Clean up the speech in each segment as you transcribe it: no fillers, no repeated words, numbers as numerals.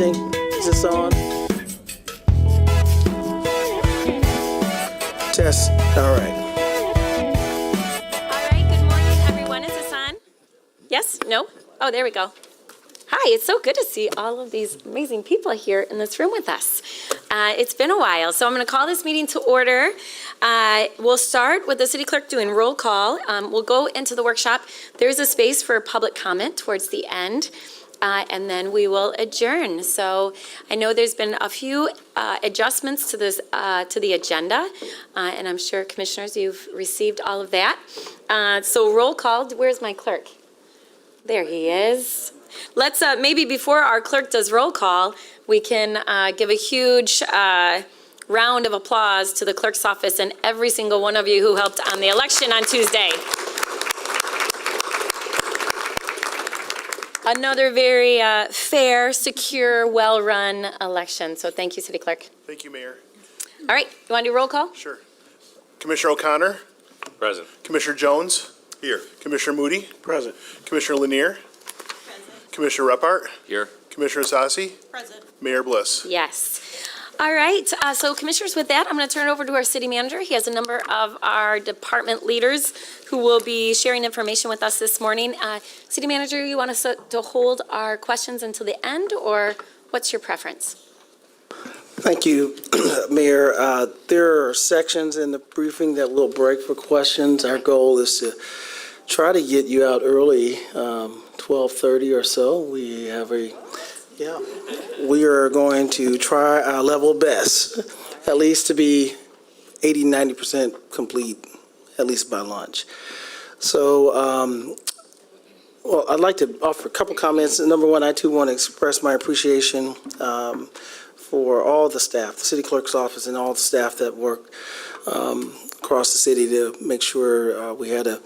Testing. Is this on? Test. All right. All right, good morning, everyone. Is this on? Yes? No? Oh, there we go. Hi, it's so good to see all of these amazing people here in this room with us. It's been a while, so I'm going to call this meeting to order. We'll start with the city clerk doing roll call. We'll go into the workshop. There's a space for public comment towards the end, and then we will adjourn. So I know there's been a few adjustments to this to the agenda, and I'm sure, commissioners, you've received all of that. So roll call. Where's my clerk? There he is. Let's, maybe before our clerk does roll call, we can give a huge round of applause to the clerk's office and every single one of you who helped on the election on Tuesday. Another very fair, secure, well-run election. So thank you, City Clerk. Thank you, Mayor. All right, you want to do roll call? Sure. Commissioner O'Connor? Present. Commissioner Jones? Here. Commissioner Moody? Present. Commissioner Lanier? Commissioner Repart? Here. Commissioner Sassi? Present. Mayor Bliss? Yes. All right, so commissioners, with that, I'm going to turn it over to our city manager. He has a number of our department leaders who will be sharing information with us this morning. City manager, you want us to hold our questions until the end, or what's your preference? Thank you, Mayor. There are sections in the briefing that will break for questions. Our goal is to try to get you out early, 12:30 or so. We are going to try our level best, at least to be 80-90% complete, at least by lunch. So, well, I'd like to offer a couple comments. Number one, I too want to express my appreciation for all the staff, the city clerk's office, and all the staff that work across the city to make sure we had a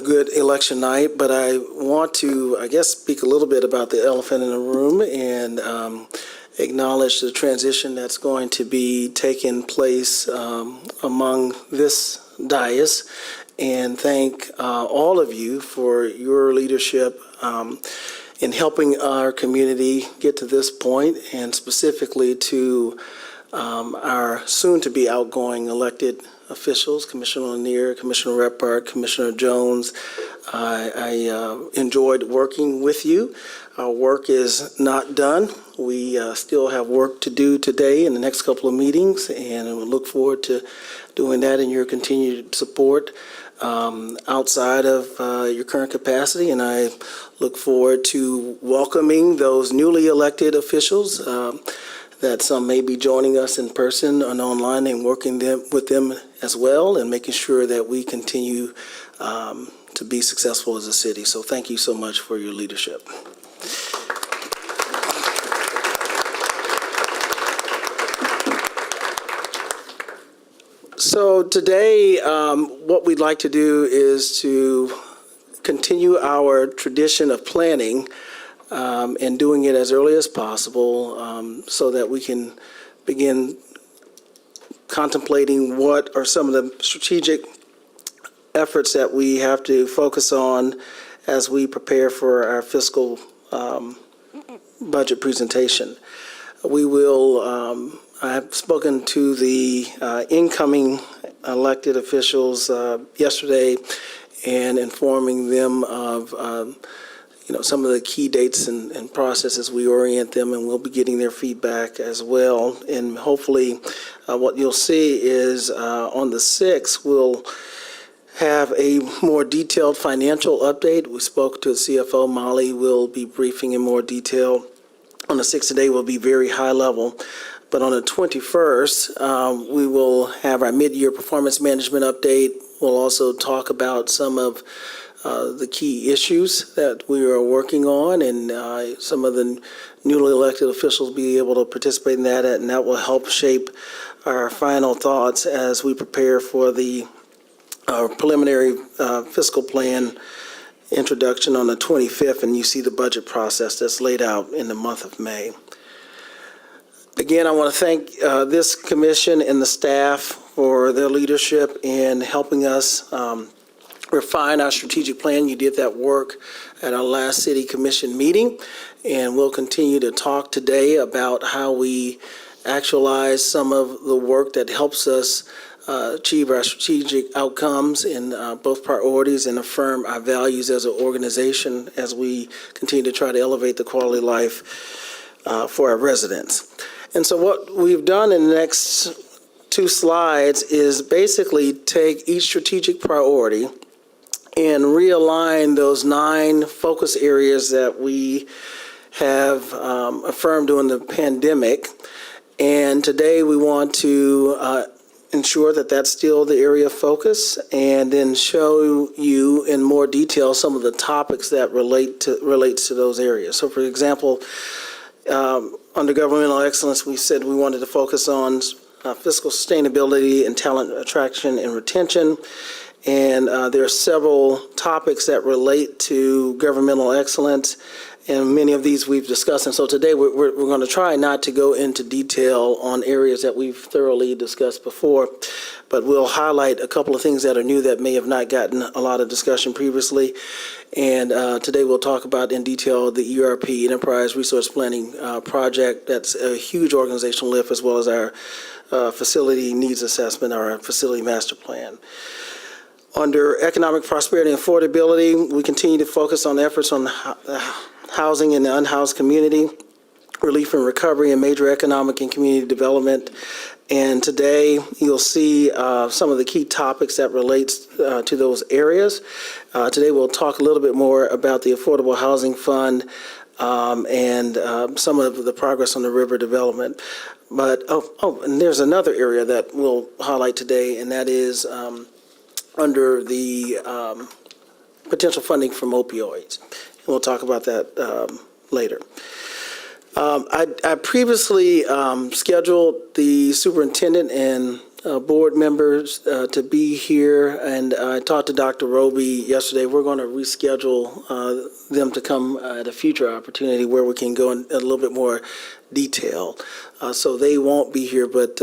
good election night. But I want to, I guess, speak a little bit about the elephant in the room and acknowledge the transition that's going to be taking place among this dais, and thank all of you for your leadership in helping our community get to this point, and specifically to our soon-to-be outgoing elected officials, Commissioner Lanier, Commissioner Repart, Commissioner Jones. I enjoyed working with you. Our work is not done. We still have work to do today in the next couple of meetings, and we look forward to doing that in your continued support outside of your current capacity. And I look forward to welcoming those newly elected officials that some may be joining us in person and online, and working with them as well, and making sure that we continue to be successful as a city. So thank you so much for your leadership. So today, what we'd like to do is to continue our tradition of planning and doing it as early as possible, so that we can begin contemplating what are some of the strategic efforts that we have to focus on as we prepare for our fiscal budget presentation. We will, I have spoken to the incoming elected officials yesterday, and informing them of some of the key dates and processes we orient them, and we'll be getting their feedback as well. And hopefully what you'll see is on the 6th, we'll have a more detailed financial update. We spoke to the CFO, Molly, will be briefing in more detail. On the 6th today will be very high level. But on the 21st, we will have our mid-year performance management update. We'll also talk about some of the key issues that we are working on, and some of the newly elected officials will be able to participate in that, and that will help shape our final thoughts as we prepare for the preliminary fiscal plan introduction on the 25th, and you see the budget process that's laid out in the month of May. Again, I want to thank this commission and the staff for their leadership in helping us refine our strategic plan. You did that work at our last City Commission meeting, and we'll continue to talk today about how we actualize some of the work that helps us achieve our strategic outcomes in both priorities and affirm our values as an organization as we continue to try to elevate the quality of life for our residents. And so what we've done in the next 2 slides is basically take each strategic priority and realign those 9 focus areas that we have affirmed during the pandemic. And today we want to ensure that that's still the area of focus, and then show you in more detail some of the topics that relates to those areas. So for example, under governmental excellence, we said we wanted to focus on fiscal sustainability and talent attraction and retention. And there are several topics that relate to governmental excellence, and many of these we've discussed. And so today we're going to try not to go into detail on areas that we've thoroughly discussed before, but we'll highlight a couple of things that are new that may have not gotten a lot of discussion previously. And today we'll talk about in detail the ERP, Enterprise Resource Planning project. That's a huge organizational lift, as well as our facility needs assessment, our facility master plan. Under economic prosperity and affordability, we continue to focus on efforts on housing in the unhoused community, relief and recovery, and major economic and community development. And today you'll see some of the key topics that relates to those areas. Today we'll talk a little bit more about the Affordable Housing Fund and some of the progress on the river development. But, and there's another area that we'll highlight today, and that is under the potential funding from opioids. And we'll talk about that later. I previously scheduled the superintendent and board members to be here, and I talked to Dr. Roby yesterday. We're going to reschedule them to come at a future opportunity where we can go in a little bit more detail. So they won't be here, but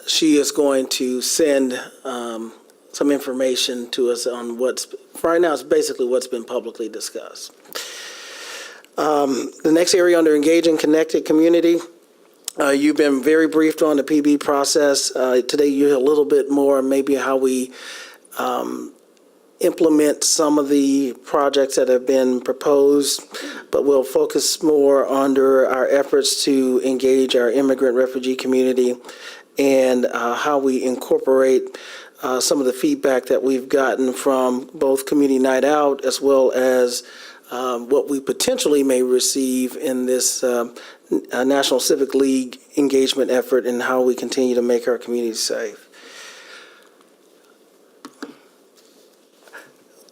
she is going to send some information to us on what's, right now it's basically what's been publicly discussed. The next area under engaging connected community, you've been very briefed on the PB process. Today you hear a little bit more maybe how we implement some of the projects that have been proposed, but we'll focus more under our efforts to engage our immigrant refugee community and how we incorporate some of the feedback that we've gotten from both Community Night Out as well as what we potentially may receive in this National Civic League engagement effort and how we continue to make our community safe.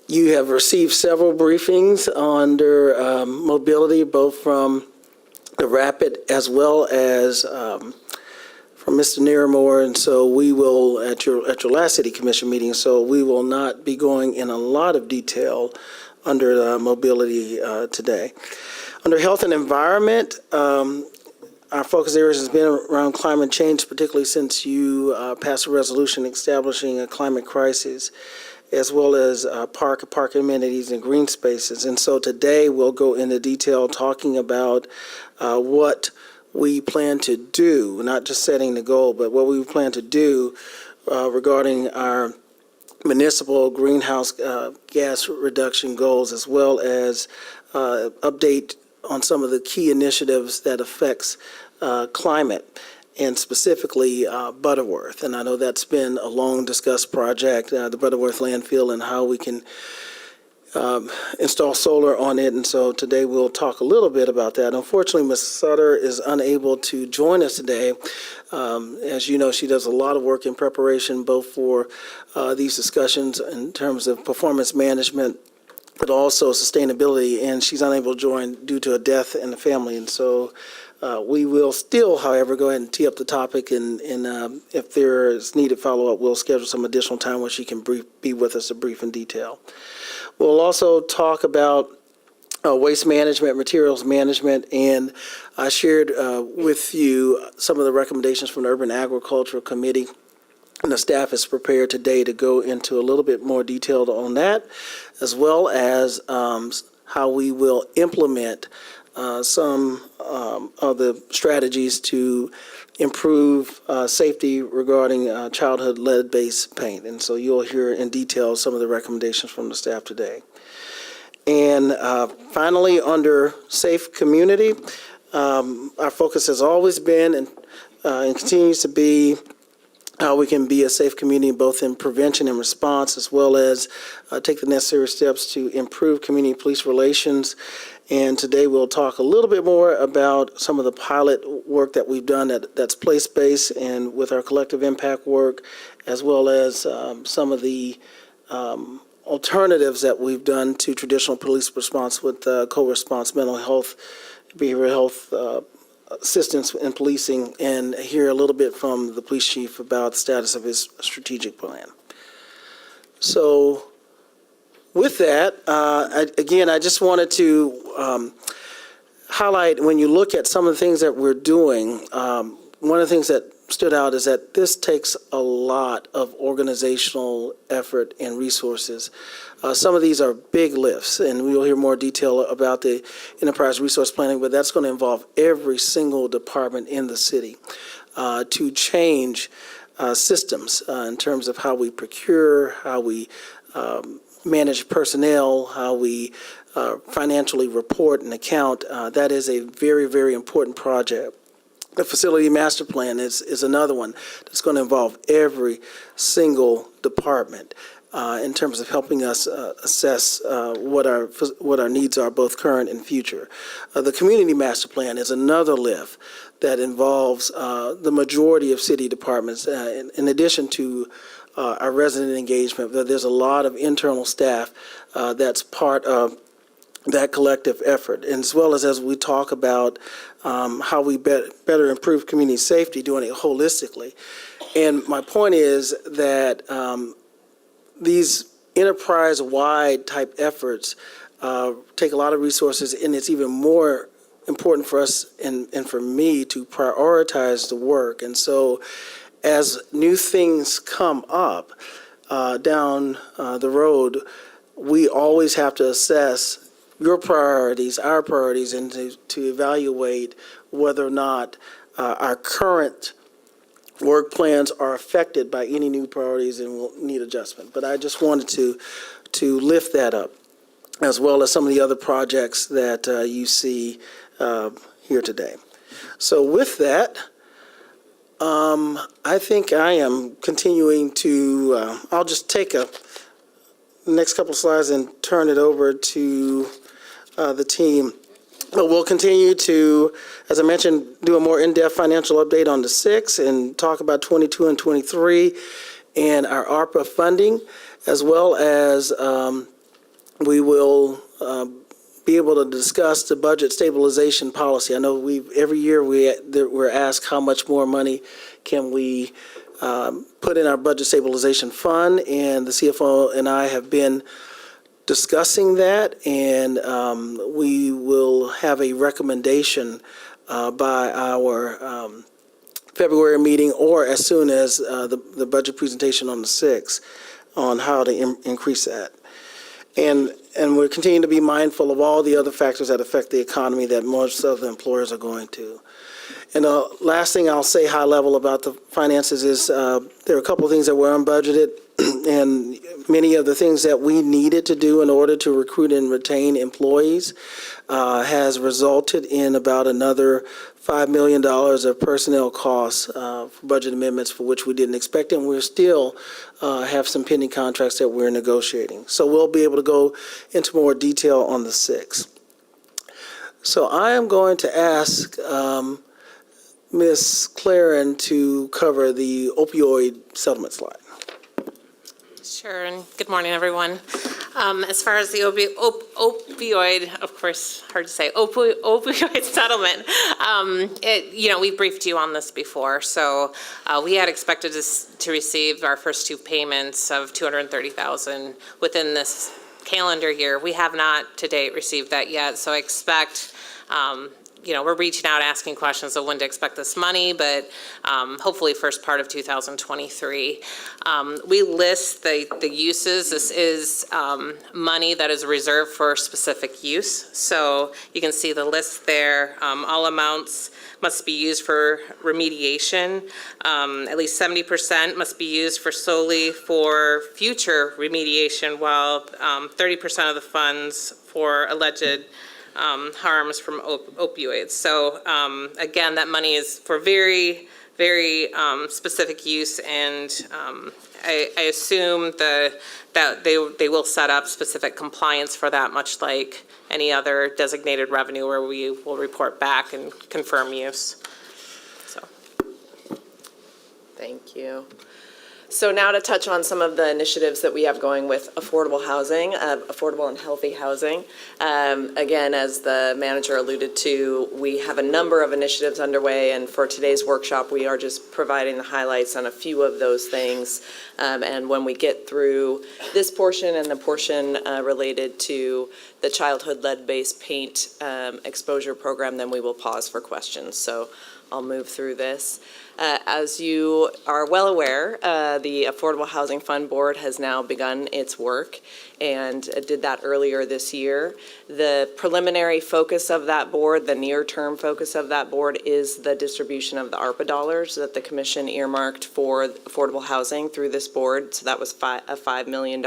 You have received several briefings under mobility, both from the Rapid as well as from Mr. Naramore, and so we will, at your last City Commission meeting, so we will not be going in a lot of detail under mobility today. Under health and environment, our focus areas has been around climate change, particularly since you passed a resolution establishing a climate crisis, as well as park amenities and green spaces. And so today we'll go into detail talking about what we plan to do, not just setting the goal, but what we plan to do regarding our municipal greenhouse gas reduction goals, as well as update on some of the key initiatives that affects climate, and specifically Butterworth. And I know that's been a long discussed project, the Butterworth landfill, and how we can install solar on it. And so today we'll talk a little bit about that. Unfortunately, Ms. Sutter is unable to join us today. As you know, she does a lot of work in preparation, both for these discussions in terms of performance management, but also sustainability, and she's unable to join due to a death in the family. And so we will still, however, go ahead and tee up the topic, and if there is needed follow-up, we'll schedule some additional time where she can be with us to brief in detail. We'll also talk about waste management, materials management, and I shared with you some of the recommendations from the Urban Agricultural Committee And the staff is prepared today to go into a little bit more detail on that, as well as how we will implement some of the strategies to improve safety regarding childhood lead-based paint. And so you'll hear in detail some of the recommendations from the staff today. And finally, under Safe Community, our focus has always been and continues to be how we can be a safe community both in prevention and response, as well as take the necessary steps to improve community-police relations. And today we'll talk a little bit more about some of the pilot work that we've done that's place-based and with our collective impact work, as well as some of the alternatives that we've done to traditional police response with co-response mental health, behavioral health assistance in policing, and hear a little bit from the police chief about the status of his strategic plan. So with that, I just wanted to highlight, when you look at some of the things that we're doing, one of the things that stood out is that this takes a lot of organizational effort and resources. Some of these are big lifts, and we will hear more detail about the enterprise resource planning, but that's going to involve every single department in the city to change systems in terms of how we procure, how we manage personnel, how we financially report and account. That is a very, very important project. The facility master plan is another one that's going to involve every single department in terms of helping us assess what our needs are, both current and future. The community master plan is another lift that involves the majority of city departments, in addition to our resident engagement. There's a lot of internal staff that's part of that collective effort, and as well as we talk about how we better improve community safety, doing it holistically. And my point is that these enterprise-wide type efforts take a lot of resources, and it's even more important for us and for me to prioritize the work. And so as new things come up down the road, we always have to assess your priorities, our priorities, and to evaluate whether or not our current work plans are affected by any new priorities and will need adjustment. But I just wanted to lift that up, as well as some of the other projects that you see here today. So with that, I think I am continuing to, I'll just take the next couple of slides and turn it over to the team. But we'll continue to, as I mentioned, do a more in-depth financial update on the 6 and talk about 22 and 23 and our ARPA funding, as well as we will be able to discuss the budget stabilization policy. I know every year we're asked how much more money can we put in our budget stabilization fund, and the CFO and I have been discussing that, and we will have a recommendation by our February meeting, or as soon as the budget presentation on the 6th, on how to increase that. And we're continuing to be mindful of all the other factors that affect the economy that most of the employers are going to. And the last thing I'll say high level about the finances is there are a couple of things that were unbudgeted, and many of the things that we needed to do in order to recruit and retain employees has resulted in about another $5 million of personnel costs for budget amendments for which we didn't expect, and we're still have some pending contracts that we're negotiating. So we'll be able to go into more detail on the 6th. So I am going to ask Ms. Claren to cover the opioid settlement slide. Sure, and good morning, everyone. As far as the opioid, of course, hard to say, opioid settlement, we briefed you on this before. So we had expected to receive our first 2 payments of $230,000 within this calendar year. We have not to date received that yet, so I expect we're reaching out, asking questions of when to expect this money, but hopefully first part of 2023. We list the uses. This is money that is reserved for specific use. So you can see the list there. All amounts must be used for remediation. At least 70% must be used solely for future remediation, while 30% of the funds for alleged harms from opioids. So again, that money is for very, very specific use, and I assume that they will set up specific compliance for that, much like any other designated revenue where we will report back and confirm use. So. Thank you. So now to touch on some of the initiatives that we have going with affordable housing, affordable and healthy housing. Again, as the manager alluded to, we have a number of initiatives underway, and for today's workshop, we are just providing the highlights on a few of those things. And when we get through this portion and the portion related to the childhood lead-based paint exposure program, then we will pause for questions. So I'll move through this. As you are well aware, the Affordable Housing Fund Board has now begun its work and did that earlier this year. The preliminary focus of that board, the near-term focus of that board, is the distribution of the ARPA dollars that the Commission earmarked for affordable housing through this board. So that was a $5 million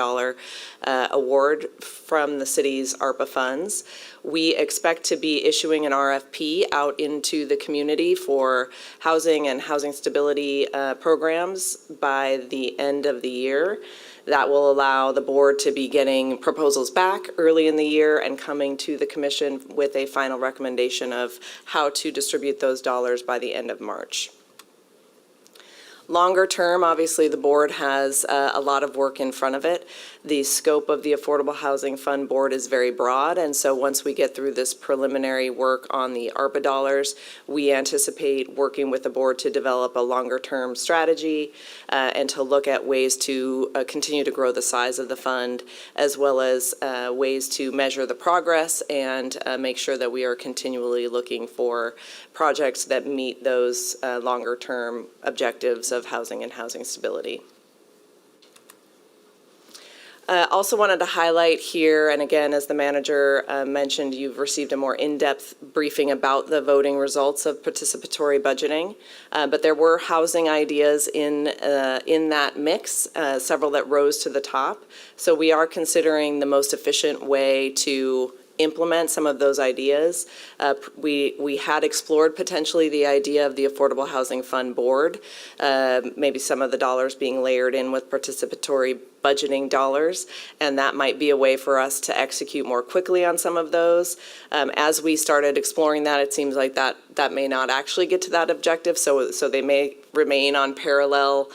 award from the city's ARPA funds. We expect to be issuing an RFP out into the community for housing and housing stability programs by the end of the year. That will allow the board to be getting proposals back early in the year and coming to the commission with a final recommendation of how to distribute those dollars by the end of March. Longer term, obviously, the board has a lot of work in front of it. The scope of the Affordable Housing Fund Board is very broad, and so once we get through this preliminary work on the ARPA dollars, we anticipate working with the board to develop a longer-term strategy and to look at ways to continue to grow the size of the fund, as well as ways to measure the progress and make sure that we are continually looking for projects that meet those longer-term objectives of housing and housing stability. Also wanted to highlight here, and again, as the manager mentioned, you've received a more in-depth briefing about the voting results of participatory budgeting, but there were housing ideas in that mix, several that rose to the top. So we are considering the most efficient way to implement some of those ideas. We had explored potentially the idea of the Affordable Housing Fund Board, maybe some of the dollars being layered in with participatory budgeting dollars, and that might be a way for us to execute more quickly on some of those. As we started exploring that, it seems like that may not actually get to that objective, so they may remain on parallel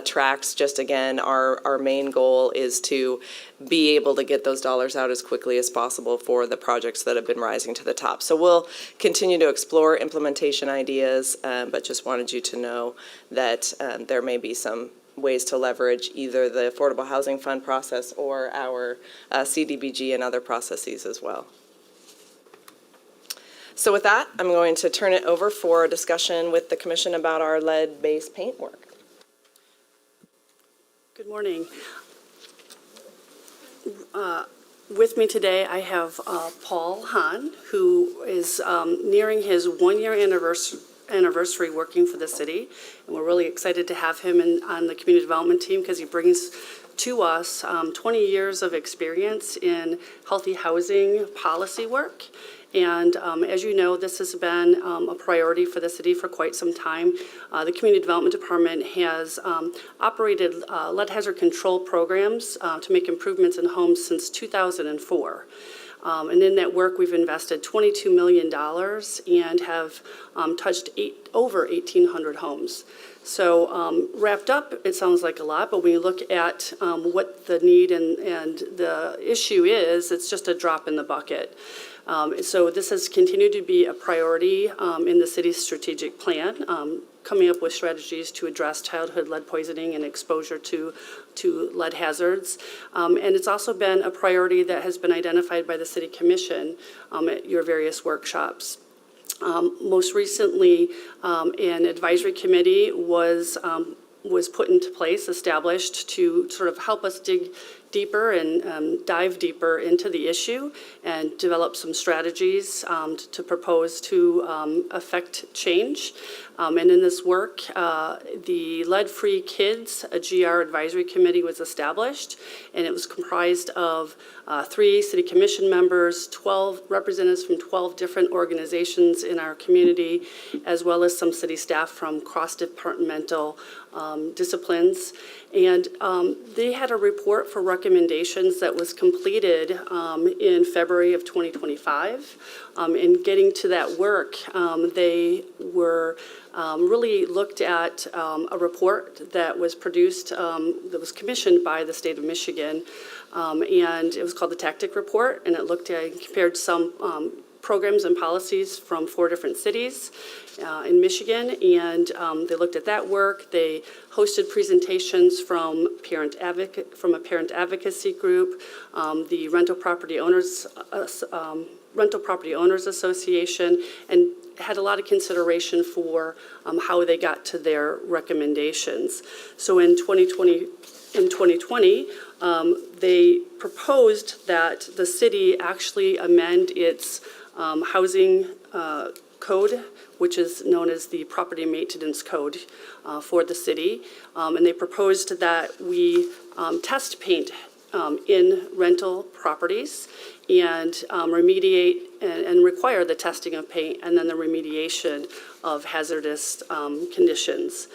tracks. Just again, our main goal is to be able to get those dollars out as quickly as possible for the projects that have been rising to the top. So we'll continue to explore implementation ideas, but just wanted you to know that there may be some ways to leverage either the Affordable Housing Fund process or our CDBG and other processes as well. So with that, I'm going to turn it over for a discussion with the Commission about our lead-based paint work. Good morning. With me today, I have Paul Hahn, who is nearing his one-year anniversary working for the city, and we're really excited to have him on the community development team because he brings to us 20 years of experience in healthy housing policy work. And as you know, this has been a priority for the city for quite some time. The Community Development Department has operated lead hazard control programs to make improvements in homes since 2004. And in that work, we've invested $22 million and have touched over 1,800 homes. So wrapped up, it sounds like a lot, but when you look at what the need and the issue is, it's just a drop in the bucket. So this has continued to be a priority in the city's strategic plan, coming up with strategies to address childhood lead poisoning and exposure to lead hazards. And it's also been a priority that has been identified by the City Commission at your various workshops. Most recently, an advisory committee was put into place, established to sort of help us dig deeper and dive deeper into the issue and develop some strategies to propose to affect change. And in this work, the Lead-Free Kids, a GR advisory committee was established, and it was comprised of 3 city commission members, 12 representatives from 12 different organizations in our community, as well as some city staff from cross-departmental disciplines. And they had a report for recommendations that was completed in February of 2025. In getting to that work, they were really looked at a report that was produced, that was commissioned by the state of Michigan, and it was called the Tactic Report, and it looked at, compared some programs and policies from 4 different cities in Michigan, and they looked at that work. They hosted presentations from a parent advocacy group, the Rental Property Owners Association, and had a lot of consideration for how they got to their recommendations. So in 2020, they proposed that the city actually amend its housing code, which is known as the Property Maintenance Code for the city. And they proposed that we test paint in rental properties and remediate and require the testing of paint and then the remediation of hazardous conditions.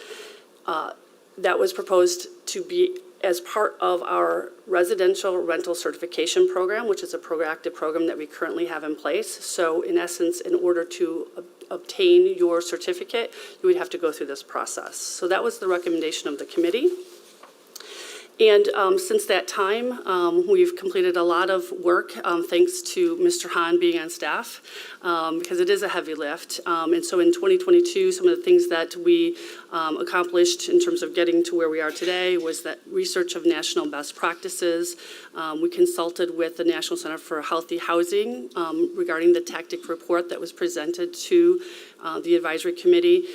That was proposed to be as part of our residential rental certification program, which is a proactive program that we currently have in place. So in essence, in order to obtain your certificate, you would have to go through this process. So that was the recommendation of the committee. And since that time, we've completed a lot of work, thanks to Mr. Hahn being on staff, because it is a heavy lift. And so in 2022, some of the things that we accomplished in terms of getting to where we are today was that research of national best practices. We consulted with the National Center for Healthy Housing regarding the tactic report that was presented to the advisory committee.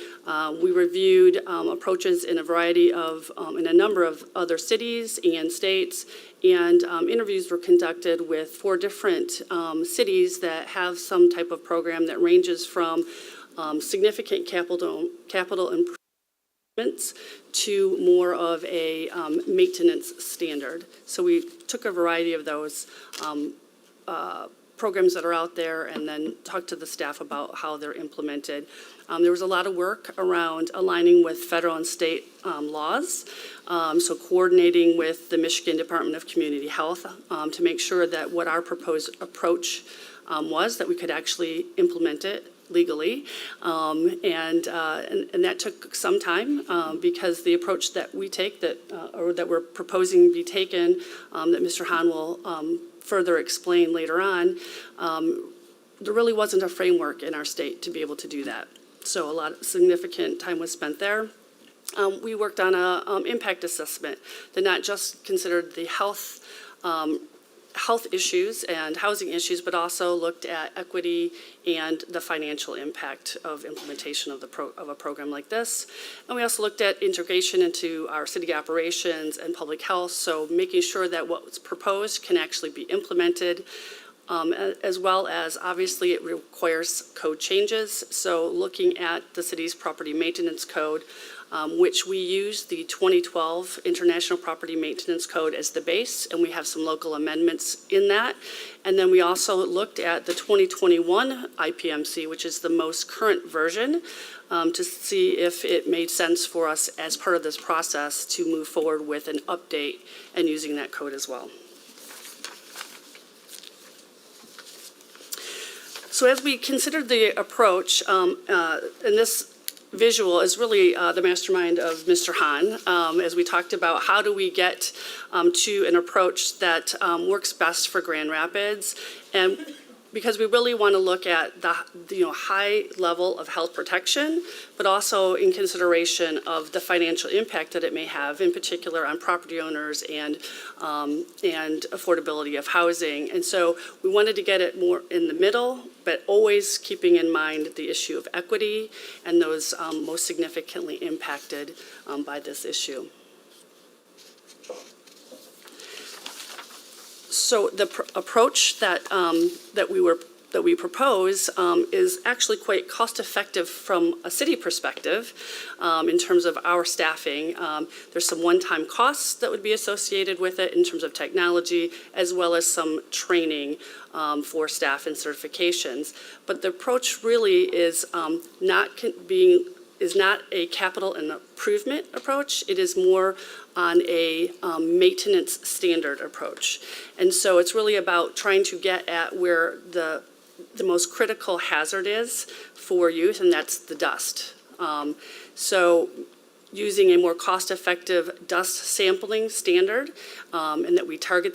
We reviewed approaches in a number of other cities and states, and interviews were conducted with 4 different cities that have some type of program that ranges from significant capital improvements to more of a maintenance standard. So we took a variety of those programs that are out there and then talk to the staff about how they're implemented. There was a lot of work around aligning with federal and state laws, so coordinating with the Michigan Department of Community Health to make sure that what our proposed approach was, that we could actually implement it legally, and that took some time because the approach that we take or that we're proposing be taken, that Mr. Hahn will further explain later on, there really wasn't a framework in our state to be able to do that. So a lot of significant time was spent there. We worked on an impact assessment that not just considered the health issues and housing issues, but also looked at equity and the financial impact of implementation of a program like this. And we also looked at integration into our city operations and public health, so making sure that what was proposed can actually be implemented, as well as obviously it requires code changes. So looking at the city's property maintenance code, which we use the 2012 International Property Maintenance Code as the base, and we have some local amendments in that. And then we also looked at the 2021 IPMC, which is the most current version, to see if it made sense for us as part of this process to move forward with an update and using that code as well. So as we considered the approach, and this visual is really the mastermind of Mr. Hahn, as we talked about how do we get to an approach that works best for Grand Rapids, and because we really want to look at the high level of health protection, but also in consideration of the financial impact that it may have, in particular on property owners and affordability of housing. And so we wanted to get it more in the middle, but always keeping in mind the issue of equity and those most significantly impacted by this issue. So the approach that we propose is actually quite cost-effective from a city perspective in terms of our staffing. There's some one-time costs that would be associated with it in terms of technology, as well as some training for staff and certifications. But the approach really is not a capital and improvement approach. It is more on a maintenance standard approach. And so it's really about trying to get at where the most critical hazard is for youth, and that's the dust. So using a more cost-effective dust sampling standard, and that we target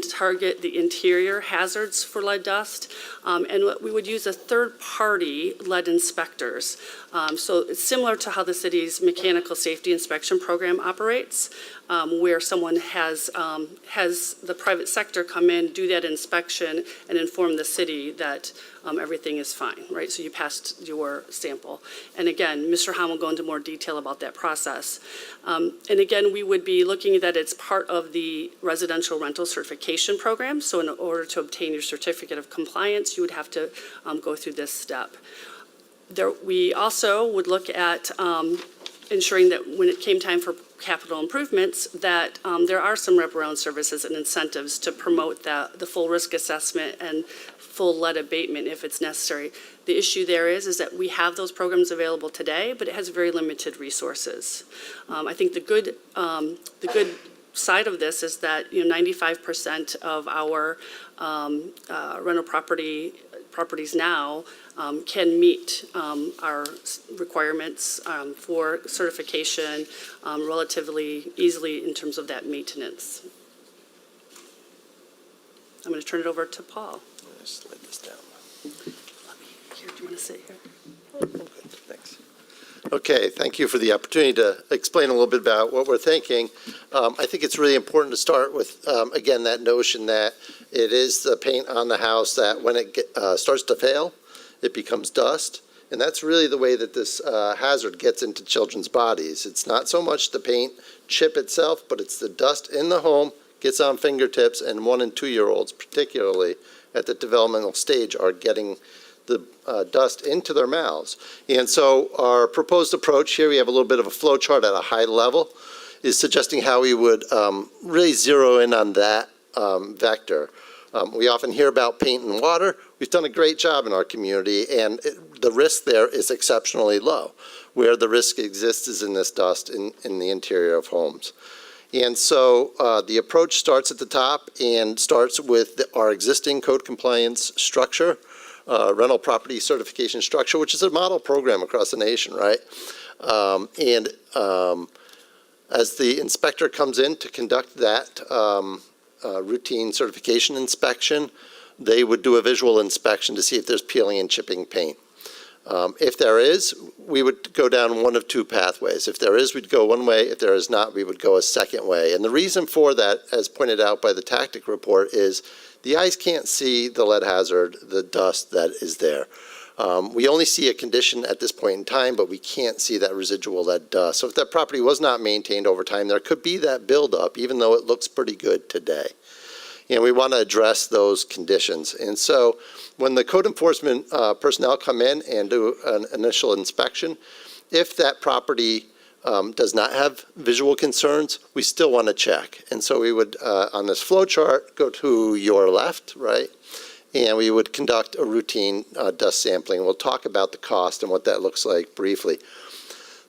target the interior hazards for lead dust, and we would use a third-party lead inspectors. So it's similar to how the city's mechanical safety inspection program operates, where someone has the private sector come in, do that inspection, and inform the city that everything is fine, right? So you passed your sample. And again, Mr. Hahn will go into more detail about that process. And again, we would be looking that it's part of the residential rental certification program. So in order to obtain your certificate of compliance, you would have to go through this step. We also would look at ensuring that when it came time for capital improvements, that there are some wraparound services and incentives to promote the full risk assessment and full lead abatement if it's necessary. The issue there is that we have those programs available today, but it has very limited resources. I think the good side of this is that 95% of our rental properties now can meet our requirements for certification relatively easily in terms of that maintenance. I'm going to turn it over to Paul. Slide this down. Here, do you want to sit here? Thanks. Okay, thank you for the opportunity to explain a little bit about what we're thinking. I think it's really important to start with, again, that notion that it is the paint on the house that when it starts to fail, it becomes dust. And that's really the way that this hazard gets into children's bodies. It's not so much the paint chip itself, but it's the dust in the home, gets on fingertips, and 1- and 2-year-olds particularly at the developmental stage are getting the dust into their mouths. And so our proposed approach here, we have a little bit of a flow chart at a high level, is suggesting how we would really zero in on that vector. We often hear about paint and water. We've done a great job in our community, and the risk there is exceptionally low. Where the risk exists is in this dust in the interior of homes. And so the approach starts at the top and starts with our existing code compliance structure, rental property certification structure, which is a model program across the nation, right? As the inspector comes in to conduct that routine certification inspection, they would do a visual inspection to see if there's peeling and chipping paint. If there is, we would go down one of two pathways. If there is, we'd go one way. If there is not, we would go a second way. And the reason for that, as pointed out by the tactic report, is the eyes can't see the lead hazard, the dust that is there. We only see a condition at this point in time, but we can't see that residual lead dust. So if that property was not maintained over time, there could be that buildup, even though it looks pretty good today. And we want to address those conditions. And so when the code enforcement personnel come in and do an initial inspection, if that property does not have visual concerns, we still want to check. And so we would, on this flow chart, go to your left, right? And we would conduct a routine dust sampling. We'll talk about the cost and what that looks like briefly.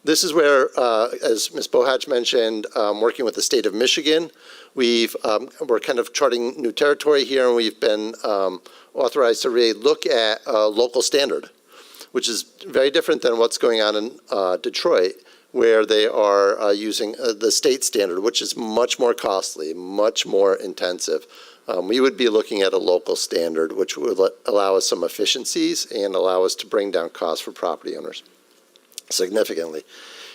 This is where, as Ms. Bohatch mentioned, working with the state of Michigan, we're kind of charting new territory here, and we've been authorized to really look at a local standard, which is very different than what's going on in Detroit, where they are using the state standard, which is much more costly, much more intensive. We would be looking at a local standard, which would allow us some efficiencies and allow us to bring down costs for property owners significantly.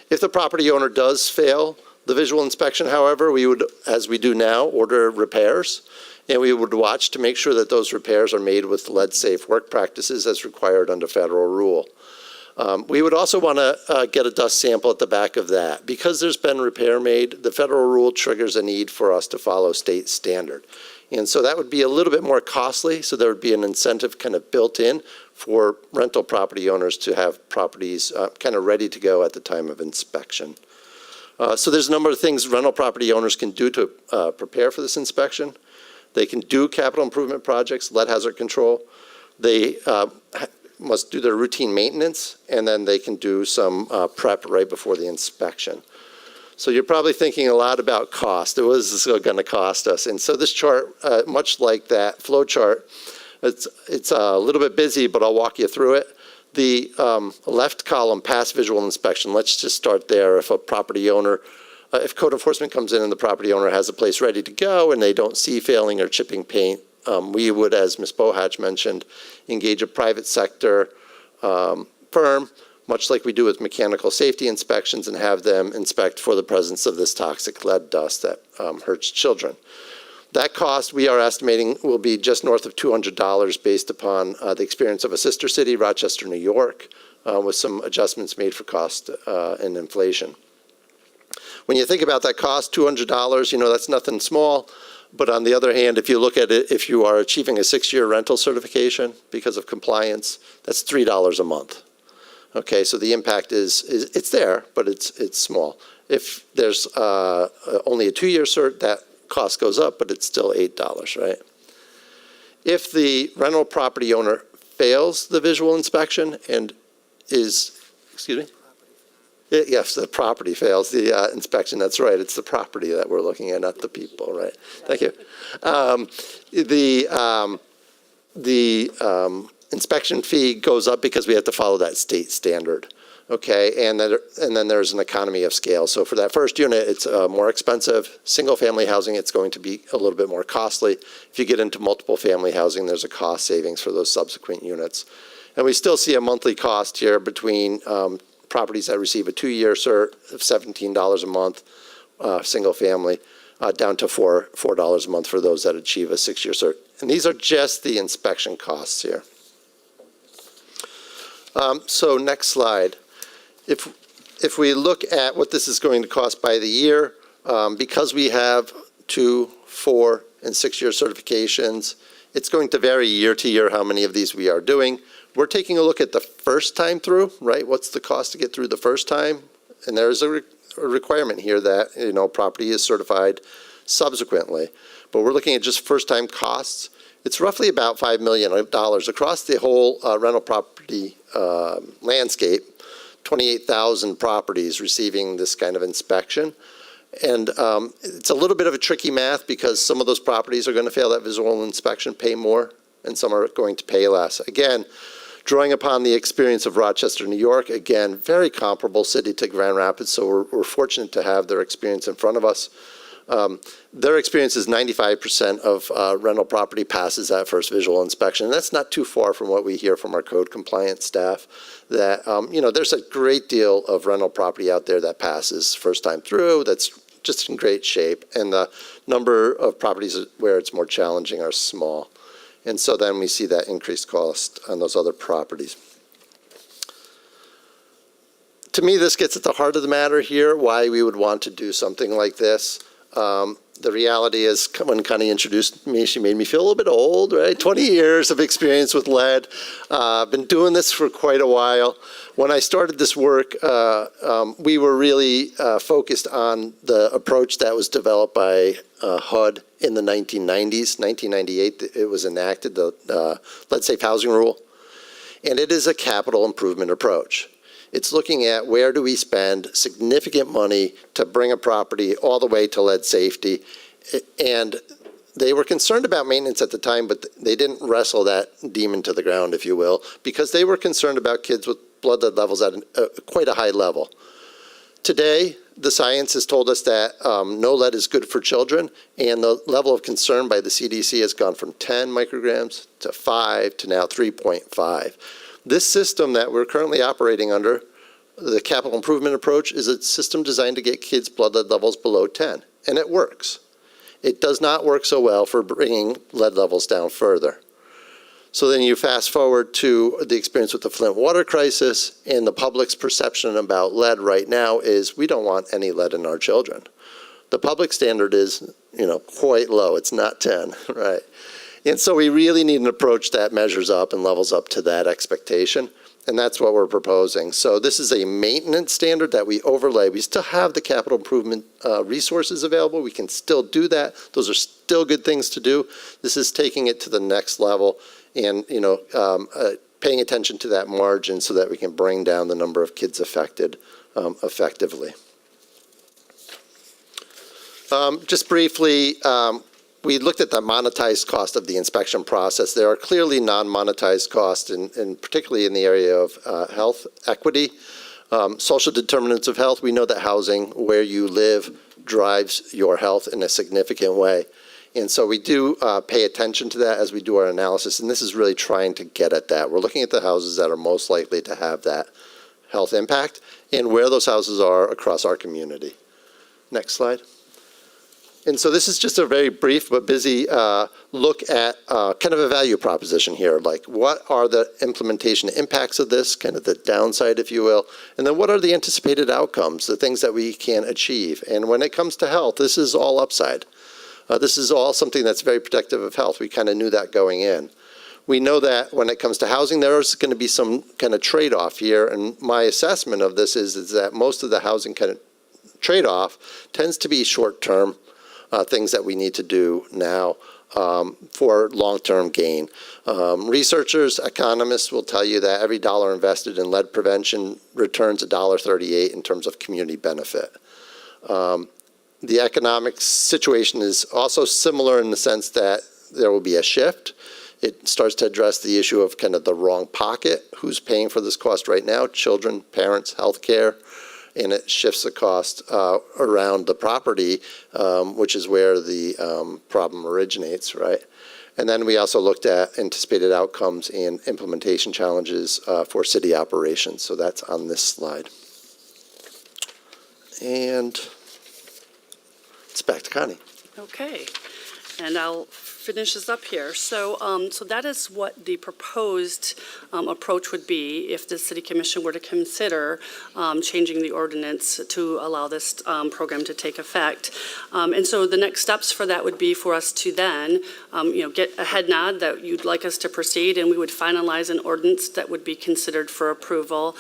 If the property owner does fail the visual inspection, however, we would, as we do now, order repairs. And we would watch to make sure that those repairs are made with lead-safe work practices as required under federal rule. We would also want to get a dust sample at the back of that. Because there's been repair made, the federal rule triggers a need for us to follow state standard. And so that would be a little bit more costly, so there would be an incentive kind of built in for rental property owners to have properties kind of ready to go at the time of inspection. So there's a number of things rental property owners can do to prepare for this inspection. They can do capital improvement projects, lead hazard control. They must do their routine maintenance, and then they can do some prep right before the inspection. So you're probably thinking a lot about cost. What is this going to cost us? And so this chart, much like that flow chart, it's a little bit busy, but I'll walk you through it. The left column, past visual inspection, let's just start there. If a property owner, if code enforcement comes in and the property owner has a place ready to go and they don't see failing or chipping paint, we would, as Ms. Bohatch mentioned, engage a private sector firm, much like we do with mechanical safety inspections, and have them inspect for the presence of this toxic lead dust that hurts children. That cost, we are estimating, will be just north of $200 based upon the experience of a sister city, Rochester, New York, with some adjustments made for cost and inflation. When you think about that cost, $200, that's nothing small. But on the other hand, if you look at it, if you are achieving a 6-year rental certification because of compliance, that's $3 a month. Okay, so the impact is it's there, but it's small. If there's only a 2-year cert, that cost goes up, but it's still $8, right? If the rental property owner fails the visual inspection and is, excuse me? Yes, the property fails the inspection. That's right. It's the property that we're looking at, not the people, right? Thank you. The inspection fee goes up because we have to follow that state standard. Okay, and then there's an economy of scale. So for that first unit, it's more expensive. Single-family housing, it's going to be a little bit more costly. If you get into multiple family housing, there's a cost savings for those subsequent units. And we still see a monthly cost here between properties that receive a 2-year cert of $17 a month, single family, down to $4 a month for those that achieve a 6-year cert. And these are just the inspection costs here. So next slide. If we look at what this is going to cost by the year, because we have 2, 4, and 6-year certifications, it's going to vary year to year how many of these we are doing. We're taking a look at the first time through, right? What's the cost to get through the first time? And there's a requirement here that, property is certified subsequently. But we're looking at just first time costs. It's roughly about $5 million across the whole rental property landscape, 28,000 properties receiving this kind of inspection. And it's a little bit of a tricky math because some of those properties are going to fail that visual inspection, pay more, and some are going to pay less. Again, drawing upon the experience of Rochester, New York, again, very comparable city to Grand Rapids, so we're fortunate to have their experience in front of us. Their experience is 95% of rental property passes that first visual inspection. And that's not too far from what we hear from our code compliance staff, that, there's a great deal of rental property out there that passes first time through, that's just in great shape. And the number of properties where it's more challenging are small. And so then we see that increased cost on those other properties. To me, this gets at the heart of the matter here, why we would want to do something like this. The reality is, when Connie introduced me, she made me feel a little bit old, right? 20 years of experience with lead. I've been doing this for quite a while. When I started this work, we were really focused on the approach that was developed by HUD in the 1990s. 1998, it was enacted, the Lead Safe Housing Rule. And it is a capital improvement approach. It's looking at where do we spend significant money to bring a property all the way to lead safety. And they were concerned about maintenance at the time, but they didn't wrestle that demon to the ground, if you will, because they were concerned about kids with blood lead levels at quite a high level. Today, the science has told us that no lead is good for children, and the level of concern by the CDC has gone from 10 micrograms to 5 to now 3.5. This system that we're currently operating under, the capital improvement approach, is a system designed to get kids' blood lead levels below 10, and it works. It does not work so well for bringing lead levels down further. So then you fast forward to the experience with the Flint water crisis, and the public's perception about lead right now is we don't want any lead in our children. The public standard is, quite low. It's not 10, right? And so we really need an approach that measures up and levels up to that expectation, and that's what we're proposing. So this is a maintenance standard that we overlay. We still have the capital improvement resources available. We can still do that. Those are still good things to do. This is taking it to the next level and, paying attention to that margin so that we can bring down the number of kids affected effectively. Just briefly, we looked at the monetized cost of the inspection process. There are clearly non-monetized costs, and particularly in the area of health equity, social determinants of health. We know that housing, where you live, drives your health in a significant way. And so we do pay attention to that as we do our analysis, and this is really trying to get at that. We're looking at the houses that are most likely to have that health impact and where those houses are across our community. Next slide. And so this is just a very brief but busy look at kind of a value proposition here, like what are the implementation impacts of this, kind of the downside, if you will, and then what are the anticipated outcomes, the things that we can achieve. And when it comes to health, this is all upside. This is all something that's very protective of health. We kind of knew that going in. We know that when it comes to housing, there's going to be some kind of trade-off here, and my assessment of this is that most of the housing kind of trade-off tends to be short-term things that we need to do now for long-term gain. Researchers, economists will tell you that every dollar invested in lead prevention returns $1.38 in terms of community benefit. The economic situation is also similar in the sense that there will be a shift. It starts to address the issue of kind of the wrong pocket. Who's paying for this cost right now? Children, parents, healthcare. And it shifts the cost around the property, which is where the problem originates, right? And then we also looked at anticipated outcomes and implementation challenges for city operations. So that's on this slide. And it's back to Connie. Okay, and I'll finish this up here. So that is what the proposed approach would be if the City Commission were to consider changing the ordinance to allow this program to take effect. And so the next steps for that would be for us to then, get a head nod that you'd like us to proceed, and we would finalize an ordinance that would be considered for approval.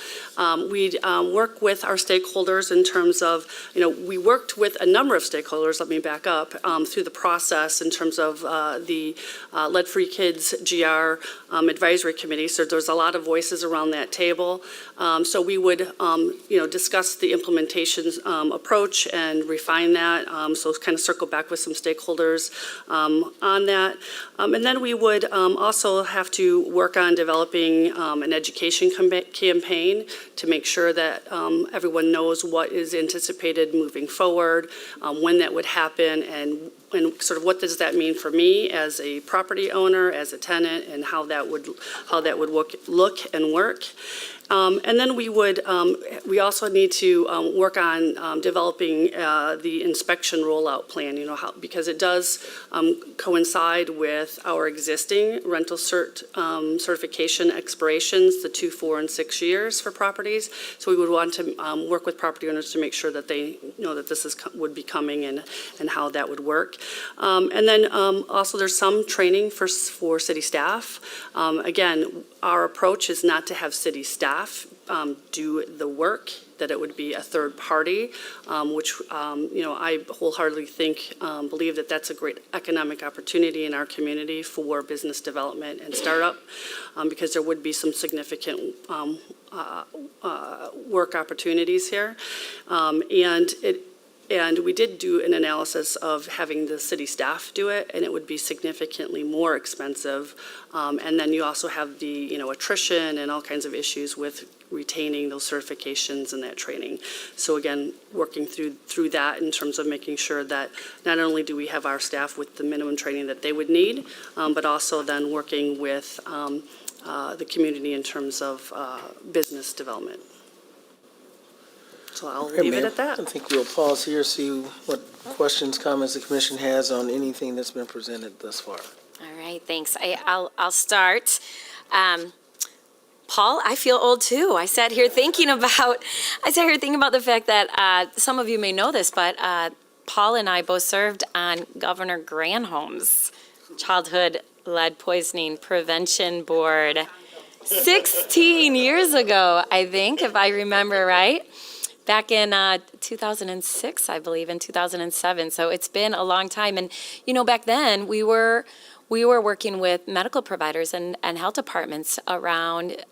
We'd work with our stakeholders in terms of, we worked with a number of stakeholders, let me back up, through the process in terms of the Lead-Free Kids GR Advisory Committee. So there's a lot of voices around that table. So we would, discuss the implementation approach and refine that. So kind of circle back with some stakeholders on that. And then we would also have to work on developing an education campaign to make sure that everyone knows what is anticipated moving forward, when that would happen, and sort of what does that mean for me as a property owner, as a tenant, and how that would look and work. And then we also need to work on developing the inspection rollout plan, because it does coincide with our existing rental certification expirations, the 2, 4, and 6 years for properties. So we would want to work with property owners to make sure that they know that this would be coming and how that would work. And then also there's some training for city staff. Again, our approach is not to have city staff do the work, that it would be a third party, which, I wholeheartedly believe that that's a great economic opportunity in our community for business development and startup, because there would be some significant work opportunities here. And we did do an analysis of having the city staff do it, and it would be significantly more expensive. And then you also have the, attrition and all kinds of issues with retaining those certifications and that training. So again, working through that in terms of making sure that not only do we have our staff with the minimum training that they would need, but also then working with the community in terms of business development. So I'll Hey, leave it Mayor, at that. I think we'll pause here, see what questions, comments the commission has on anything that's been presented thus far. All right, thanks. I'll start. Paul, I feel old too. I sat here thinking about the fact that some of you may know this, but Paul and I both served on Governor Granholm's Childhood Lead Poisoning Prevention Board 16 years ago, I think, if I remember right. Back in 2006, I believe, in 2007. So it's been a long time. And, you know, back then we were working with medical providers and health departments around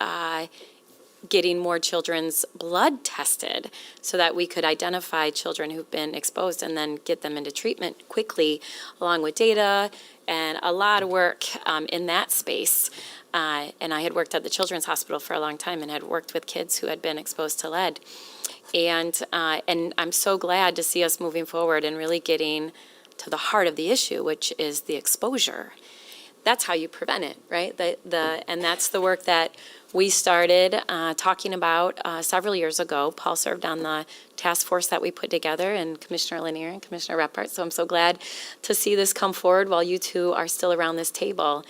getting more children's blood tested so that we could identify children who've been exposed and then get them into treatment quickly, along with data and a lot of work in that space. And I had worked at the Children's Hospital for a long time and had worked with kids who had been exposed to lead. And I'm so glad to see us moving forward and really getting to the heart of the issue, which is the exposure. That's how you prevent it, right? And that's the work that we started talking about several years ago. Paul served on the task force that we put together, and Commissioner Lanier and Commissioner Repart. So I'm so glad to see this come forward while you two are still around this table.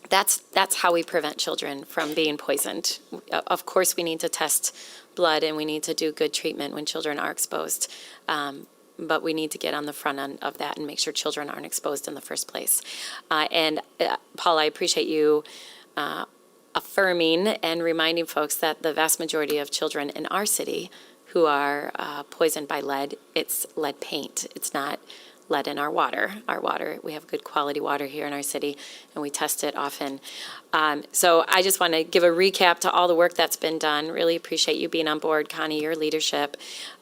That's how we prevent children from being poisoned. Of course, we need to test blood and we need to do good treatment when children are exposed. But we need to get on the front end of that and make sure children aren't exposed in the first place. And Paul, I appreciate you affirming and reminding folks that the vast majority of children in our city who are poisoned by lead, it's lead paint. It's not lead in our water. We have good quality water here in our city, and we test it often. So I just want to give a recap to all the work that's been done. Really appreciate you being on board, Connie, your leadership,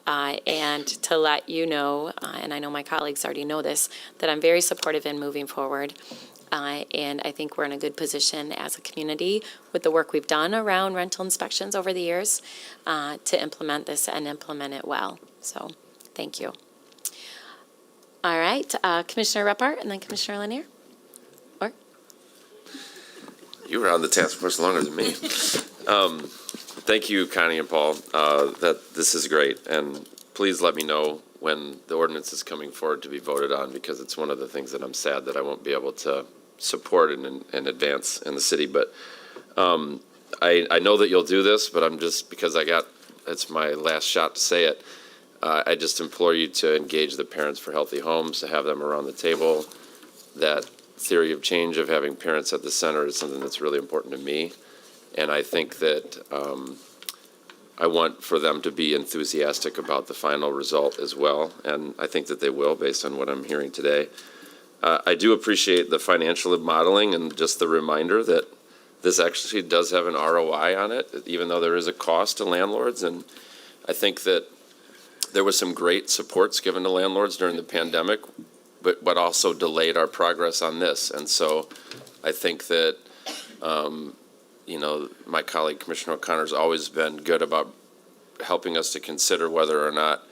and to let you know, and I know my colleagues already know this, that I'm very supportive in moving forward. And I think we're in a good position as a community with the work we've done around rental inspections over the years to implement this and implement it well. So thank you. All right, Commissioner Repart and then Commissioner Lanier. Or? You were on the task force longer than me. Thank you, Connie and Paul. That this is great, and please let me know when the ordinance is coming forward to be voted on, because it's one of the things that I'm sad that I won't be able to support and advance in the city. But I know that you'll do this, but I'm just, because it's my last shot to say it. I just implore you to engage the Parents for Healthy Homes, to have them around the table. That theory of change of having parents at the center is something that's really important to me. And I think that I want for them to be enthusiastic about the final result as well. And I think that they will, based on what I'm hearing today. I do appreciate the financial modeling and just the reminder that this actually does have an ROI on it, even though there is a cost to landlords. And I think that there was some great supports given to landlords during the pandemic, but also delayed our progress on this. And so I think that, my colleague Commissioner O'Connor's always been good about helping us to consider whether or not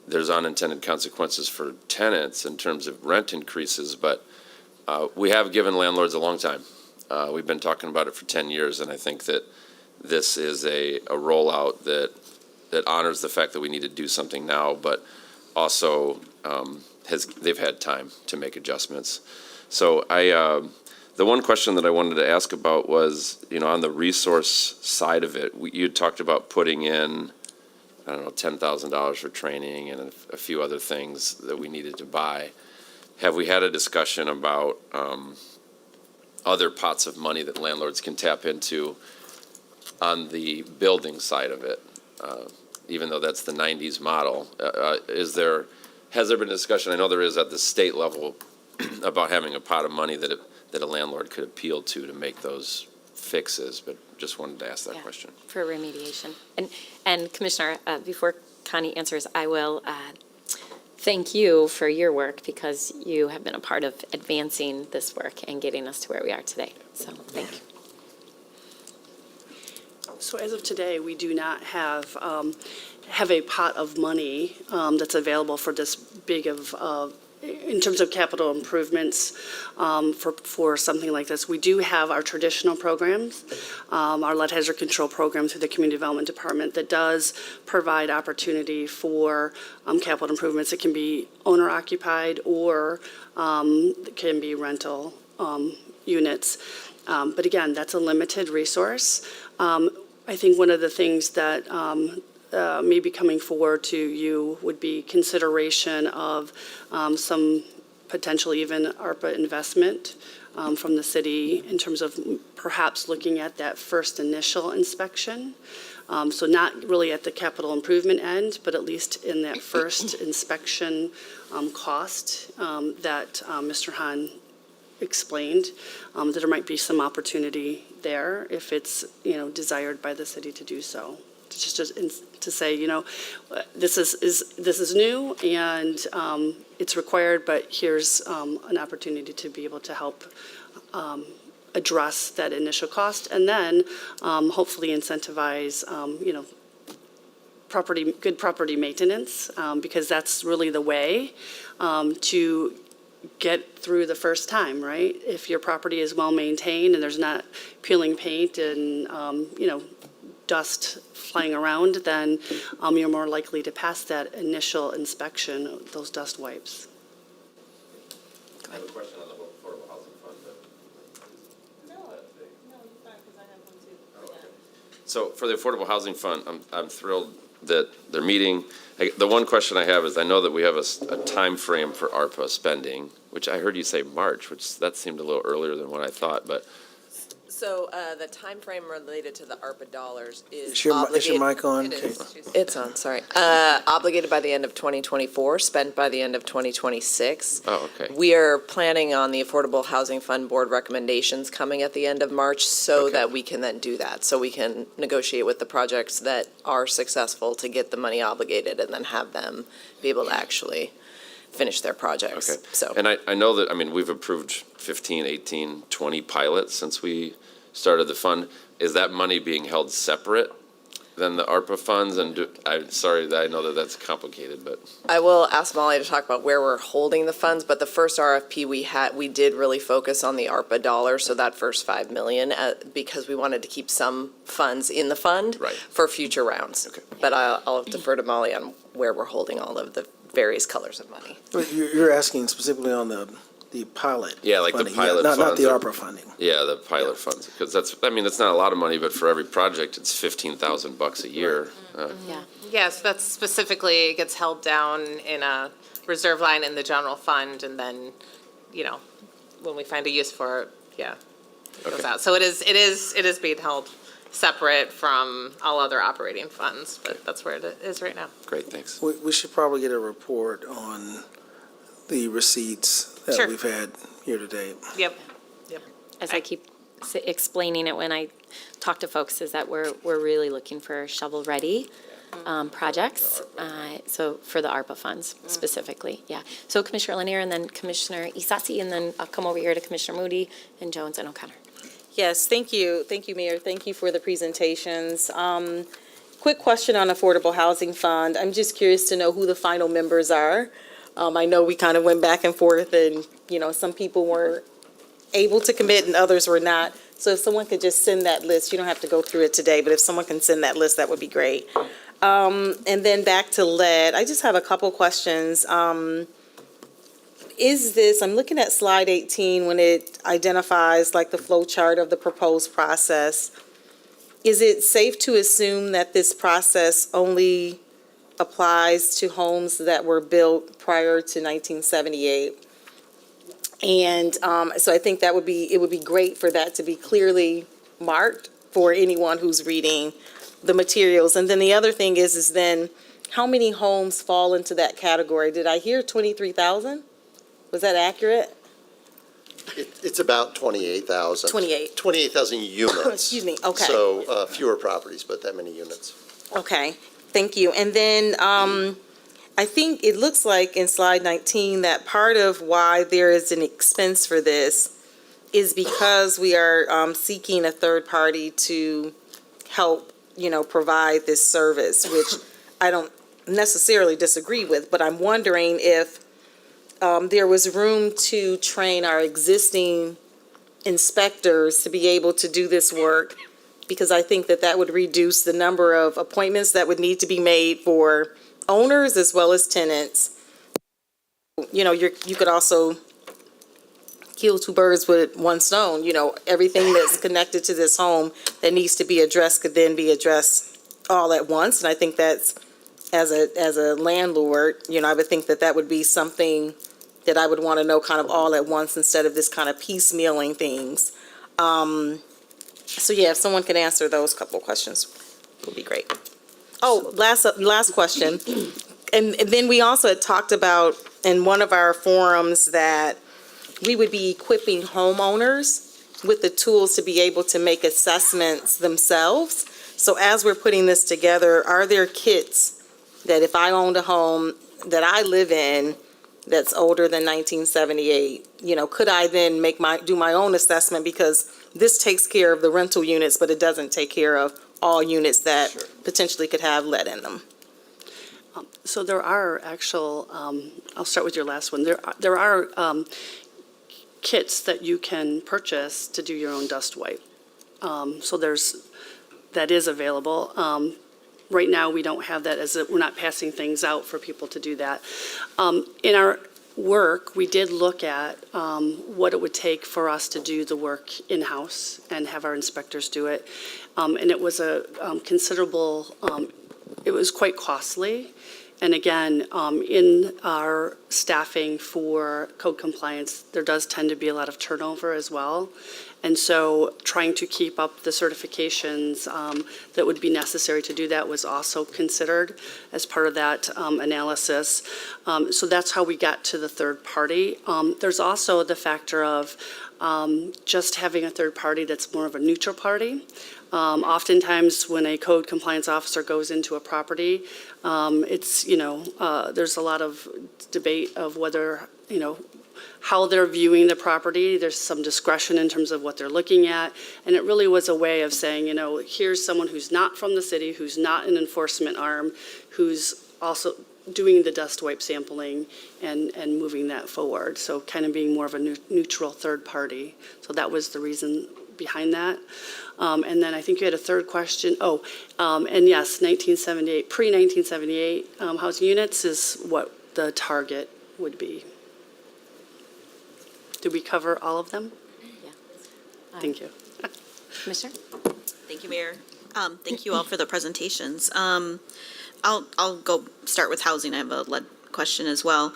there's unintended consequences for tenants in terms of rent increases. But we have given landlords a long time. We've been talking about it for 10 years, and I think that this is a rollout that honors the fact that we need to do something now, but also they've had time to make adjustments. So the one question that I wanted to ask about was, on the resource side of it, you talked about putting in, $10,000 for training and a few other things that we needed to buy. Have we had a discussion about other pots of money that landlords can tap into on the building side of it? Even though that's the 90s model, has there been a discussion, I know there is at the state level, about having a pot of money that a landlord could appeal to make those fixes, but just wanted to ask that question. For remediation. And Commissioner, before Connie answers, I will thank you for your work, because you have been a part of advancing this work and getting us to where we are today. So thank you. So as of today, we do not have a pot of money that's available for this big of in terms of capital improvements for something like this, we do have our traditional programs, our lead hazard control program through the Community Development Department that does provide opportunity for capital improvements. It can be owner occupied or it can be rental units. But again, that's a limited resource. I think one of the things that may be coming forward to you would be consideration of some potential even ARPA investment from the city in terms of perhaps looking at that first initial inspection. So not really at the capital improvement end, but at least in that first inspection cost that Mr. Hahn explained, that there might be some opportunity there if it's, desired by the city to do so. Just to say, this is new and it's required, but here's an opportunity to be able to help address that initial cost and then hopefully incentivize, good property maintenance, because that's really the way to get through the first time, right? If your property is well maintained and there's not peeling paint and, dust flying around, then you're more likely to pass that initial inspection, those dust wipes. I have a question on the affordable housing fund. So for the affordable housing fund, I'm thrilled that they're meeting. The one question I have is I know that we have a time frame for ARPA spending, which I heard you say March, which that seemed a little earlier than what I thought, but So the time frame related to the ARPA dollars is Is your obligated. mic on? It Okay. is. It's on, sorry. Obligated by the end of 2024, spent by the end of 2026. Oh, okay. We are planning on the Affordable Housing Fund Board recommendations coming at the end of March so Okay. that we can then do that. So we can negotiate with the projects that are successful to get the money obligated and then have them be able to actually finish their projects. Okay. So. And I know that, we've approved 15, 18, 20 pilots since we started the fund. Is that money being held separate than the ARPA funds? And I'm sorry that I know that that's complicated, but. I will ask Molly to talk about where we're holding the funds, but the first RFP we did really focus on the ARPA dollars, so that first 5 million, because we wanted to keep some funds in the fund Right. for future rounds. Okay. But I'll defer to Molly on where we're holding all of the various colors of money. But you're asking specifically on the pilot. Yeah, like the funding, pilot Not funds the are- ARPA funding. Yeah, the pilot funds, because that's not a lot of money, but for every project, it's $15,000 a year. Yeah. Yes, that's specifically, it gets held down in a reserve line in the general fund, and then, when we find a use for it, it goes Okay. out. So it is being held separate from all other operating funds, but that's where it is right now. Great, thanks. We should probably get a report on the receipts that Sure. we've had here today. Yep. As I keep explaining it when I talk to folks, is that we're really looking for shovel-ready projects, so for the ARPA funds specifically, yeah. So Commissioner Lanier and then Commissioner Isasi, and then I'll come over here to Commissioner Moody and Jones and O'Connor. Yes, thank you. Thank you, Mayor. Thank you for the presentations. Quick question on Affordable Housing Fund. I'm just curious to know who the final members are. I know we kind of went back and forth and, some people weren't able to commit and others were not. So if someone could just send that list, you don't have to go through it today, but if someone can send that list, that would be great. And then back to lead, I just have a couple questions. I'm looking at slide 18 when it identifies like the flow chart of the proposed process. Is it safe to assume that this process only applies to homes that were built prior to 1978? And so I think it would be great for that to be clearly marked for anyone who's reading the materials. And then the other thing is then how many homes fall into that category? Did I hear 23,000? Was that accurate? It's about 28,000. 28. 28,000 units. Excuse me, okay. So fewer properties, but that many units. Okay, thank you. And then I think it looks like in slide 19 that part of why there is an expense for this is because we are seeking a third party to help, provide this service, which I don't necessarily disagree with, but I'm wondering if there was room to train our existing inspectors to be able to do this work, because I think that that would reduce the number of appointments that would need to be made for owners as well as tenants. You know, you could also kill two birds with one stone. You know, everything that's connected to this home that needs to be addressed could then be addressed all at once. And I think that's, as a landlord, you know, I would think that that would be something that I would want to know kind of all at once instead of this kind of piecemealing things. So yeah, if someone can answer those couple of questions, it would be great. Oh, last question. And then we also had talked about in one of our forums that we would be equipping homeowners with the tools to be able to make assessments themselves. So as we're putting this together, are there kits that if I owned a home that I live in that's older than 1978, you know, could I then do my own assessment, because this takes care of the rental units, but it doesn't take care of all units that potentially could have lead in them? So there are actual, I'll start with your last one. There are kits that you can purchase to do your own dust wipe. So that is available. Right now, we don't have that, we're not passing things out for people to do that. In our work, we did look at what it would take for us to do the work in-house and have our inspectors do it. And it was a considerable, it was quite costly. And again, in our staffing for code compliance, there does tend to be a lot of turnover as well. And so trying to keep up the certifications that would be necessary to do that was also considered as part of that analysis. So that's how we got to the third party. There's also the factor of just having a third party that's more of a neutral party. Oftentimes when a code compliance officer goes into a property, it's, you know, there's a lot of debate of whether, you know, how they're viewing the property. There's some discretion in terms of what they're looking at. And it really was a way of saying, you know, here's someone who's not from the city, who's not an enforcement arm, who's also doing the dust wipe sampling and moving that forward. So kind of being more of a neutral third party. So that was the reason behind that. And then I think you had a third question. And yes, 1978, pre-1978 housing units is what the target would be. Did we cover all of them? Yeah. Thank you. Commissioner? Thank you, Mayor. Thank you all for the presentations. I'll go start with housing. I have a lead question as well.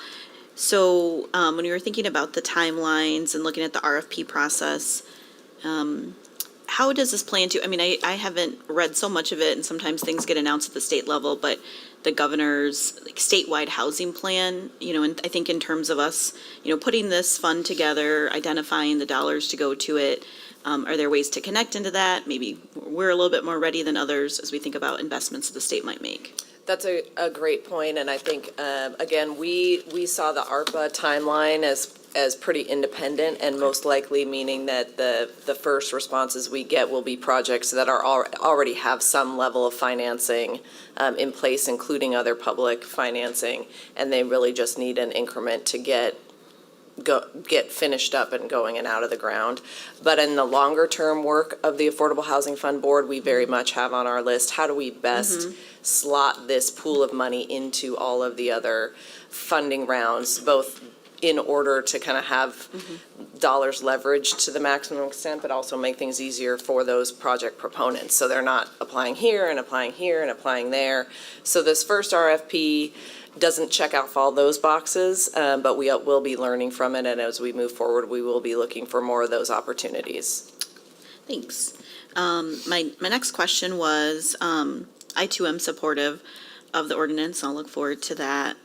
So when you were thinking about the timelines and looking at the RFP process, how does this play into, I mean, I haven't read so much of it, and sometimes things get announced at the state level, but the governor's statewide housing plan, you know, and I think in terms of us, you know, putting this fund together, identifying the dollars to go to it, are there ways to connect into that? Maybe we're a little bit more ready than others as we think about investments that the state might make. That's a great point, and I think, again, we saw the ARPA timeline as pretty independent, and most likely meaning that the first responses we get will be projects that are already have some level of financing in place, including other public financing, and they really just need an increment to get finished up and going and out of the ground. But in the longer term work of the Affordable Housing Fund Board, we very much have on our list, how do we best slot this pool of money into all of the other funding rounds, both in order to kind of have dollars leveraged to the maximum extent, but also make things easier for those project proponents. So they're not applying here and applying here and applying there. So this first RFP doesn't check off all those boxes, but we will be learning from it, and as we move forward, we will be looking for more of those opportunities. Thanks. My next question was, I too am supportive of the ordinance. I'll look forward to that.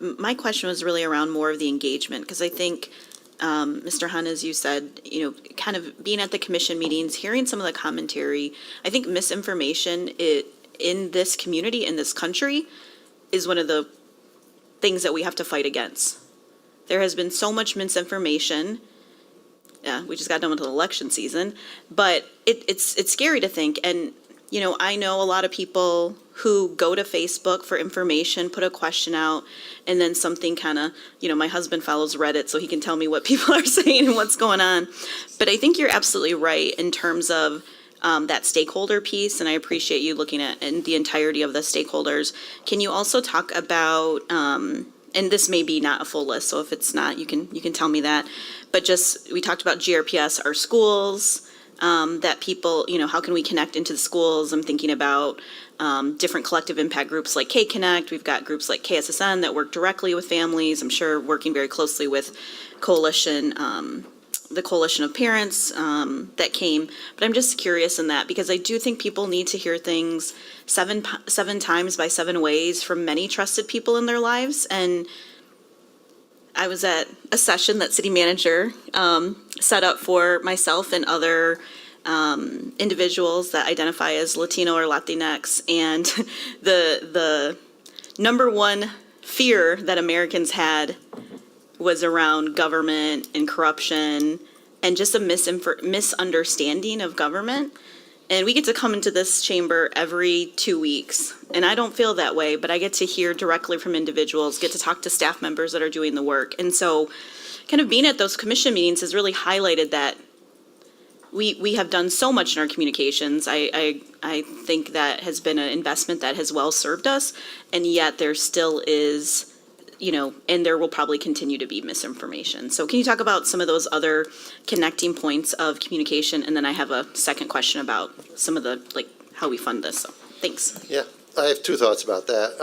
My question was really around more of the engagement, because I think, Mr. Hun, as you said, you know, kind of being at the commission meetings, hearing some of the commentary, I think misinformation in this community, in this country, is one of the things that we have to fight against. There has been so much misinformation. We just got done with the election season, but it's scary to think. And I know a lot of people who go to Facebook for information, put a question out, and then something kind of, my husband follows Reddit, so he can tell me what people are saying and what's going on. But I think you're absolutely right in terms of that stakeholder piece, and I appreciate you looking at in the entirety of the stakeholders. Can you also talk about, and this may be not a full list, so if it's not, you can tell me that, but just, we talked about GRPS, our schools, that people, how can we connect into the schools? I'm thinking about different collective impact groups like K-Connect. We've got groups like KSSN that work directly with families. I'm sure working very closely with Coalition, the Coalition of Parents that came. But I'm just curious in that, because I do think people need to hear things seven times by 7 ways from many trusted people in their lives. And I was at a session that city manager set up for myself and other individuals that identify as Latino or Latinx, and the number one fear that Americans had was around government and corruption and just a misunderstanding of government. And we get to come into this chamber every 2 weeks, and I don't feel that way, but I get to hear directly from individuals, get to talk to staff members that are doing the work. And so kind of being at those commission meetings has really highlighted that we have done so much in our communications. I think that has been an investment that has well served us, and yet there still is, and there will probably continue to be misinformation. So can you talk about some of those other connecting points of communication? And then I have a second question about some of the, how we fund this. So thanks. Yeah, I have 2 thoughts about that.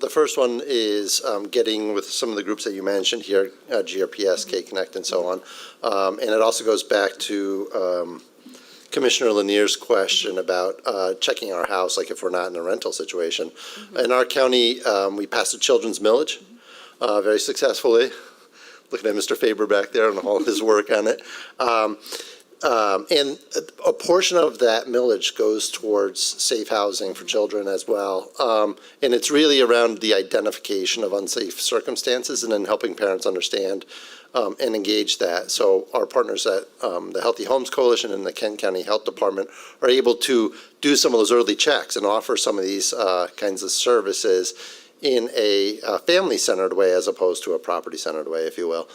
The first one is getting with some of the groups that you mentioned here, GRPS, K-Connect, and so on. And it also goes back to Commissioner Lanier's question about checking our house, like if we're not in a rental situation. In our county, we passed a children's millage very successfully. Looking at Mr. Faber back there and all of his work on it. And a portion of that millage goes towards safe housing for children as well. And it's really around the identification of unsafe circumstances and then helping parents understand and engage that. So our partners at the Healthy Homes Coalition and the Kent County Health Department are able to do some of those early checks and offer some of these kinds of services in a family-centered way as opposed to a property-centered way, if you will.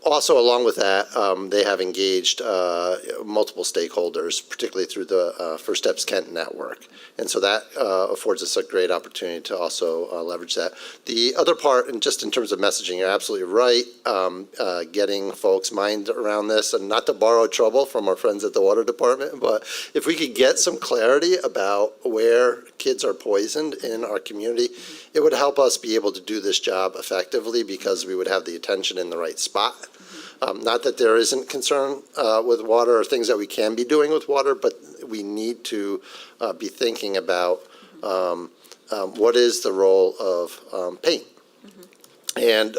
Also, along with that, they have engaged multiple stakeholders, particularly through the First Steps Kent network. And so that affords us a great opportunity to also leverage that. The other part, and just in terms of messaging, you're absolutely right, getting folks' mind around this, and not to borrow trouble from our friends at the Water Department, but if we could get some clarity about where kids are poisoned in our community, it would help us be able to do this job effectively because we would have the attention in the right spot. Not that there isn't concern with water or things that we can be doing with water, but we need to be thinking about what is the role of pain, and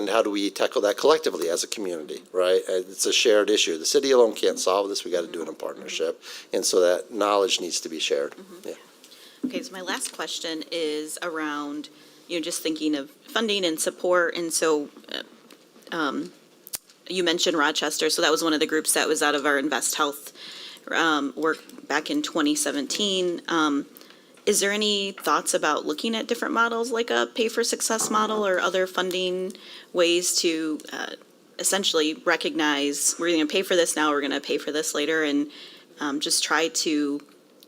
how do we tackle that collectively as a community, right? It's a shared issue. The city alone can't solve this. We got to do it in partnership, and so that knowledge needs to be shared. Yeah. Okay, so my last question is around, just thinking of funding and support. And so you mentioned Rochester, so that was one of the groups that was out of our Invest Health work back in 2017. Is there any thoughts about looking at different models, like a pay-for-success model or other funding ways to essentially recognize we're going to pay for this now, we're going to pay for this later, and just try to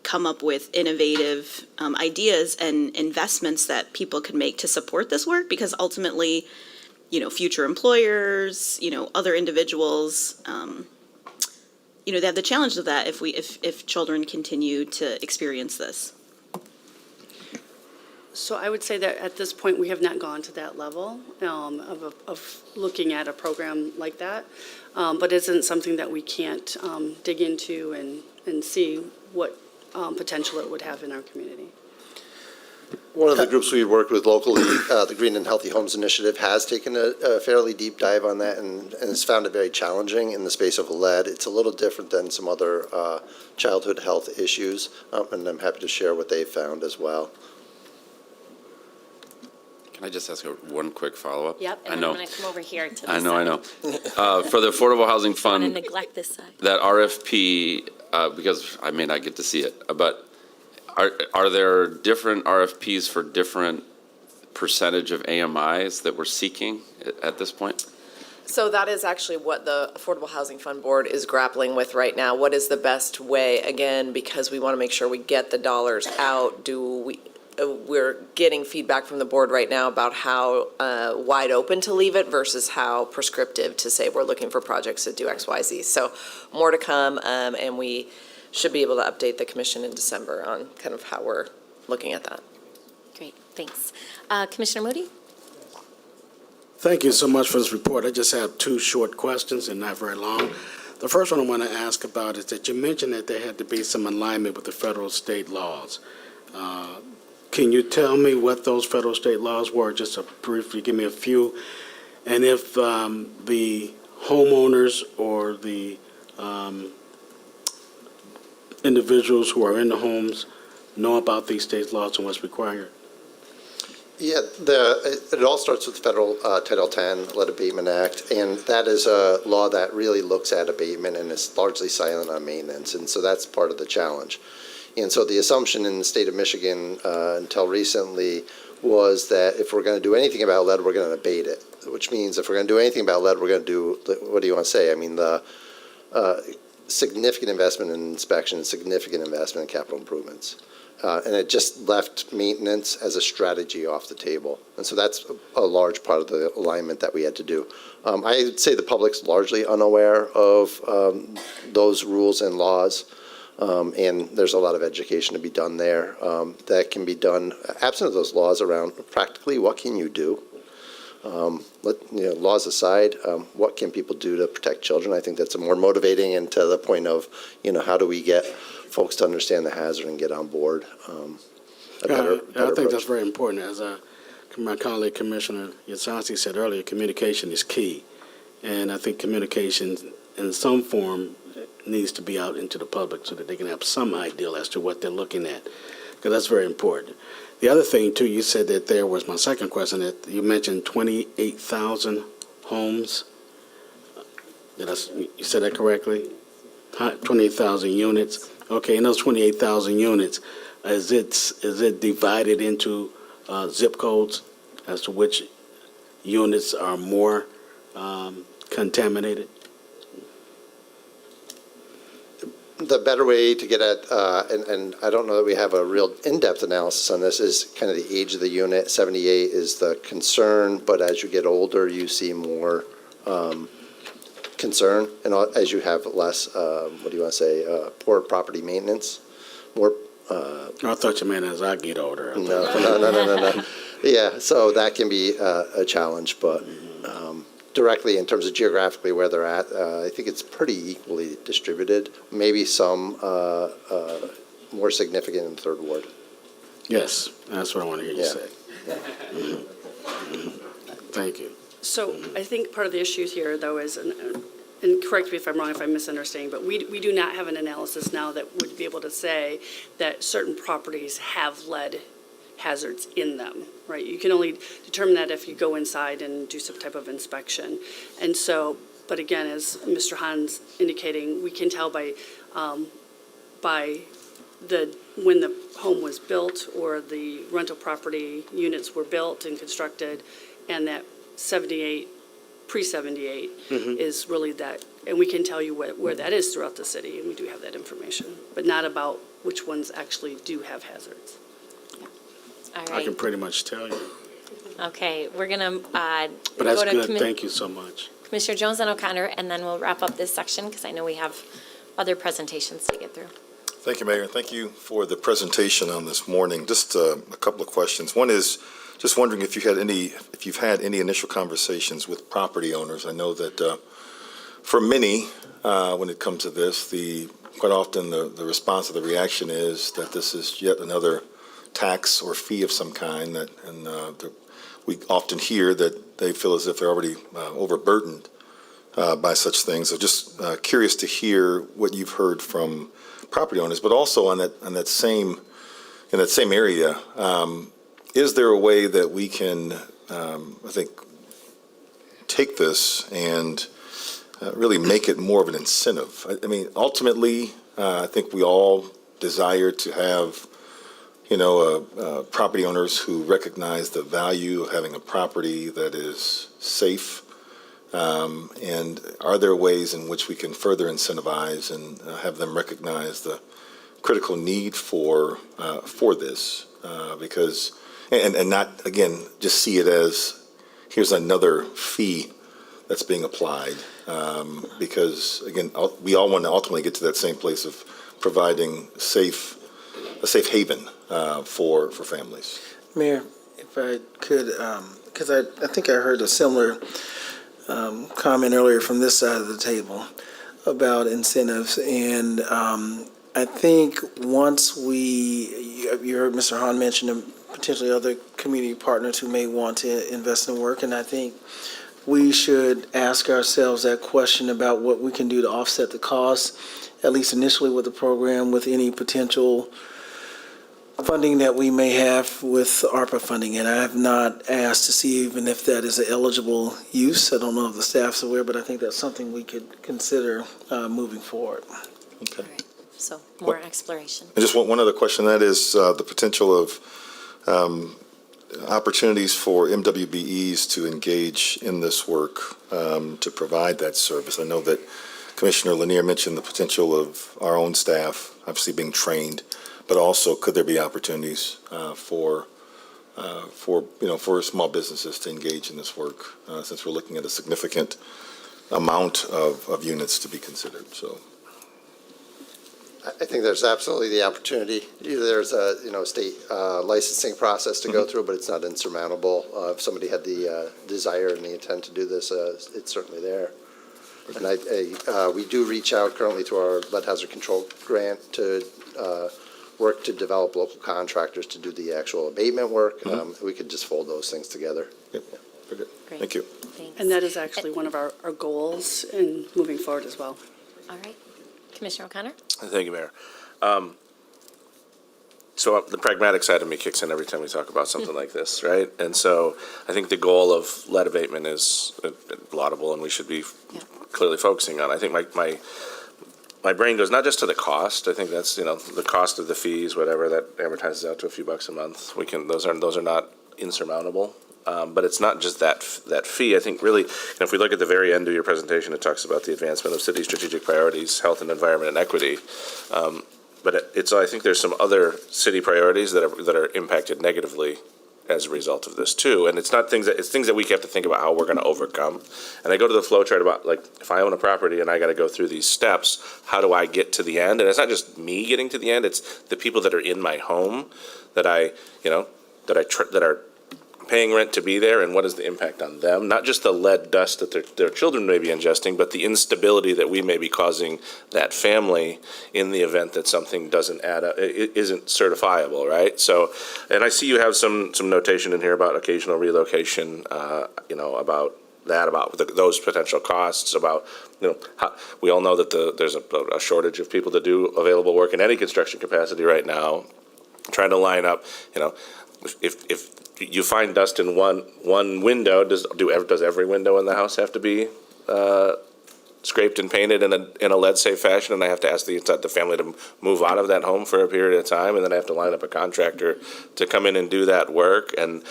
come up with innovative ideas and investments that people can make to support this work? Because ultimately, future employers, other individuals, they have the challenge of that if children continue to experience this. So I would say that at this point, we have not gone to that level of looking at a program like that. But it isn't something that we can't dig into and see what potential it would have in our community. One of the groups we worked with locally, the Green and Healthy Homes Initiative, has taken a fairly deep dive on that and has found it very challenging in the space of lead. It's a little different than some other childhood health issues, and I'm happy to share what they've found as well. Can I just ask one quick follow-up? Yep, and I then know. I'm going to come over here to this I know. side. For the Affordable Housing I want to Fund, neglect this side. that RFP, because I may not get to see it, but are there different RFPs for different percentage of AMIs that we're seeking at this point? So that is actually what the Affordable Housing Fund Board is grappling with right now. What is the best way, again, because we want to make sure we get the dollars out, we're getting feedback from the board right now about how wide open to leave it versus how prescriptive to say we're looking for projects that do X, Y, Z. So more to come, and we should be able to update the commission in December on kind of how we're looking at that. Great, thanks. Commissioner Moody? Thank you so much for this report. I just have two short questions and not very long. The first one I want to ask about is that you mentioned that there had to be some alignment with the federal state laws. Can you tell me what those federal state laws were? Just briefly give me a few. And if the homeowners or the individuals who are in the homes know about these state laws and what's required? Yeah, it all starts with federal Title 10, Lead Abatement Act, and that is a law that really looks at abatement and is largely silent on maintenance, and so that's part of the challenge. And so the assumption in the state of Michigan until recently was that if we're going to do anything about lead, we're going to abate it, which means if we're going to do anything about lead, we're going to do, what do you want to say? I mean, the significant investment in inspection, significant investment in capital improvements. And it just left maintenance as a strategy off the table. And so that's a large part of the alignment that we had to do. I'd say the public's largely unaware of those rules and laws. And there's a lot of education to be done there that can be done absent of those laws around practically what can you do? Laws aside, what can people do to protect children? I think that's a more motivating and to the point of, how do we get folks to understand the hazard and get on board? I think that's very important. As my colleague Commissioner Yasansi said earlier, communication is key. And I think communication in some form needs to be out into the public so that they can have some idea as to what they're looking at, because that's very important. The other thing, too, you said that there was my second question, that you mentioned 28,000 homes. You said that correctly? 28,000 units. Okay, in those 28,000 units, is it divided into zip codes as to which units are more contaminated? The better way to get at, and I don't know that we have a real in-depth analysis on this, is kind of the age of the unit. 78 is the concern, but as you get older, you see more concern, and as you have less, poor property maintenance, more. I thought you meant as I get older. No. Yeah, so that can be a challenge, but directly in terms of geographically where they're at, I think it's pretty equally distributed. Maybe some more significant in the Third Ward. Yes, that's what I want to hear you say. Thank you. So I think part of the issue here, though, is, and correct me if I'm wrong, if I'm misunderstanding, but we do not have an analysis now that would be able to say that certain properties have lead hazards in them, right? You can only determine that if you go inside and do some type of inspection. And so, but again, as Mr. Hahn's indicating, we can tell by when the home was built or the rental property units were built and constructed, and that 78, pre-78 is really that, and we can tell you where that is throughout the city, and we do have that information, but not about which ones actually do have hazards. All I right. can pretty much tell you. Okay, we're going to But that's good. Thank you so much. Commissioner Jones and O'Connor, and then we'll wrap up this section because I know we have other presentations to get through. Thank you, Mayor. Thank you for the presentation on this morning. Just a couple of questions. One is just wondering if you've had any initial conversations with property owners. I know that for many, when it comes to this, quite often the response or the reaction is that this is yet another tax or fee of some kind, we often hear that they feel as if they're already overburdened by such things. So just curious to hear what you've heard from property owners, but also in that same area, is there a way that we can, I think, take this and really make it more of an incentive? I mean, ultimately, I think we all desire to have, property owners who recognize the value of having a property that is safe. And are there ways in which we can further incentivize and have them recognize the critical need for this? Because, and not, again, just see it as, here's another fee that's being applied. Because, again, we all want to ultimately get to that same place of providing a safe haven for families. Mayor, if I could, because I think I heard a similar comment earlier from this side of the table about incentives, and I think once you heard Mr. Hahn mention potentially other community partners who may want to invest in work, and I think we should ask ourselves that question about what we can do to offset the costs, at least initially with the program, with any potential funding that we may have with ARPA funding. And I have not asked to see even if that is an eligible use. I don't know if the staff's aware, but I think that's something we could consider moving forward. Okay. So more exploration. And just one other question, that is the potential of opportunities for MWBEs to engage in this work to provide that service. I know that Commissioner Lanier mentioned the potential of our own staff obviously being trained, but also could there be opportunities for small businesses to engage in this work since we're looking at a significant amount of units to be considered. So I think there's absolutely the opportunity. Either there's a state licensing process to go through, but it's not insurmountable. If somebody had the desire and the intent to do this, it's certainly there. And we do reach out currently to our lead hazard control grant to work to develop local contractors to do the actual abatement work. We could just fold those things together. Yep. Very good. Great. Thank you. Thanks. And that is actually one of our goals in moving forward as well. All right. Commissioner O'Connor? Thank you, Mayor. So the pragmatic side of me kicks in every time we talk about something like this, right? And so I think the goal of lead abatement is laudable, and we should be clearly focusing on. I think my brain goes not just to the cost. I think that's the cost of the fees, whatever that amortizes out to a few bucks a month. Those are not insurmountable. But it's not just that fee. I think really, if we look at the very end of your presentation, it talks about the advancement of city strategic priorities, health and environment and equity. But I think there's some other city priorities that are impacted negatively as a result of this too. And it's things that we have to think about how we're going to overcome. And I go to the flow chart about, like, if I own a property and I got to go through these steps, how do I get to the end? And it's not just me getting to the end; it's the people that are in my home that are paying rent to be there, and what is the impact on them? Not just the lead dust that their children may be ingesting, but the instability that we may be causing that family in the event that something doesn't add up, it isn't certifiable, right? So, and I see you have some notation in here about occasional relocation, about those potential costs, about, how, we all know that there's a shortage of people to do available work in any construction capacity right now. Trying to line up, if you find dust in one window, does every window in the house have to be scraped and painted in a lead safe fashion? And I have to ask the family to move out of that home for a period of time, and then I have to line up a contractor to come in and do that work. And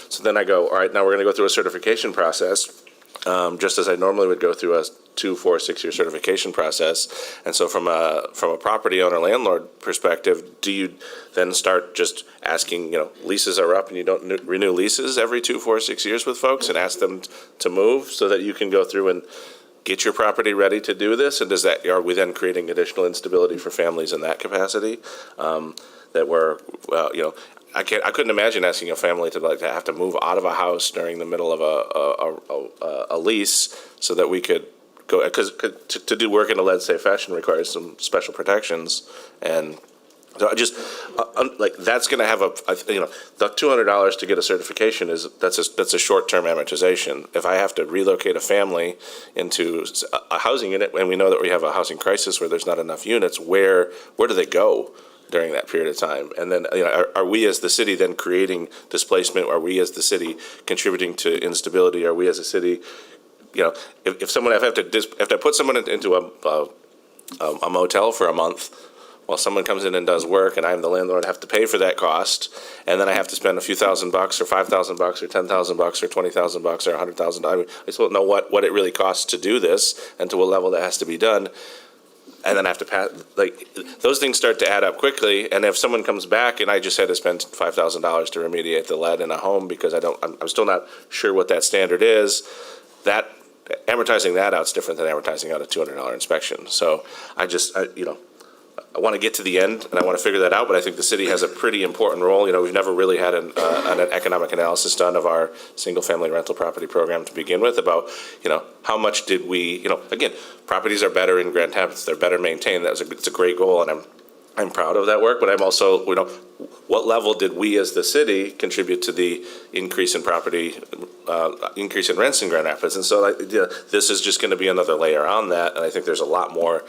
so then I go, all right, now we're going to go through a certification process, just as I normally would go through a 2, 4, 6 year certification process. And so from a property owner landlord perspective, do you then start just asking, leases are up and you don't renew leases every 2, 4, 6 years with folks and ask them to move so that you can go through and get your property ready to do this? And are we then creating additional instability for families in that capacity? That we're, I couldn't imagine asking a family to have to move out of a house during the middle of a lease so that we could go, because to do work in a lead safe fashion requires some special protections. And so I just that's going to have the $200 to get a certification that's a short-term amortization. If I have to relocate a family into a housing unit, and we know that we have a housing crisis where there's not enough units, where do they go during that period of time? And then are we as the city then creating displacement? Are we as the city contributing to instability? Are we as a city, if I put someone into a motel for a month, while someone comes in and does work, and I'm the landlord, have to pay for that cost, and then I have to spend a few $1,000 or $5,000 or $10,000 or $20,000 or $100,000. I just don't know what it really costs to do this and to what level that has to be done. And then I have to pass, like, those things start to add up quickly. And if someone comes back and I just had to spend $5,000 to remediate the lead in a home because I'm still not sure what that standard is, that amortizing that out is different than amortizing out a $200 inspection. So I want to get to the end and I want to figure that out, but I think the city has a pretty important role. We've never really had an economic analysis done of our single-family rental property program to begin with about, how much did we, again, properties are better in Grand Rapids, they're better maintained. It's a great goal, and I'm proud of that work, but I'm also, what level did we as the city contribute to the increase in property, increase in rents in Grand Rapids? And so this is just going to be another layer on that, and I think there's a lot more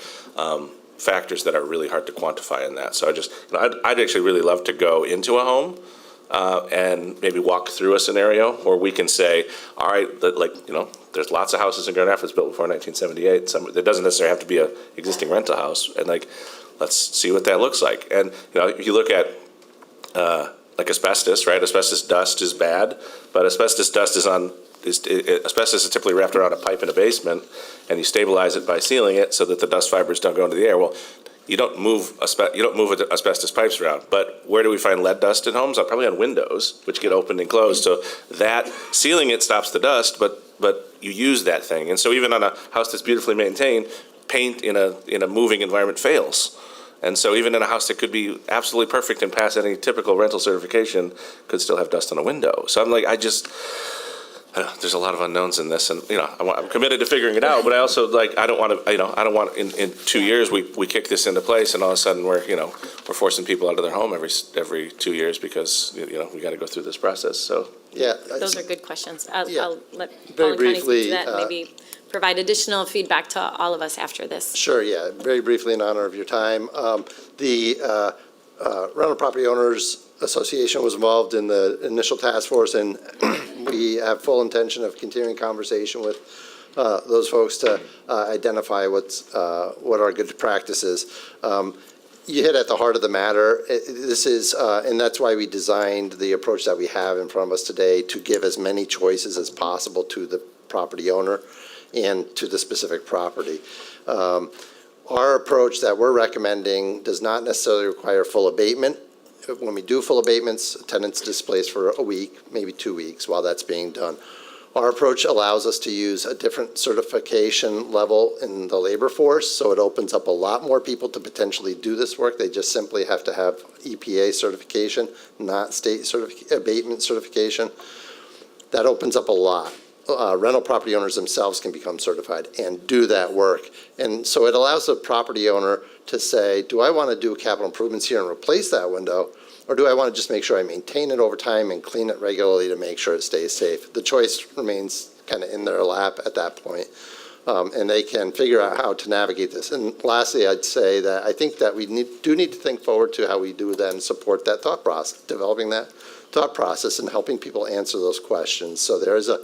factors that are really hard to quantify in that. So I'd actually really love to go into a home and maybe walk through a scenario where we can say, all right, there's lots of houses in Grand Rapids built before 1978. There doesn't necessarily have to be an existing rental house, and let's see what that looks like. And if you look at asbestos, right? Asbestos dust is bad, but asbestos dust asbestos is typically wrapped around a pipe in a basement, and you stabilize it by sealing it so that the dust fibers don't go into the air. Well, you don't move asbestos pipes around. But where do we find lead dust in homes? Probably on windows, which get opened and closed. So that sealing it stops the dust, but you use that thing. And so even on a house that's beautifully maintained, paint in a moving environment fails. And so even in a house that could be absolutely perfect and pass any typical rental certification, could still have dust on a window. So I'm like, there's a lot of unknowns in this, and I'm committed to figuring it out. But I also I don't want in 2 years we kick this into place, and all of a sudden we're forcing people out of their home every 2 years because we got to go through this process. So Yeah. Those are good questions. I'll let Very Paul and Connie briefly, speak to that, maybe provide additional feedback to all of us after this. Sure, yeah. Very briefly, in honor of your time, the Rental Property Owners Association was involved in the initial task force, and we have full intention of continuing conversation with those folks to identify what are good practices. You hit at the heart of the matter. This is, and that's why we designed the approach that we have in front of us today, to give as many choices as possible to the property owner and to the specific property. Our approach that we're recommending does not necessarily require full abatement. When we do full abatements, tenants displaced for a week, maybe 2 weeks while that's being done. Our approach allows us to use a different certification level in the labor force, so it opens up a lot more people to potentially do this work. They just simply have to have EPA certification, not state abatement certification. That opens up a lot. Rental property owners themselves can become certified and do that work. And so it allows the property owner to say, do I want to do capital improvements here and replace that window? Or do I want to just make sure I maintain it over time and clean it regularly to make sure it stays safe? The choice remains kind of in their lap at that point. And they can figure out how to navigate this. And lastly, I'd say that I think that we do need to think forward to how we do then support that thought process, developing that thought process and helping people answer those questions. So there is a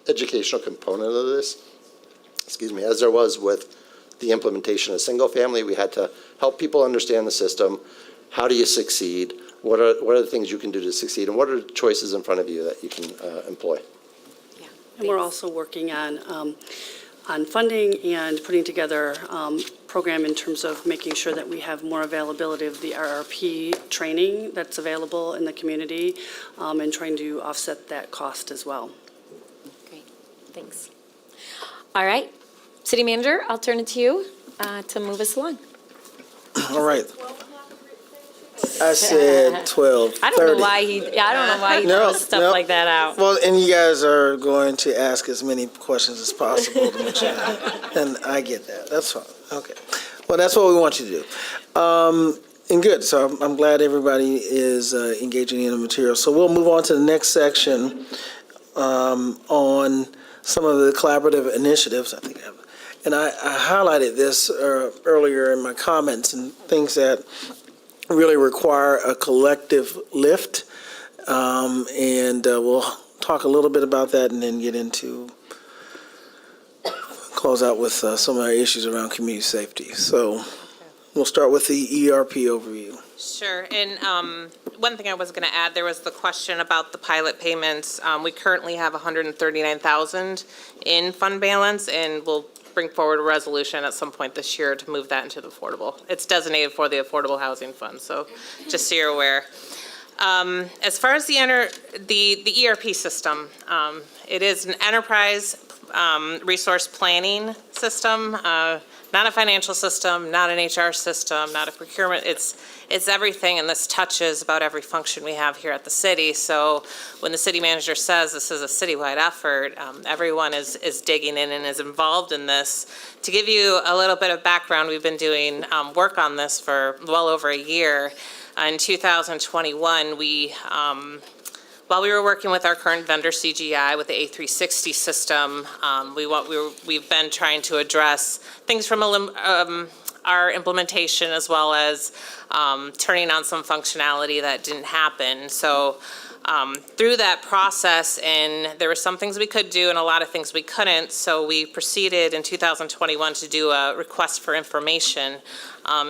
educational component of this, as there was with the implementation of single family. We had to help people understand the system. How do you succeed? What are the things you can do to succeed? And what are the choices in front of you that you can employ? Yeah, And we're also working on funding and putting together program in terms of making sure that we have more availability of the RRP training that's available in the community, and trying to offset that cost as well. Great, thanks. All right, City Manager, I'll turn it to you to move us along. All right. I said 12:30. I don't know why he throws stuff like that out. Well, and you guys are going to ask as many questions as possible to make sure, and I get that. That's fine. Okay. Well, that's what we want you to do. And good. So I'm glad everybody is engaging in the material. So we'll move on to the next section on some of the collaborative initiatives. I think, and I highlighted this earlier in my comments, and things that really require a collective lift, and we'll talk a little bit about that and then get into close out with some of our issues around community safety. So we'll start with the ERP overview. Sure, and one thing I was going to add, there was the question about the pilot payments. We currently have $139,000 in fund balance, and we'll bring forward a resolution at some point this year to move that into the affordable. It's designated for the Affordable Housing Fund, so just so you're aware. As far as the ERP system, it is an enterprise resource planning system, not a financial system, not an HR system, not a procurement. It's everything, and this touches about every function we have here at the city. So when the city manager says this is a citywide effort, everyone is digging in and is involved in this. To give you a little bit of background, we've been doing work on this for well over a year. In 2021, while we were working with our current vendor, CGI, with the A360 system, we've been trying to address things from our implementation as well as turning on some functionality that didn't happen. So through that process, and there were some things we could do and a lot of things we couldn't, so we proceeded in 2021 to do a request for information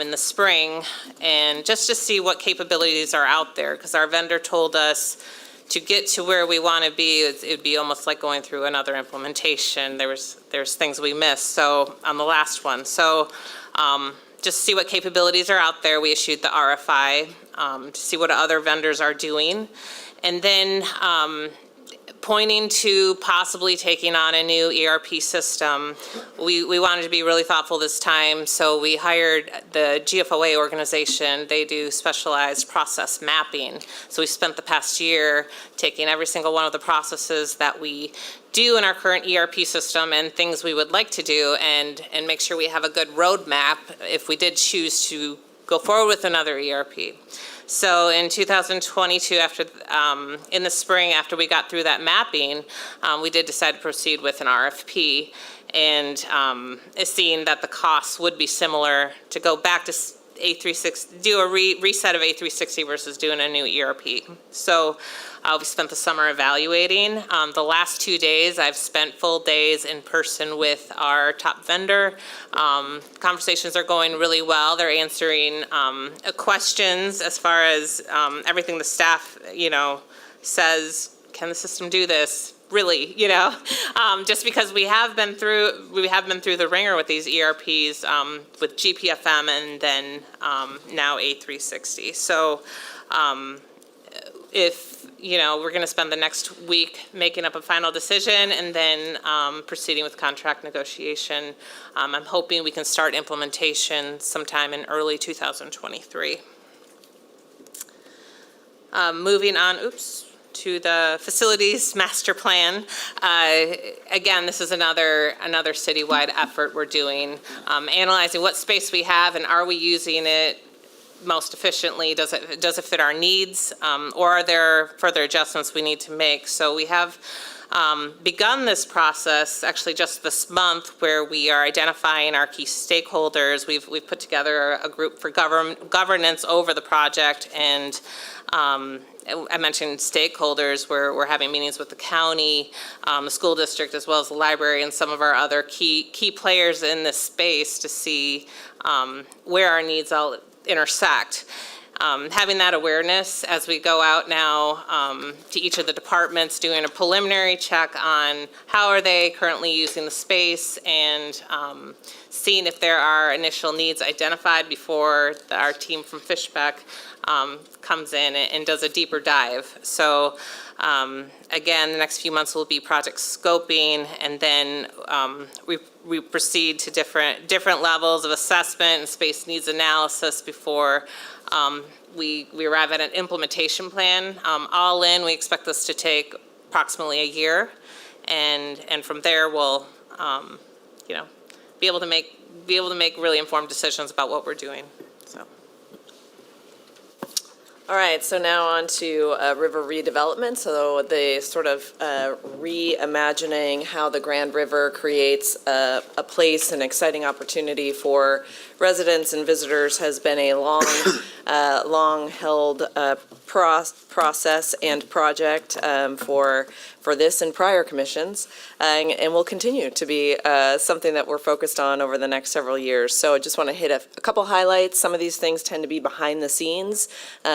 in the spring, and just to see what capabilities are out there, because our vendor told us to get to where we want to be, it'd be almost like going through another implementation. There's things we missed. So on the last one, so just see what capabilities are out there. We issued the RFI to see what other vendors are doing, and then pointing to possibly taking on a new ERP system. We wanted to be really thoughtful this time, so we hired the GFOA organization. They do specialized process mapping. So we spent the past year taking every single one of the processes that we do in our current ERP system and things we would like to do, and make sure we have a good roadmap if we did choose to go forward with another ERP. So in 2022, in the spring, after we got through that mapping, we did decide to proceed with an RFP, and seeing that the costs would be similar to go back to A360, do a reset of A360 versus doing a new ERP. So we spent the summer evaluating. The last 2 days, I've spent full days in person with our top vendor. Conversations are going really well. They're answering questions as far as everything the staff, says, can the system do this? Really, just because we have been through the ringer with these ERPs, with GPFM and then now A360. So if we're going to spend the next week making up a final decision and then proceeding with contract negotiation, I'm hoping we can start implementation sometime in early 2023. Moving on, to the facilities master plan. Again, this is another citywide effort we're doing, analyzing what space we have and are we using it most efficiently? Does it fit our needs, or are there further adjustments we need to make? So we have begun this process actually just this month, where we are identifying our key stakeholders. We've put together a group for governance over the project, and I mentioned stakeholders. We're having meetings with the county, the school district, as well as the library, and some of our other key players in this space to see where our needs all intersect. Having that awareness as we go out now to each of the departments, doing a preliminary check on how are they currently using the space, and seeing if there are initial needs identified before our team from Fishbeck comes in and does a deeper dive. So again, the next few months will be project scoping, and then we proceed to different levels of assessment and space needs analysis before we arrive at an implementation plan. All in, we expect this to take approximately a year, and from there we'll be able to make really informed decisions about what we're doing. So All right, so now on to river redevelopment. So the sort of reimagining how the Grand River creates a place, an exciting opportunity for residents and visitors has been a long-held process and project for this and prior commissions, and will continue to be something that we're focused on over the next several years. So I just want to hit a couple highlights. Some of these things tend to be behind the scenes,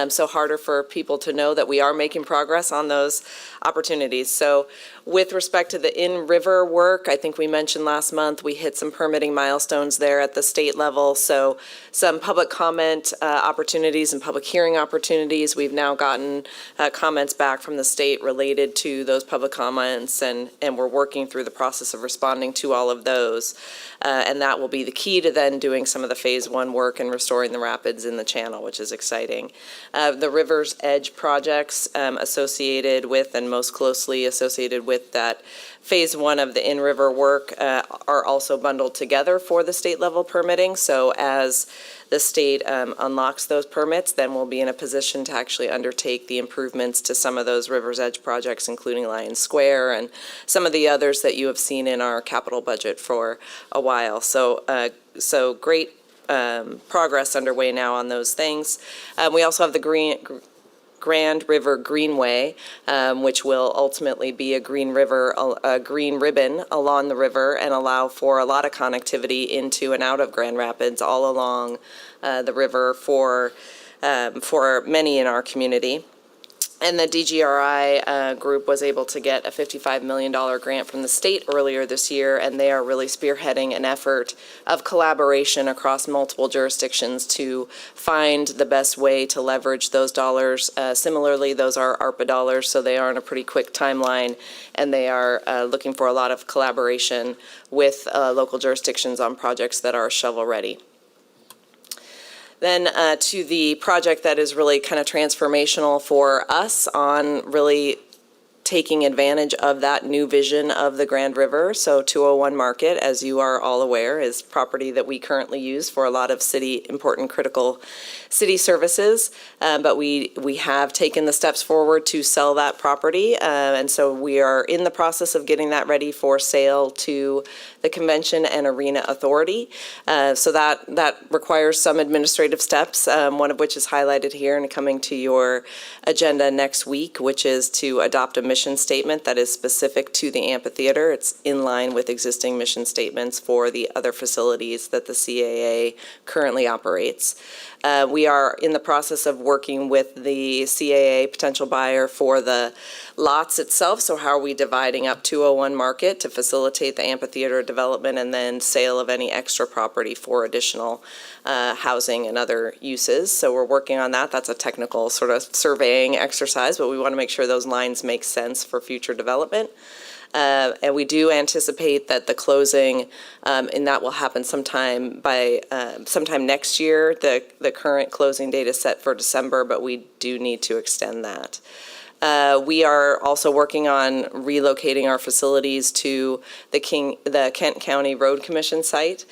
so harder for people to know that we are making progress on those opportunities. So with respect to the in-river work, I think we mentioned last month, we hit some permitting milestones there at the state level. So some public comment opportunities and public hearing opportunities. We've now gotten comments back from the state related to those public comments, and we're working through the process of responding to all of those. And that will be the key to then doing some of the phase 1 work and restoring the rapids in the channel, which is exciting. The River's Edge projects associated with and most closely associated with that phase 1 of the in-river work are also bundled together for the state level permitting. So as the state unlocks those permits, then we'll be in a position to actually undertake the improvements to some of those River's Edge projects, including Lion Square and some of the others that you have seen in our capital budget for a while. So great progress underway now on those things. We also have the Grand River Greenway, which will ultimately be a green ribbon along the river and allow for a lot of connectivity into and out of Grand Rapids all along the river for many in our community. And the DGRI group was able to get a $55 million grant from the state earlier this year, and they are really spearheading an effort of collaboration across multiple jurisdictions to find the best way to leverage those dollars. Similarly, those are ARPA dollars, so they are on a pretty quick timeline, and they are looking for a lot of collaboration with local jurisdictions on projects that are shovel-ready. Then to the project that is really kind of transformational for us on really taking advantage of that new vision of the Grand River. So 201 Market, as you are all aware, is property that we currently use for a lot of important critical city services. But we have taken the steps forward to sell that property. And so we are in the process of getting that ready for sale to the Convention and Arena Authority. So that requires some administrative steps, one of which is highlighted here and coming to your agenda next week, which is to adopt a mission statement that is specific to the amphitheater. It's in line with existing mission statements for the other facilities that the CAA currently operates. We are in the process of working with the CAA potential buyer for the lots itself. So how are we dividing up 201 Market to facilitate the amphitheater development and then sale of any extra property for additional housing and other uses. So we're working on that. That's a technical sort of surveying exercise, but we want to make sure those lines make sense for future development. And we do anticipate that the closing, and that will happen sometime next year. The current closing date is set for December, but we do need to extend that. We are also working on relocating our facilities to the Kent County Road Commission site.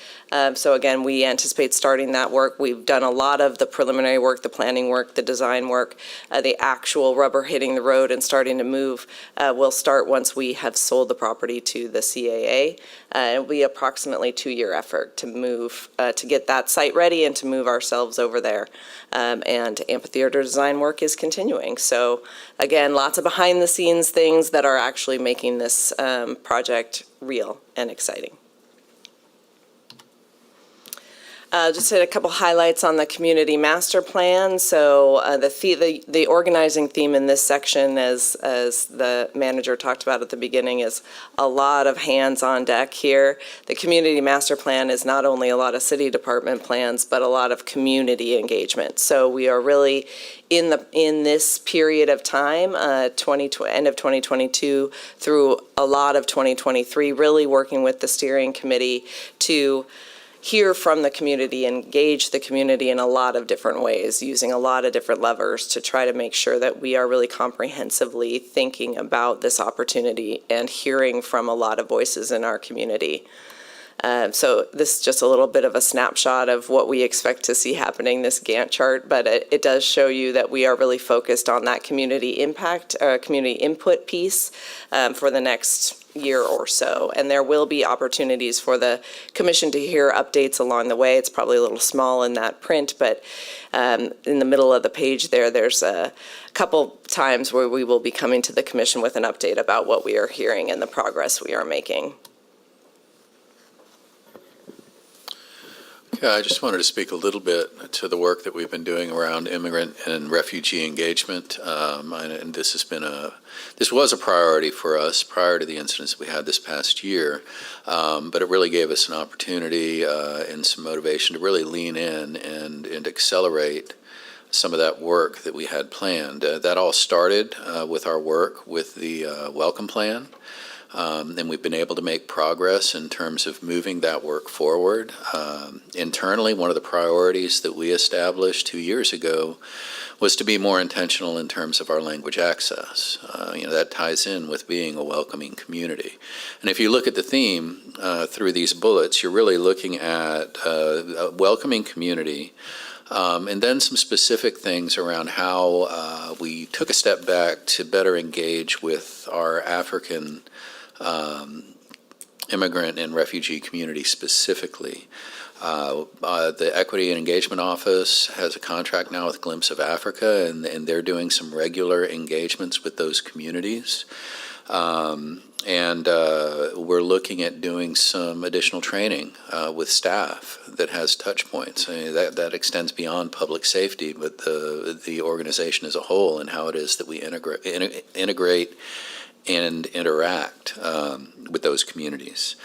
So again, we anticipate starting that work. We've done a lot of the preliminary work, the planning work, the design work, the actual rubber hitting the road and starting to move will start once we have sold the property to the CAA. It will be approximately a 2-year effort to move, to get that site ready and to move ourselves over there. And amphitheater design work is continuing. So again, lots of behind the scenes things that are actually making this project real and exciting. Just had a couple highlights on the community master plan. So the organizing theme in this section, as the manager talked about at the beginning, is a lot of hands on deck here. The community master plan is not only a lot of city department plans, but a lot of community engagement. So we are really in this period of time, end of 2022 through a lot of 2023, really working with the steering committee to hear from the community, engage the community in a lot of different ways, using a lot of different levers to try to make sure that we are really comprehensively thinking about this opportunity and hearing from a lot of voices in our community. So this is just a little bit of a snapshot of what we expect to see happening, this Gantt chart, but it does show you that we are really focused on that community impact, community input piece for the next year or so. And there will be opportunities for the commission to hear updates along the way. It's probably a little small in that print, but in the middle of the page there's a couple times where we will be coming to the commission with an update about what we are hearing and the progress we are making. Yeah, I just wanted to speak a little bit to the work that we've been doing around immigrant and refugee engagement. And this was a priority for us prior to the incidents we had this past year. But it really gave us an opportunity and some motivation to really lean in and accelerate some of that work that we had planned. That all started with our work with the Welcome Plan. And we've been able to make progress in terms of moving that work forward. Internally, one of the priorities that we established 2 years ago was to be more intentional in terms of our language access. That ties in with being a welcoming community. And if you look at the theme through these bullets, you're really looking at a welcoming community. And then some specific things around how we took a step back to better engage with our African immigrant and refugee community specifically. The Equity and Engagement Office has a contract now with Glimpse of Africa, and they're doing some regular engagements with those communities. And we're looking at doing some additional training with staff that has touch points. That extends beyond public safety, but the organization as a whole and how it is that we integrate and interact with those communities.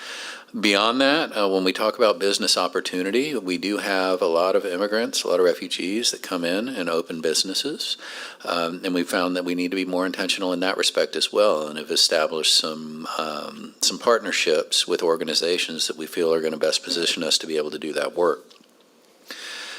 Beyond that, when we talk about business opportunity, we do have a lot of immigrants, a lot of refugees that come in and open businesses. And we found that we need to be more intentional in that respect as well, and have established some partnerships with organizations that we feel are going to best position us to be able to do that work.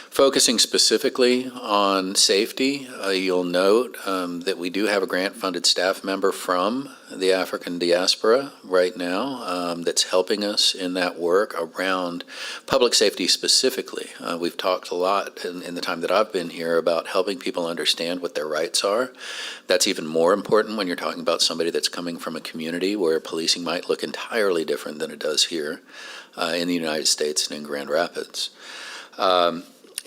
Focusing specifically on safety, you'll note that we do have a grant-funded staff member from the African diaspora right now that's helping us in that work around public safety specifically. We've talked a lot in the time that I've been here about helping people understand what their rights are. That's even more important when you're talking about somebody that's coming from a community where policing might look entirely different than it does here in the United States and in Grand Rapids.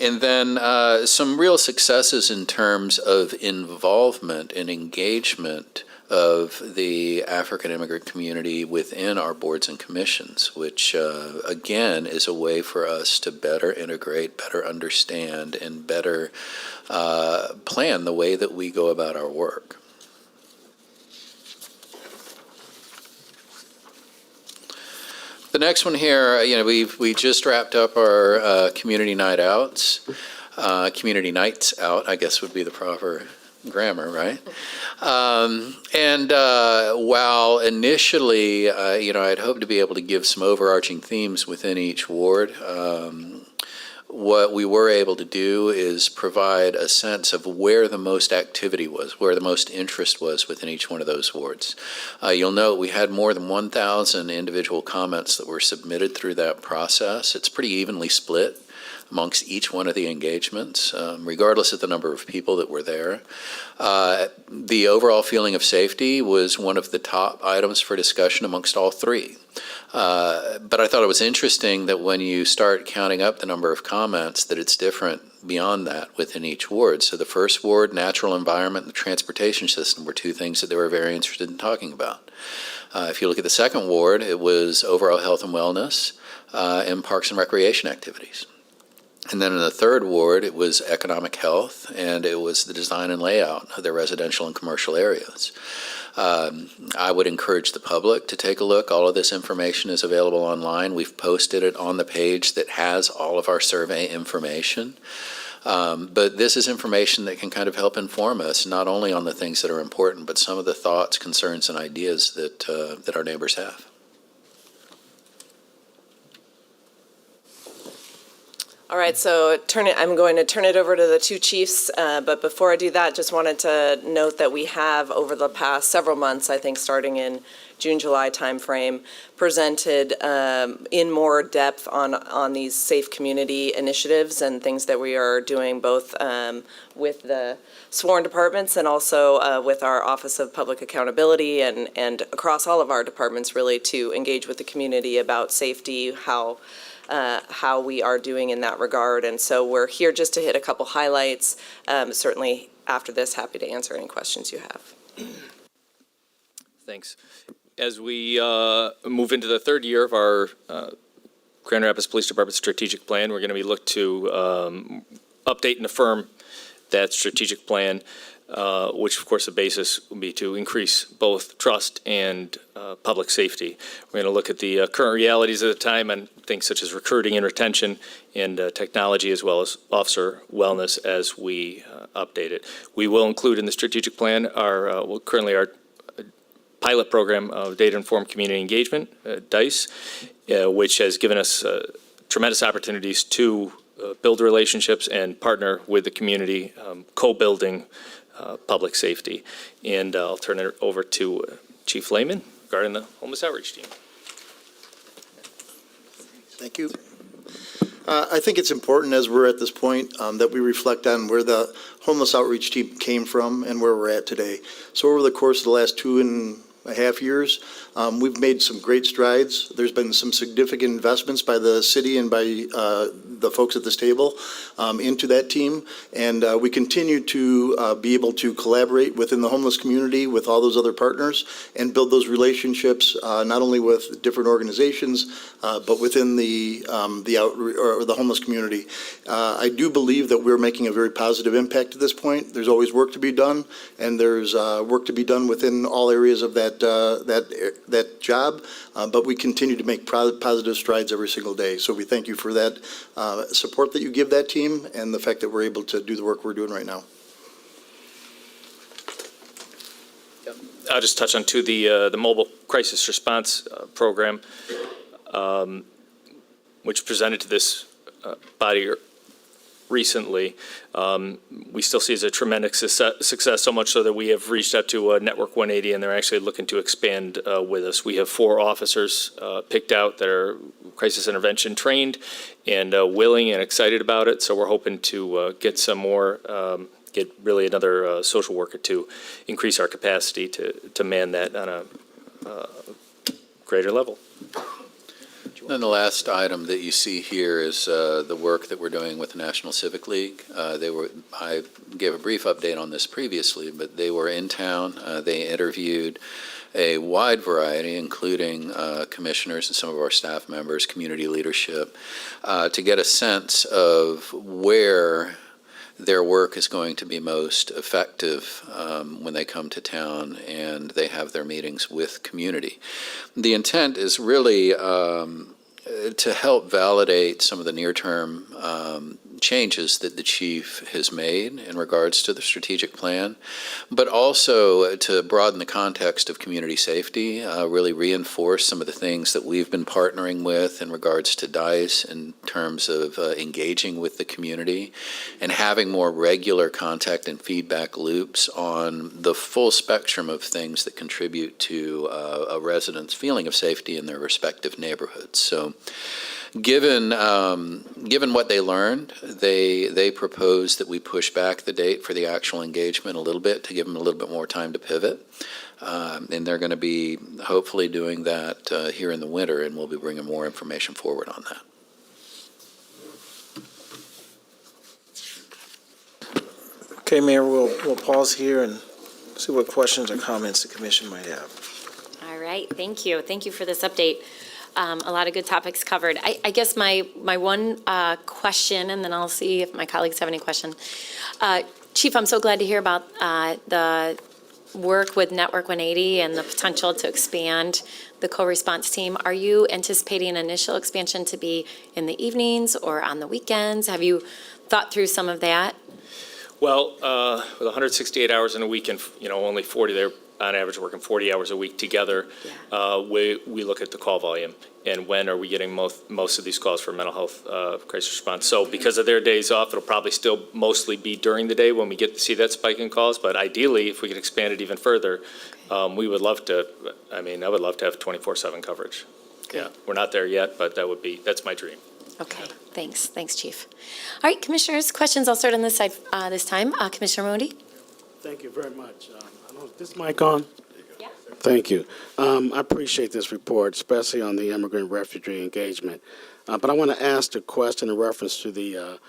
And then some real successes in terms of involvement and engagement of the African immigrant community within our boards and commissions, which again is a way for us to better integrate, better understand, and better plan the way that we go about our work. The next one here, we just wrapped up our community night outs. Community nights out, I guess would be the proper grammar, right? And while initially, I'd hoped to be able to give some overarching themes within each ward, what we were able to do is provide a sense of where the most activity was, where the most interest was within each one of those wards. You'll note we had more than 1,000 individual comments that were submitted through that process. It's pretty evenly split amongst each one of the engagements, regardless of the number of people that were there. The overall feeling of safety was one of the top items for discussion amongst all three. But I thought it was interesting that when you start counting up the number of comments, that it's different beyond that within each ward. So the first ward, natural environment, and the transportation system were two things that they were very interested in talking about. If you look at the second ward, it was overall health and wellness and parks and recreation activities. And then in the third ward, it was economic health, and it was the design and layout of their residential and commercial areas. I would encourage the public to take a look. All of this information is available online. We've posted it on the page that has all of our survey information. But this is information that can kind of help inform us, not only on the things that are important, but some of the thoughts, concerns, and ideas that our neighbors have. All right, so I'm going to turn it over to the two chiefs, but before I do that, just wanted to note that we have, over the past several months, I think starting in June-July timeframe, presented in more depth on these safe community initiatives and things that we are doing both with the sworn departments and also with our Office of Public Accountability and across all of our departments, really, to engage with the community about safety, how we are doing in that regard. And so we're here just to hit a couple highlights. Certainly after this, happy to answer any questions you have. Thanks. As we move into the third year of our Grand Rapids Police Department strategic plan, we're going to be looked to update and affirm that strategic plan, which of course the basis will be to increase both trust and public safety. We're going to look at the current realities of the time and things such as recruiting and retention and technology, as well as officer wellness as we update it. We will include in the strategic plan our pilot program of data-informed community engagement, DICE, which has given us tremendous opportunities to build relationships and partner with the community, co-building public safety. And I'll turn it over to Chief Lehman regarding the homeless outreach team. Thank you. I think it's important as we're at this point that we reflect on where the homeless outreach team came from and where we're at today. So over the course of the last 2.5 years, we've made some great strides. There's been some significant investments by the city and by the folks at this table into that team. And we continue to be able to collaborate within the homeless community with all those other partners and build those relationships, not only with different organizations, but within the homeless community. I do believe that we're making a very positive impact at this point. There's always work to be done, and there's work to be done within all areas of that job, but we continue to make positive strides every single day. So we thank you for that support that you give that team and the fact that we're able to do the work we're doing right now. I'll just touch on the mobile crisis response program, which presented to this body recently. We still see as a tremendous success, so much so that we have reached out to Network 180, and they're actually looking to expand with us. We have 4 officers picked out that are crisis intervention trained and willing and excited about it, so we're hoping to get some more, get really another social worker to increase our capacity to man that on a greater level. And the last item that you see here is the work that we're doing with the National Civic League. I gave a brief update on this previously, but they were in town. They interviewed a wide variety, including commissioners and some of our staff members, community leadership, to get a sense of where their work is going to be most effective when they come to town and they have their meetings with community. The intent is really to help validate some of the near-term changes that the chief has made in regards to the strategic plan, but also to broaden the context of community safety, really reinforce some of the things that we've been partnering with in regards to DICE in terms of engaging with the community and having more regular contact and feedback loops on the full spectrum of things that contribute to a resident's feeling of safety in their respective neighborhoods. So given what they learned, they proposed that we push back the date for the actual engagement a little bit to give them a little bit more time to pivot. And they're going to be hopefully doing that here in the winter, and we'll be bringing more information forward on that. Okay, Mayor, we'll pause here and see what questions or comments the commission might have. All right, thank you. Thank you for this update. A lot of good topics covered. I guess my one question, and then I'll see if my colleagues have any question. Chief, I'm so glad to hear about the work with Network 180 and the potential to expand the co-response team. Are you anticipating initial expansion to be in the evenings or on the weekends? Have you thought through some of that? Well, with 168 hours in a week and only 40, they're on average working 40 hours a week together, we look at the call volume and when are we getting most of these calls for mental health crisis response. So because of their days off, it'll probably still mostly be during the day when we get to see that spike in calls. But ideally, if we could expand it even further, we would love to, I would love to have 24/7 coverage. Yeah, we're not there yet, but that's my dream. Okay, thanks. Thanks, Chief. All right, Commissioners, questions. I'll start on this side this time. Commissioner Moody? Thank you very much. Is this mic on? Yeah. Thank you. I appreciate this report, especially on the immigrant refugee engagement. But I want to ask a question in reference to the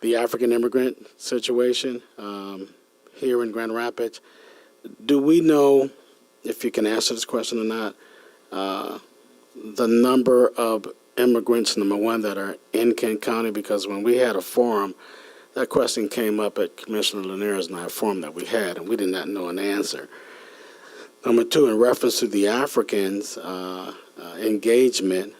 African immigrant situation here in Grand Rapids. Do we know, if you can answer this question or not, the number of immigrants, number one, that are in Kent County? Because when we had a forum, that question came up at Commissioner Lanier's and I forum that we had, and we did not know an answer. Number two, in reference to the Africans' engagement,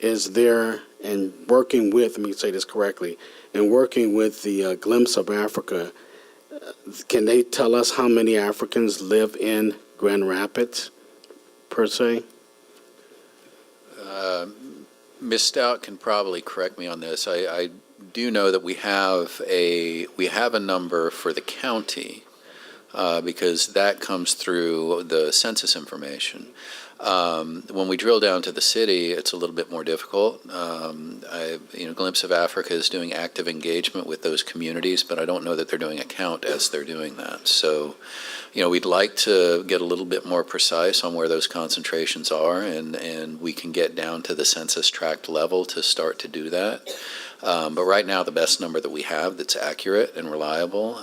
is there, in working with, let me say this correctly, in working with the Glimpse of Africa, can they tell us how many Africans live in Grand Rapids, per se? Ms. Stout can probably correct me on this. I do know that we have a number for the county because that comes through the census information. When we drill down to the city, it's a little bit more difficult. Glimpse of Africa is doing active engagement with those communities, but I don't know that they're doing a count as they're doing that. So, we'd like to get a little bit more precise on where those concentrations are, and we can get down to the census tract level to start to do that. But right now, the best number that we have that's accurate and reliable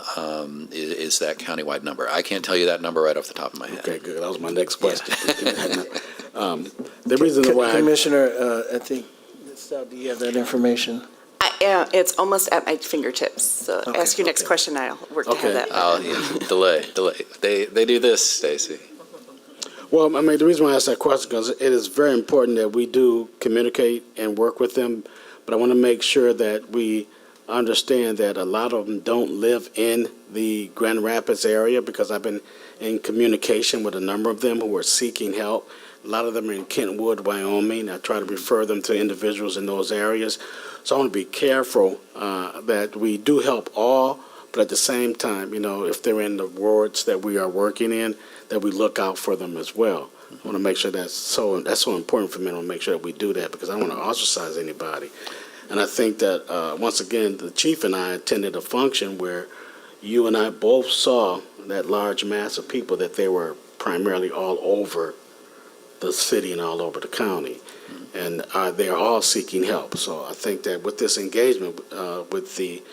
is that countywide number. I can't tell you that number right off the top of my head. Okay, good. That was my next question. The reason why Commissioner, I think, do you have that information? It's almost at my fingertips, so ask your next question, I'll work to have that. Delay. They do this, Stacy. Well, the reason why I asked that question because it is very important that we do communicate and work with them, but I want to make sure that we understand that a lot of them don't live in the Grand Rapids area because I've been in communication with a number of them who are seeking help. A lot of them are in Kentwood, Wyoming. I try to refer them to individuals in those areas. So I want to be careful that we do help all, but at the same time, if they're in the wards that we are working in, that we look out for them as well. I want to make sure that's so important for me to make sure that we do that because I don't want to ostracize anybody. And I think that, once again, the chief and I attended a function where you and I both saw that large mass of people, that they were primarily all over the city and all over the county. And they are all seeking help. So I think that with this engagement with the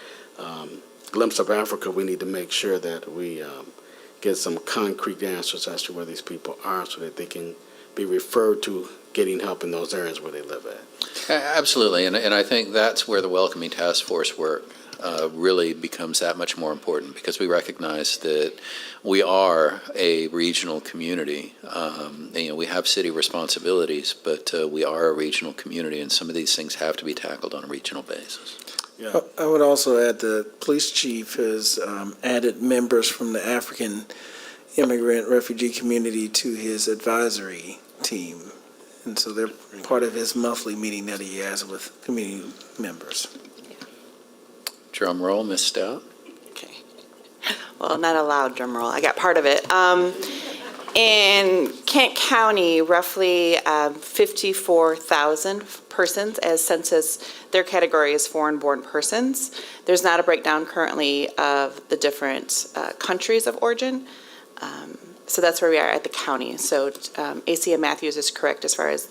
Glimpse of Africa, we need to make sure that we get some concrete answers as to where these people are so that they can be referred to getting help in those areas where they live at. Absolutely, and I think that's where the Welcoming Task Force work really becomes that much more important because we recognize that we are a regional community. We have city responsibilities, but we are a regional community, and some of these things have to be tackled on a regional basis. Yeah. I would also add the police chief has added members from the African immigrant refugee community to his advisory team. And so they're part of his monthly meeting that he has with community members. Drum roll, Ms. Stout. Okay. Well, not a loud drum roll. I got part of it. In Kent County, roughly 54,000 persons as census. Their category is foreign-born persons. There's not a breakdown currently of the different countries of origin. So that's where we are at the county. So ACM Matthews is correct as far as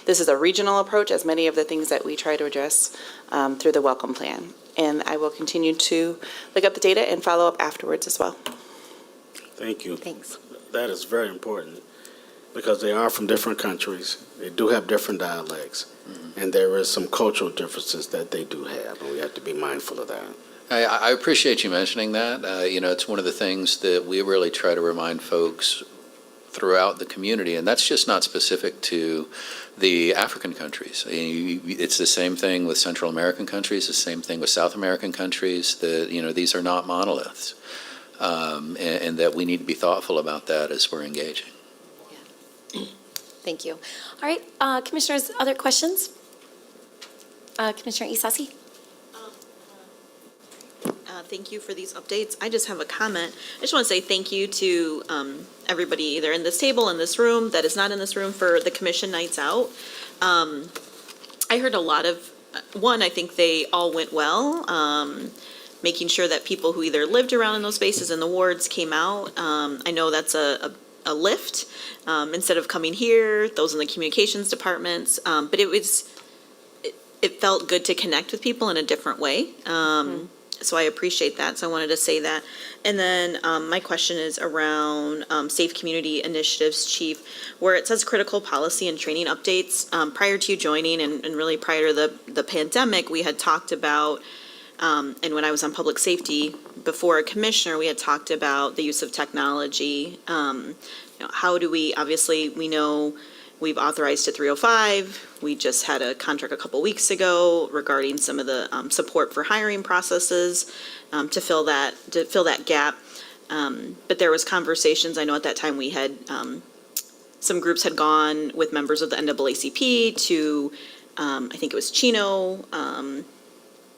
this is a regional approach, as many of the things that we try to address through the Welcome Plan. And I will continue to look up the data and follow up afterwards as well. Thank you. Thanks. That is very important because they are from different countries. They do have different dialects, and there is some cultural differences that they do have, and we have to be mindful of that. I appreciate you mentioning that. It's one of the things that we really try to remind folks throughout the community, and that's just not specific to the African countries. It's the same thing with Central American countries, the same thing with South American countries, that, these are not monoliths. and that we need to be thoughtful about that as we're engaging. Thank you. All right, commissioners, other questions? Commissioner Isasi? Thank you for these updates. I just have a comment. I just want to say thank you to everybody either in this table, in this room, that is not in this room for the commission nights out. I heard a lot of, I think they all went well. Making sure that people who either lived around in those spaces in the wards came out. I know that's a lift. Instead of coming here, those in the communications departments. But it felt good to connect with people in a different way. So I appreciate that. So I wanted to say that. And then my question is around Safe Community Initiatives, Chief, where it says critical policy and training updates. Prior to you joining and really prior to the pandemic, we had talked about, and when I was on public safety before a commissioner, we had talked about the use of technology. How do we, obviously, we know we've authorized a 305. We just had a contract a couple weeks ago regarding some of the support for hiring processes to fill that gap. But there was conversations. I know at that time we had some groups had gone with members of the NAACP to I think it was Chino,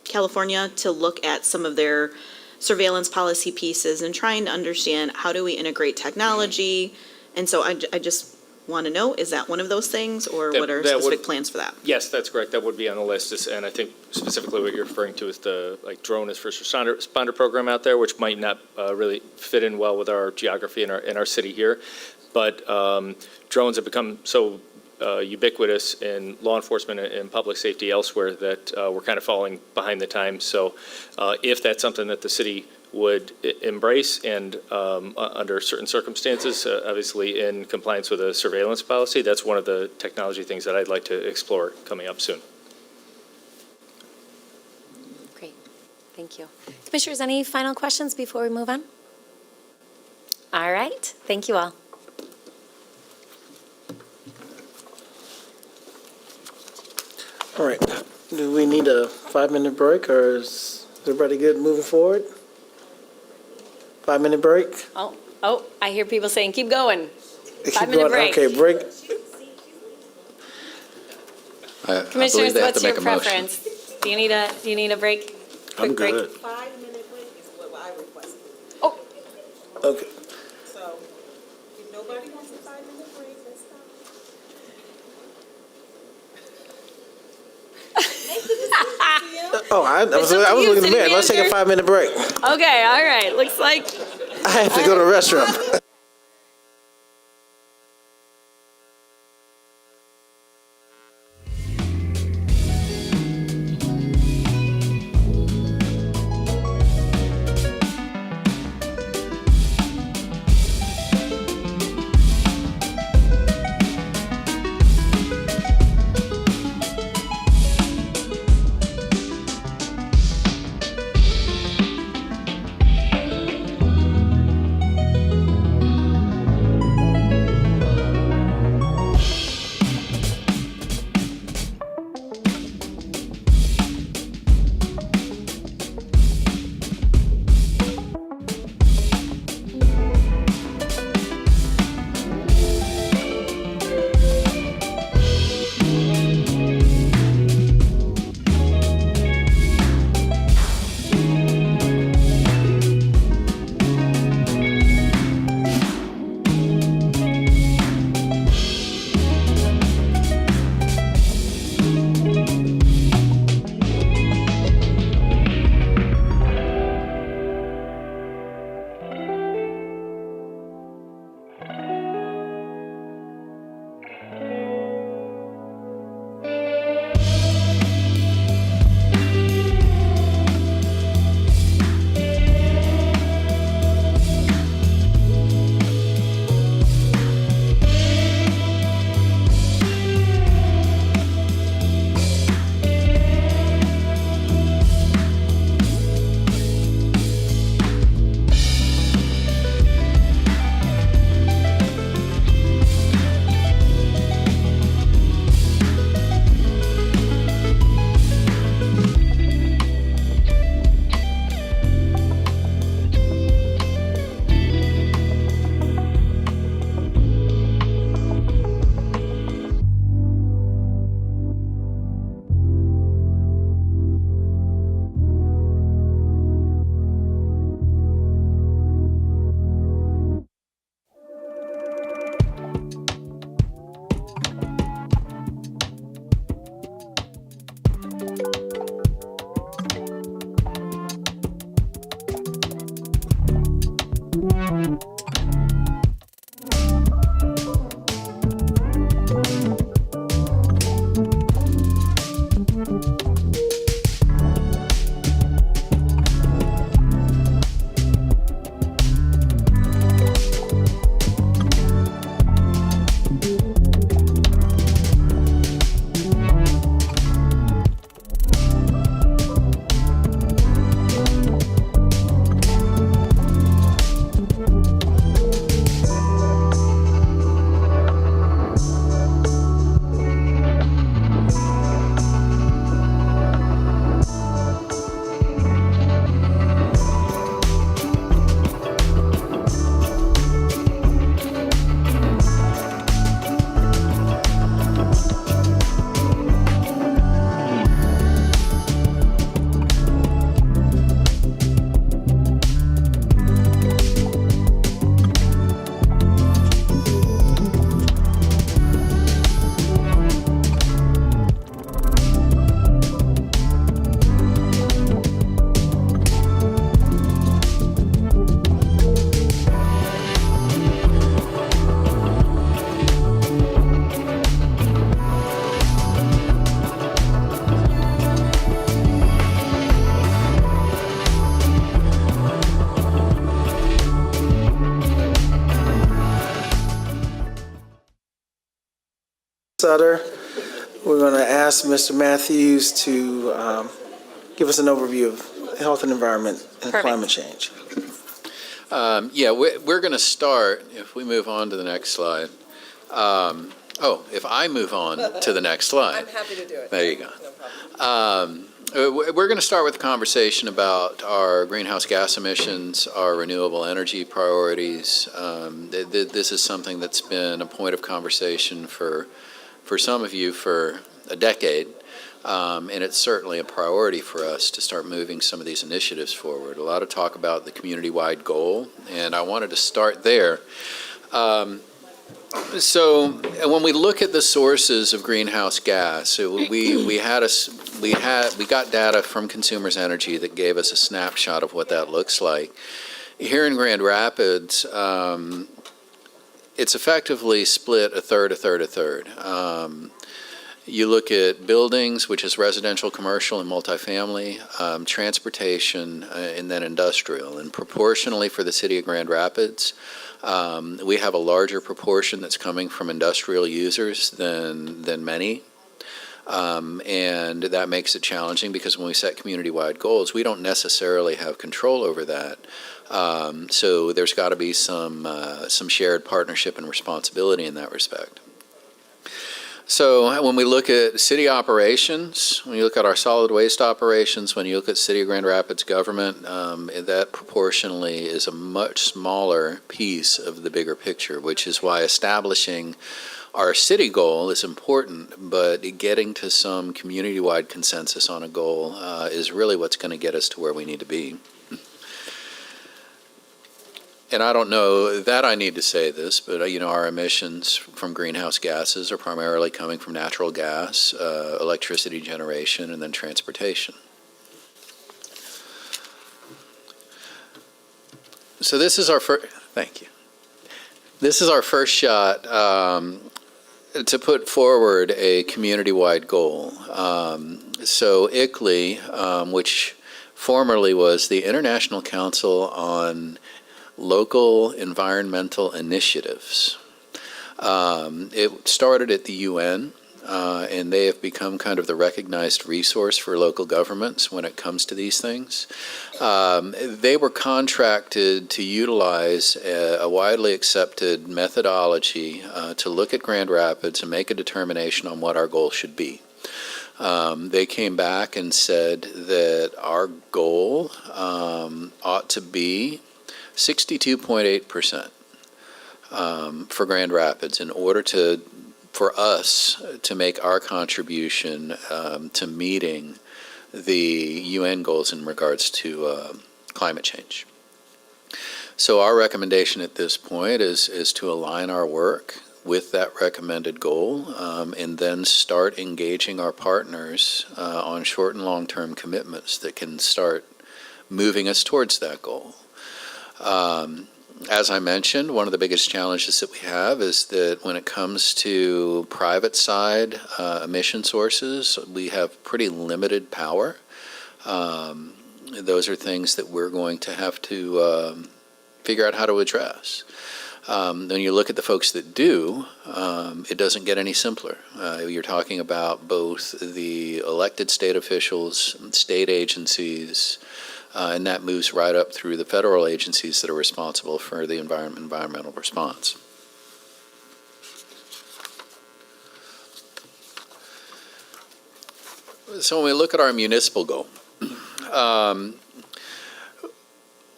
California, to look at some of their surveillance policy pieces and trying to understand how do we integrate technology. And so I just want to know, is that one of those things, or what are specific plans for that? Yes, that's correct. That would be on the list. And I think specifically what you're referring to is the drone as first responder program out there, which might not really fit in well with our geography in our city here. But drones have become so ubiquitous in law enforcement and public safety elsewhere that we're kind of falling behind the times. So if that's something that the city would embrace and under certain circumstances, obviously in compliance with a surveillance policy, that's one of the technology things that I'd like to explore coming up soon. Great, thank you. Commissioners, any final questions before we move on? All right, thank you all. All right, do we need a 5-minute break, or is everybody good moving forward? 5-minute break? Oh, I hear people saying, keep going. Keep 5-minute going. break. Okay, break. Commissioners, they have what's to your make a motion. preference? Do you need a break? I'm Quick break? good. 5-minute break is what I requested. Oh, Okay. So if nobody wants a 5-minute break, let's stop. Oh, I was It's up to you, looking at the city man. Let's take a manager. 5-minute break. okay, all right. Looks like I have to go to the restroom. Sutter. We're going to ask Mr. Matthews to give us an overview of health and environment and Perfect. climate change. Yeah, we're going to start, if we move on to the next slide. If I move on to the next slide. I'm happy to do it. There you go. No problem. We're going to start with a conversation about our greenhouse gas emissions, our renewable energy priorities. This is something that's been a point of conversation for some of you for a decade, and it's certainly a priority for us to start moving some of these initiatives forward. A lot of talk about the community-wide goal, and I wanted to start there. So when we look at the sources of greenhouse gas, we got data from Consumers Energy that gave us a snapshot of what that looks like. Here in Grand Rapids, it's effectively split a third, a third, a third. You look at buildings, which is residential, commercial, and multifamily, transportation, and then industrial. And proportionally for the city of Grand Rapids, we have a larger proportion that's coming from industrial users than many. And that makes it challenging because when we set community-wide goals, we don't necessarily have control over that. So there's got to be some shared partnership and responsibility in that respect. So when we look at city operations, when you look at our solid waste operations, when you look at City of Grand Rapids government, that proportionally is a much smaller piece of the bigger picture, which is why establishing our city goal is important, but getting to some community-wide consensus on a goal is really what's going to get us to where we need to be. And I don't know that I need to say this, but our emissions from greenhouse gases are primarily coming from natural gas, electricity generation, and then transportation. So this is our first. Thank you. This is our first shot to put forward a community-wide goal. So ICLEI, which formerly was the International Council on Local Environmental Initiatives. It started at the UN, and they have become kind of the recognized resource for local governments when it comes to these things. They were contracted to utilize a widely accepted methodology to look at Grand Rapids and make a determination on what our goal should be. They came back and said that our goal ought to be 62.8% for Grand Rapids in order for us to make our contribution to meeting the UN goals in regards to climate change. So our recommendation at this point is to align our work with that recommended goal and then start engaging our partners on short and long-term commitments that can start moving us towards that goal. As I mentioned, one of the biggest challenges that we have is that when it comes to private side emission sources, we have pretty limited power. Those are things that we're going to have to figure out how to address. When you look at the folks that do, it doesn't get any simpler. You're talking about both the elected state officials, state agencies, and that moves right up through the federal agencies that are responsible for the environmental response. So when we look at our municipal goal,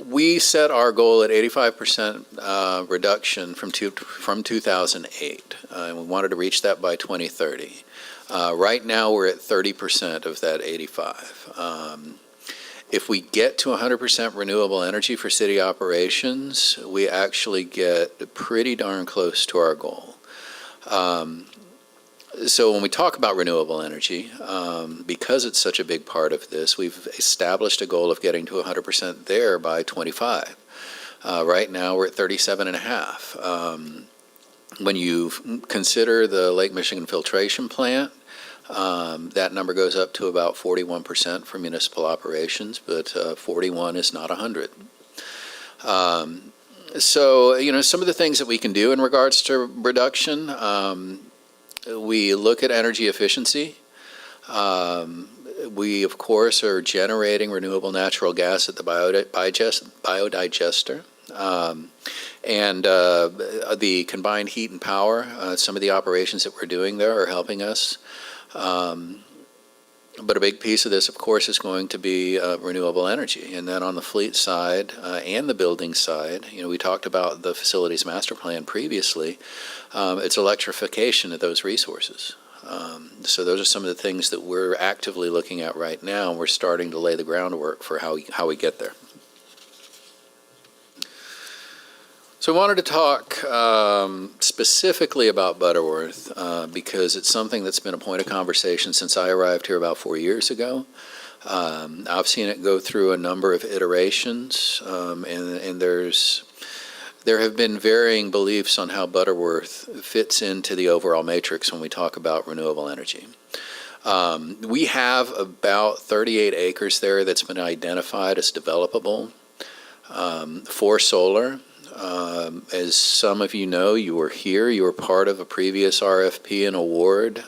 we set our goal at 85% reduction from 2008, and we wanted to reach that by 2030. Right now, we're at 30% of that 85. If we get to 100% renewable energy for city operations, we actually get pretty darn close to our goal. So when we talk about renewable energy, because it's such a big part of this, we've established a goal of getting to 100% there by 25. Right now, we're at 37.5. When you consider the Lake Michigan filtration plant, that number goes up to about 41% for municipal operations, but 41 is not 100. So, some of the things that we can do in regards to reduction, We look at energy efficiency. We, of course, are generating renewable natural gas at the biodigester. And the combined heat and power, some of the operations that we're doing there are helping us. But a big piece of this, of course, is going to be renewable energy. And then on the fleet side and the building side, we talked about the facilities master plan previously. It's electrification of those resources. So those are some of the things that we're actively looking at right now, and we're starting to lay the groundwork for how we get there. So I wanted to talk specifically about Butterworth because it's something that's been a point of conversation since I arrived here about 4 years ago. I've seen it go through a number of iterations, and there have been varying beliefs on how Butterworth fits into the overall matrix when we talk about renewable energy. We have about 38 acres there that's been identified as developable for solar. As some of you know, you were here, you were part of a previous RFP and award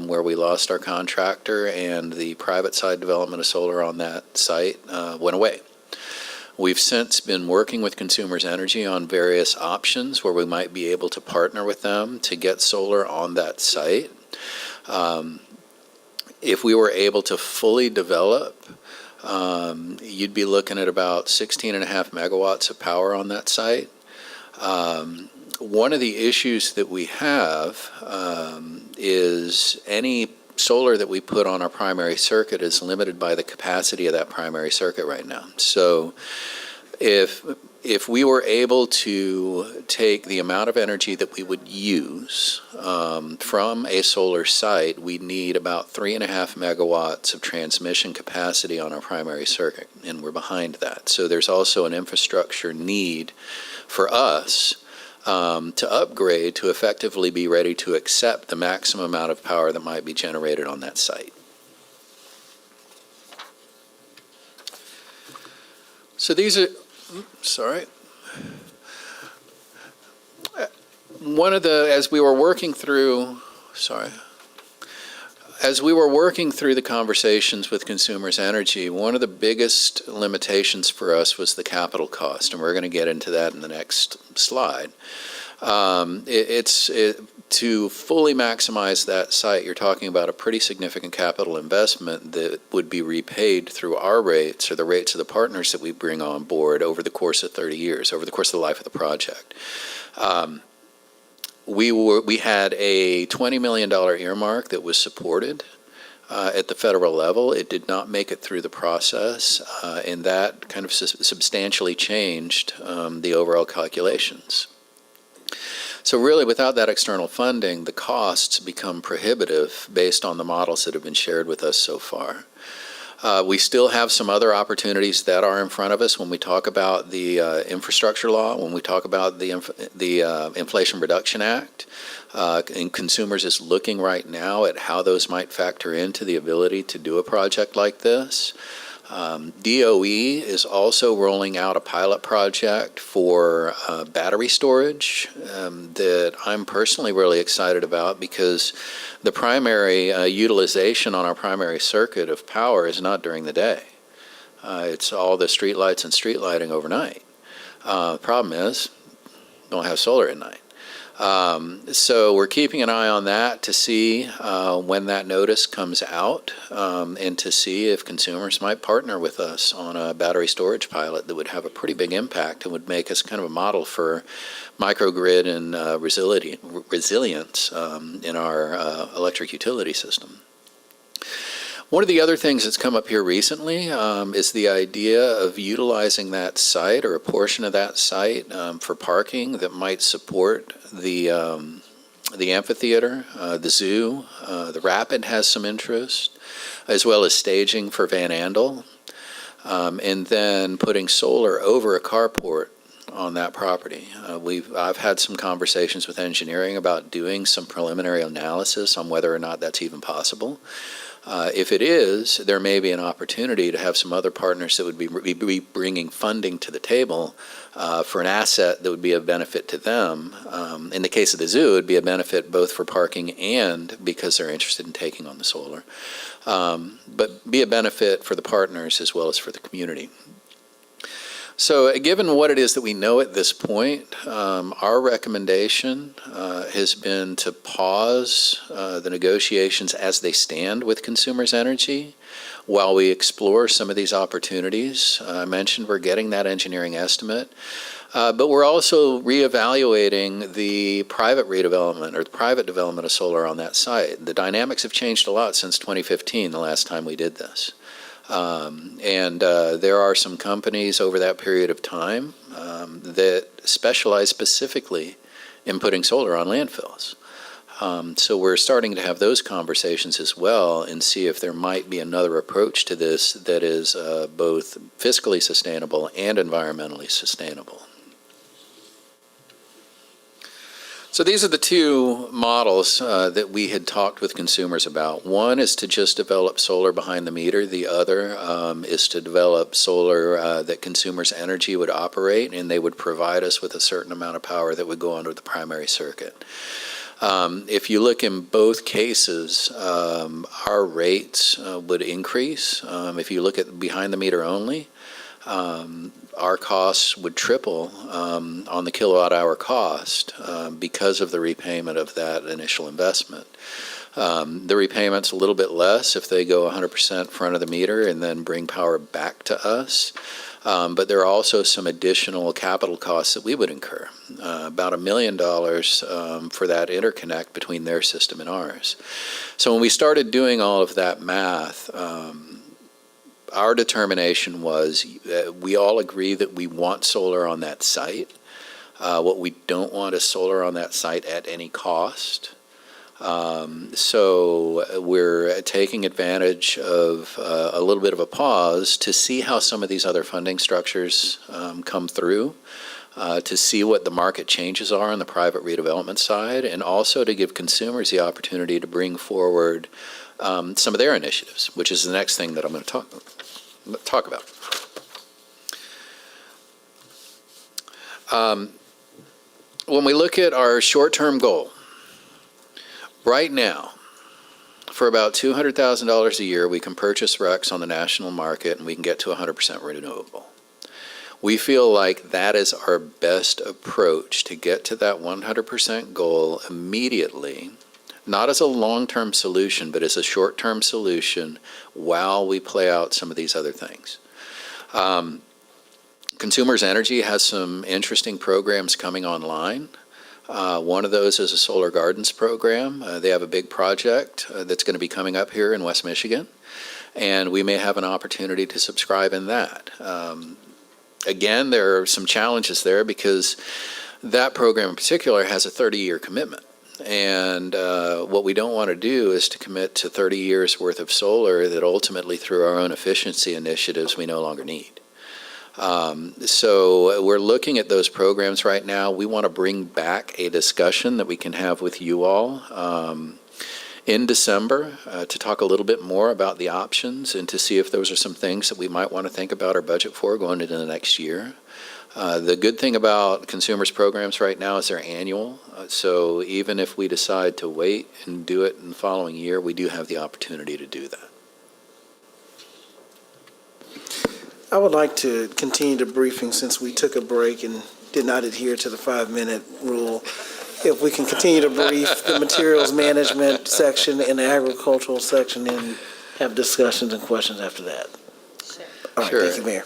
where we lost our contractor and the private side development of solar on that site went away. We've since been working with Consumers Energy on various options where we might be able to partner with them to get solar on that site. If we were able to fully develop, you'd be looking at about 16.5 megawatts of power on that site. One of the issues that we have is any solar that we put on our primary circuit is limited by the capacity of that primary circuit right now. So if we were able to take the amount of energy that we would use from a solar site, we'd need about 3.5 megawatts of transmission capacity on our primary circuit, and we're behind that. So there's also an infrastructure need for us to upgrade to effectively be ready to accept the maximum amount of power that might be generated on that site. So these are, as we were working through the conversations with Consumers Energy, one of the biggest limitations for us was the capital cost, and we're going to get into that in the next slide. To fully maximize that site, you're talking about a pretty significant capital investment that would be repaid through our rates or the rates of the partners that we bring on board over the course of 30 years, over the course of the life of the project. We had a $20 million earmark that was supported at the federal level. It did not make it through the process, and that kind of substantially changed the overall calculations. So really, without that external funding, the costs become prohibitive based on the models that have been shared with us so far. We still have some other opportunities that are in front of us when we talk about the infrastructure law, when we talk about the Inflation Reduction Act. And Consumers is looking right now at how those might factor into the ability to do a project like this. DOE is also rolling out a pilot project for battery storage that I'm personally really excited about because the primary utilization on our primary circuit of power is not during the day. It's all the street lights and street lighting overnight. Problem is, don't have solar at night. So we're keeping an eye on that to see when that notice comes out and to see if Consumers might partner with us on a battery storage pilot that would have a pretty big impact and would make us kind of a model for microgrid and resilience in our electric utility system. One of the other things that's come up here recently is the idea of utilizing that site or a portion of that site for parking that might support the amphitheater, the zoo. The Rapid has some interest, as well as staging for Van Andel, and then putting solar over a carport on that property. I've had some conversations with engineering about doing some preliminary analysis on whether or not that's even possible. If it is, there may be an opportunity to have some other partners that would be bringing funding to the table for an asset that would be of benefit to them. In the case of the zoo, it would be a benefit both for parking and because they're interested in taking on the solar, but be a benefit for the partners as well as for the community. So given what it is that we know at this point, our recommendation has been to pause the negotiations as they stand with Consumers Energy while we explore some of these opportunities. I mentioned we're getting that engineering estimate, but we're also reevaluating the private redevelopment or the private development of solar on that site. The dynamics have changed a lot since 2015, the last time we did this. There are some companies over that period of time that specialize specifically in putting solar on landfills. So we're starting to have those conversations as well and see if there might be another approach to this that is both fiscally sustainable and environmentally sustainable. So these are the two models that we had talked with consumers about. One is to just develop solar behind the meter. The other is to develop solar that Consumers Energy would operate, and they would provide us with a certain amount of power that would go onto the primary circuit. If you look in both cases, our rates would increase. If you look at behind the meter only, our costs would triple on the kilowatt hour cost because of the repayment of that initial investment. The repayment's a little bit less if they go 100% front of the meter and then bring power back to us. But there are also some additional capital costs that we would incur, about $1 million for that interconnect between their system and ours. So when we started doing all of that math, our determination was we all agree that we want solar on that site. What we don't want is solar on that site at any cost. So we're taking advantage of a little bit of a pause to see how some of these other funding structures come through, to see what the market changes are on the private redevelopment side, and also to give consumers the opportunity to bring forward some of their initiatives, which is the next thing that I'm going to talk about. When we look at our short-term goal, right now, for about $200,000 a year, we can purchase RECs on the national market and we can get to 100% renewable. We feel like that is our best approach to get to that 100% goal immediately, not as a long-term solution, but as a short-term solution while we play out some of these other things. Consumers Energy has some interesting programs coming online. One of those is a Solar Gardens program. They have a big project that's going to be coming up here in West Michigan, and we may have an opportunity to subscribe in that. Again, there are some challenges there because that program in particular has a 30-year commitment. And what we don't want to do is to commit to 30 years worth of solar that ultimately through our own efficiency initiatives we no longer need. So we're looking at those programs right now. We want to bring back a discussion that we can have with you all in December to talk a little bit more about the options and to see if those are some things that we might want to think about our budget for going into the next year. The good thing about consumers programs right now is they're annual. So even if we decide to wait and do it in the following year, we do have the opportunity to do that. I would like to continue the briefing since we took a break and did not adhere to the 5-minute rule. If we can continue to brief the materials management section and the agricultural section and have discussions and questions after that. Sure. All right, Sure. thank you, Mayor.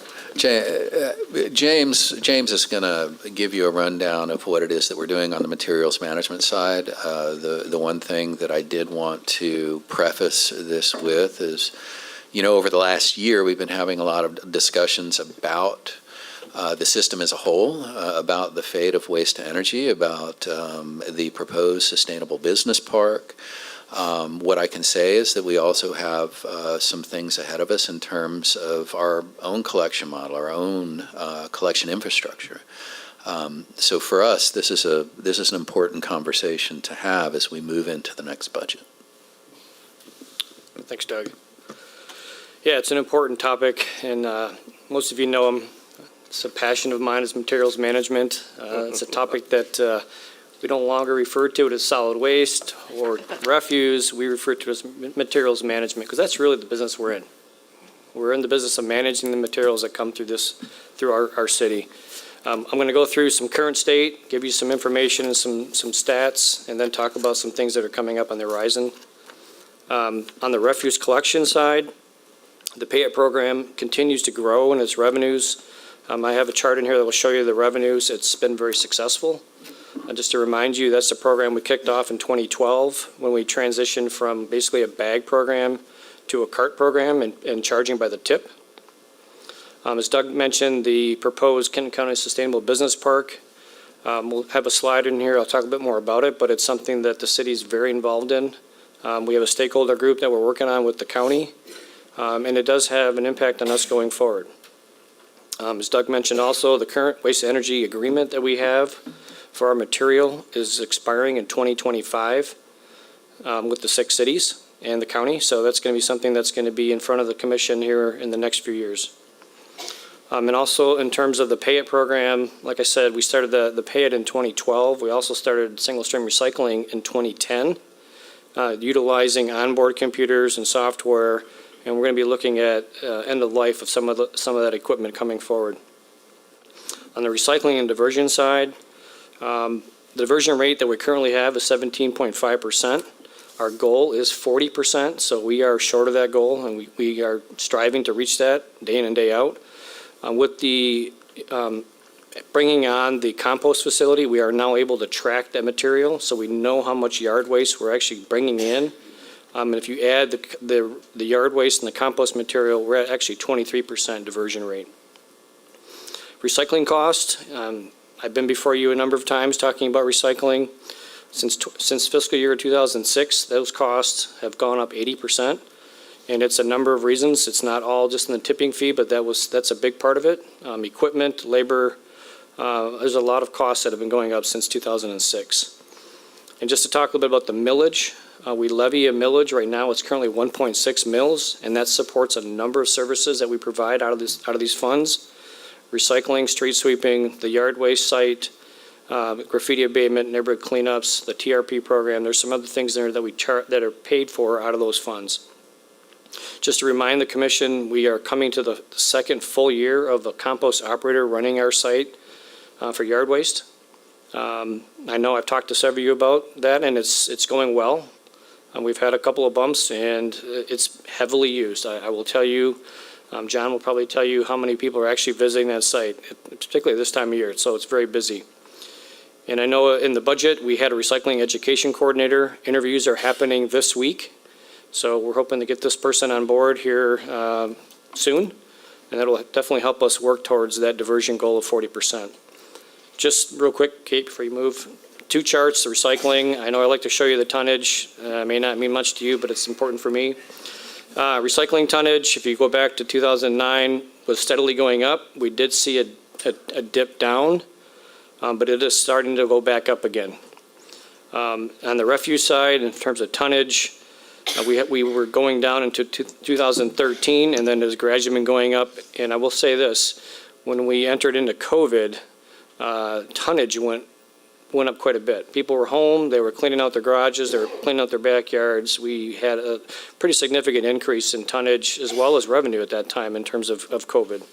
James is going to give you a rundown of what it is that we're doing on the materials management side. The one thing that I did want to preface this with is, you know, over the last year, we've been having a lot of discussions about the system as a whole, about the fate of waste to energy, about the proposed sustainable business park. What I can say is that we also have some things ahead of us in terms of our own collection model, our own collection infrastructure. So for us, this is an important conversation to have as we move into the next budget. Thanks, Doug. Yeah, it's an important topic, and most of you know him. It's a passion of mine is materials management. It's a topic that we don't longer refer to it as solid waste or refuse. We refer to it as materials management because that's really the business we're in. We're in the business of managing the materials that come through our city. I'm going to go through some current state, give you some information and some stats, and then talk about some things that are coming up on the horizon. On the refuse collection side, the Pay It program continues to grow in its revenues. I have a chart in here that will show you the revenues. It's been very successful. Just to remind you, that's a program we kicked off in 2012 when we transitioned from basically a bag program to a cart program and charging by the tip. As Doug mentioned, the proposed Kenton County Sustainable Business Park, we'll have a slide in here. I'll talk a bit more about it, but it's something that the city is very involved in. We have a stakeholder group that we're working on with the county, and it does have an impact on us going forward. As Doug mentioned also, the current waste energy agreement that we have for our material is expiring in 2025 with the 6 cities and the county, so that's going to be something that's going to be in front of the commission here in the next few years. And also in terms of the Pay It program, like I said, we started the Pay It in 2012. We also started single stream recycling in 2010, utilizing onboard computers and software, and we're going to be looking at end of life of some of that equipment coming forward. On the recycling and diversion side, the diversion rate that we currently have is 17.5%. Our goal is 40%, so we are short of that goal, and we are striving to reach that day in and day out. With the bringing on the compost facility, we are now able to track that material, so we know how much yard waste we're actually bringing in. And if you add the yard waste and the compost material, we're at actually 23% diversion rate. Recycling cost, I've been before you a number of times talking about recycling. Since fiscal year 2006, those costs have gone up 80%. And it's a number of reasons. It's not all just in the tipping fee, but that's a big part of it. Equipment, labor, there's a lot of costs that have been going up since 2006. And just to talk a little bit about the millage, we levy a millage. Right now it's currently 1.6 mils, and that supports a number of services that we provide out of these funds. Recycling, street sweeping, the yard waste site, graffiti abatement, neighborhood cleanups, the TRP program. There's some other things there that that are paid for out of those funds. Just to remind the commission, we are coming to the second full year of a compost operator running our site for yard waste. I know I've talked to several of you about that, and it's going well. We've had a couple of bumps, and it's heavily used. I will tell you, John will probably tell you how many people are actually visiting that site, particularly this time of year, so it's very busy. And I know in the budget, we had a recycling education coordinator. Interviews are happening this week. So we're hoping to get this person on board here soon, and that'll definitely help us work towards that diversion goal of 40%. Just real quick, Kate, before you move, 2 charts, the recycling. I know I like to show you the tonnage. May not mean much to you, but it's important for me. Recycling tonnage, if you go back to 2009, was steadily going up. We did see a dip down, but it is starting to go back up again. On the refuse side, in terms of tonnage, we were going down into 2013, and then it has gradually been going up. And I will say this, when we entered into COVID, tonnage went up quite a bit. People were home, they were cleaning out their garages, they were cleaning out their backyards. We had a pretty significant increase in tonnage as well as revenue at that time in terms of COVID.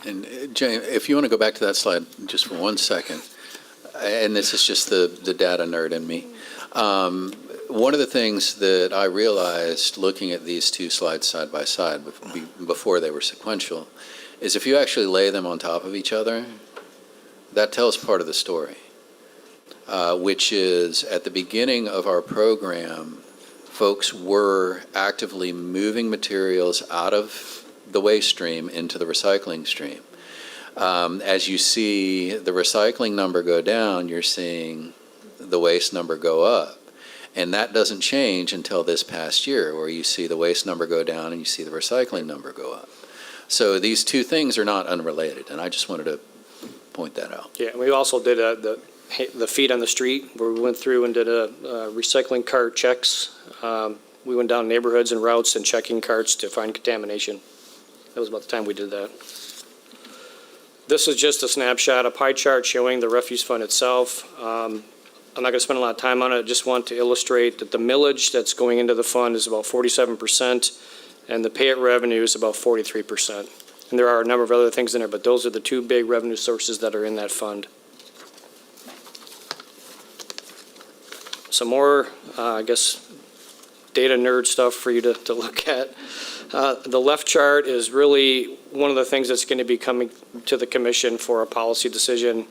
And Jay, if you want to go back to that slide just for 1 second, and this is just the data nerd in me. One of the things that I realized looking at these 2 slides side by side before they were sequential is if you actually lay them on top of each other, that tells part of the story, which is at the beginning of our program, folks were actively moving materials out of the waste stream into the recycling stream. As you see the recycling number go down, you're seeing the waste number go up. And that doesn't change until this past year, where you see the waste number go down and you see the recycling number go up. So these 2 things are not unrelated, and I just wanted to point that out. Yeah, we also did the feet on the street, where we went through and did a recycling cart checks We went down neighborhoods and routes and checking carts to find contamination. That was about the time we did that. This is just a snapshot, a pie chart showing the refuse fund itself. I'm not going to spend a lot of time on it. I just want to illustrate that the millage that's going into the fund is about 47%, and the pay-it revenue is about 43%. And there are a number of other things in there, but those are the two big revenue sources that are in that fund. Some more, I guess, data nerd stuff for you to look at. The left chart is really one of the things that's going to be coming to the commission for a policy decision.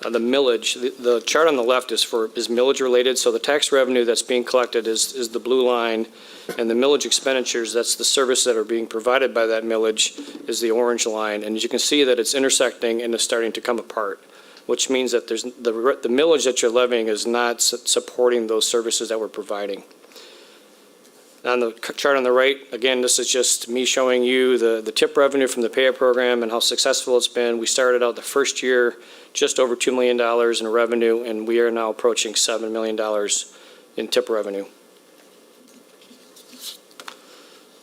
The millage, the chart on the left is millage related, so the tax revenue that's being collected is the blue line, and the millage expenditures, that's the service that are being provided by that millage, is the orange line. And as you can see that it's intersecting and is starting to come apart, which means that there's the millage that you're levying is not supporting those services that we're providing. On the chart on the right, again, this is just me showing you the tip revenue from the pay-it program and how successful it's been. We started out the first year just over $2 million in revenue, and we are now approaching $7 million in tip revenue.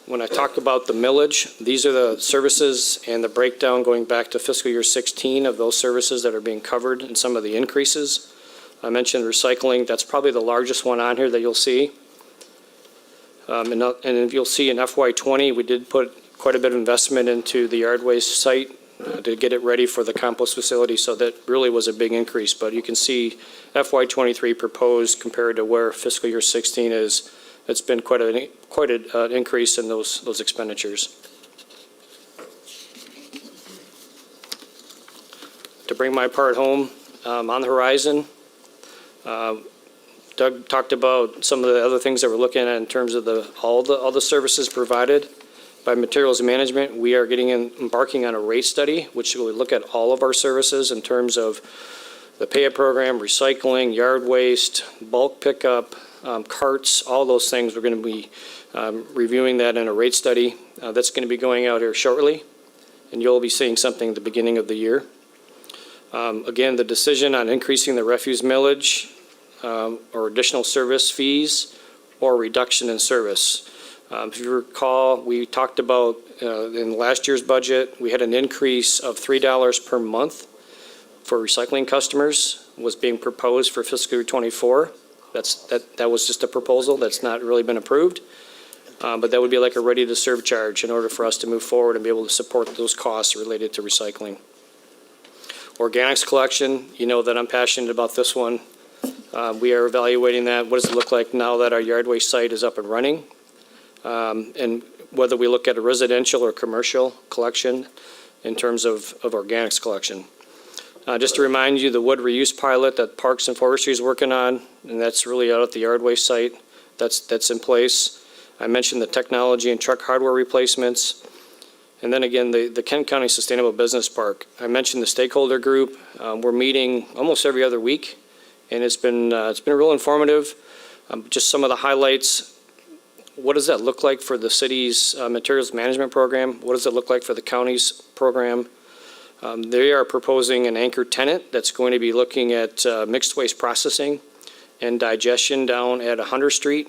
When I talk about the millage, these are the services and the breakdown going back to fiscal year 16 of those services that are being covered in some of the increases. I mentioned recycling. That's probably the largest one on here that you'll see. And if you'll see in FY20, we did put quite a bit of investment into the yard waste site to get it ready for the compost facility, so that really was a big increase. But you can see FY23 proposed compared to where fiscal year 16 is. It's been quite an increase in those expenditures. To bring my part home, on the horizon, Doug talked about some of the other things that we're looking at in terms of all the services provided by materials management. We are embarking on a rate study, which will look at all of our services in terms of the pay-it program, recycling, yard waste, bulk pickup, carts, all those things. We're going to be reviewing that in a rate study that's going to be going out here shortly, and you'll be seeing something at the beginning of the year. Again, the decision on increasing the refuse millage or additional service fees or reduction in service. If you recall, we talked about in last year's budget, we had an increase of $3 per month for recycling customers was being proposed for fiscal year 24. That was just a proposal. That's not really been approved. But that would be like a ready to serve charge in order for us to move forward and be able to support those costs related to recycling. Organics collection, you know that I'm passionate about this one. We are evaluating that. What does it look like now that our yard waste site is up and running? And whether we look at a residential or commercial collection in terms of organics collection. Just to remind you, the wood reuse pilot that Parks and Forestry is working on, and that's really out at the yard waste site, that's in place. I mentioned the technology and truck hardware replacements. And then again, the Kent County Sustainable Business Park. I mentioned the stakeholder group. We're meeting almost every other week, and it's been real informative. Just some of the highlights. What does that look like for the city's materials management program? What does it look like for the county's program? They are proposing an anchor tenant that's going to be looking at mixed waste processing and digestion down at 100 Street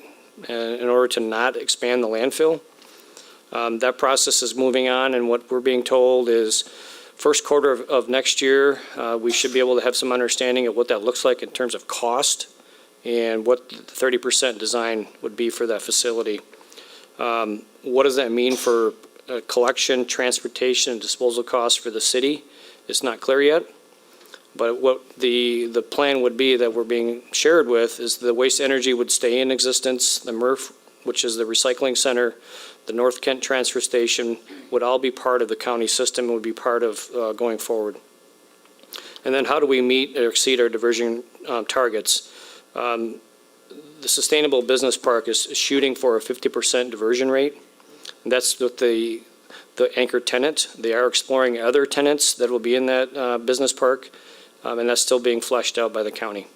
in order to not expand the landfill. That process is moving on, and what we're being told is first quarter of next year, we should be able to have some understanding of what that looks like in terms of cost and what the 30% design would be for that facility. What does that mean for collection, transportation, and disposal costs for the city? It's not clear yet, but what the plan would be that we're being shared with is the waste energy would stay in existence, the MRF, which is the recycling center, the North Kent transfer station would all be part of the county system and would be part of going forward. And then how do we meet or exceed our diversion targets? The Sustainable Business Park is shooting for a 50% diversion rate. That's with the anchor tenant. They are exploring other tenants that will be in that business park, and that's still being fleshed out by the county.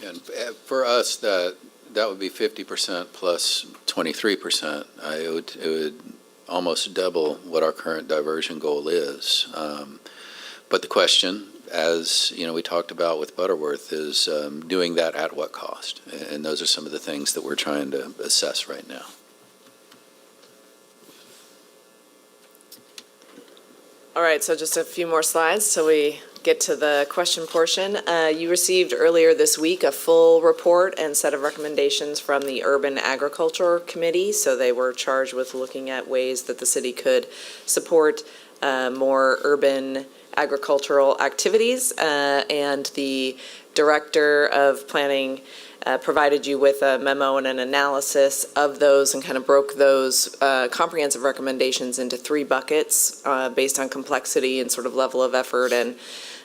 And for us, that would be 50% plus 23%. It would almost double what our current diversion goal is. But the question as, we talked about with Butterworth, is doing that at what cost? And those are some of the things that we're trying to assess right now. All right, so just a few more slides till we get to the question portion. You received earlier this week a full report and set of recommendations from the Urban Agriculture Committee. So they were charged with looking at ways that the city could support more urban agricultural activities. And the Director of Planning provided you with a memo and an analysis of those and kind of broke those comprehensive recommendations into 3 buckets based on complexity and sort of level of effort and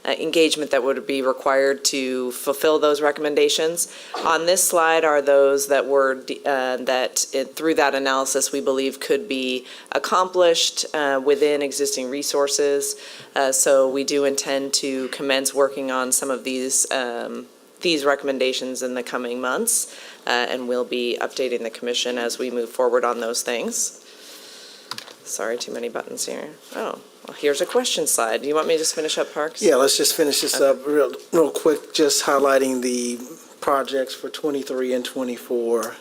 engagement that would be required to fulfill those recommendations. On this slide are those that were through that analysis we believe could be accomplished within existing resources. So we do intend to commence working on some of these recommendations in the coming months, and we'll be updating the commission as we move forward on those things. Sorry, too many buttons here. Oh, well, here's a question slide. Do you want me to just finish up Parks? Yeah, let's just finish this up real quick, just highlighting the projects for 23 and 24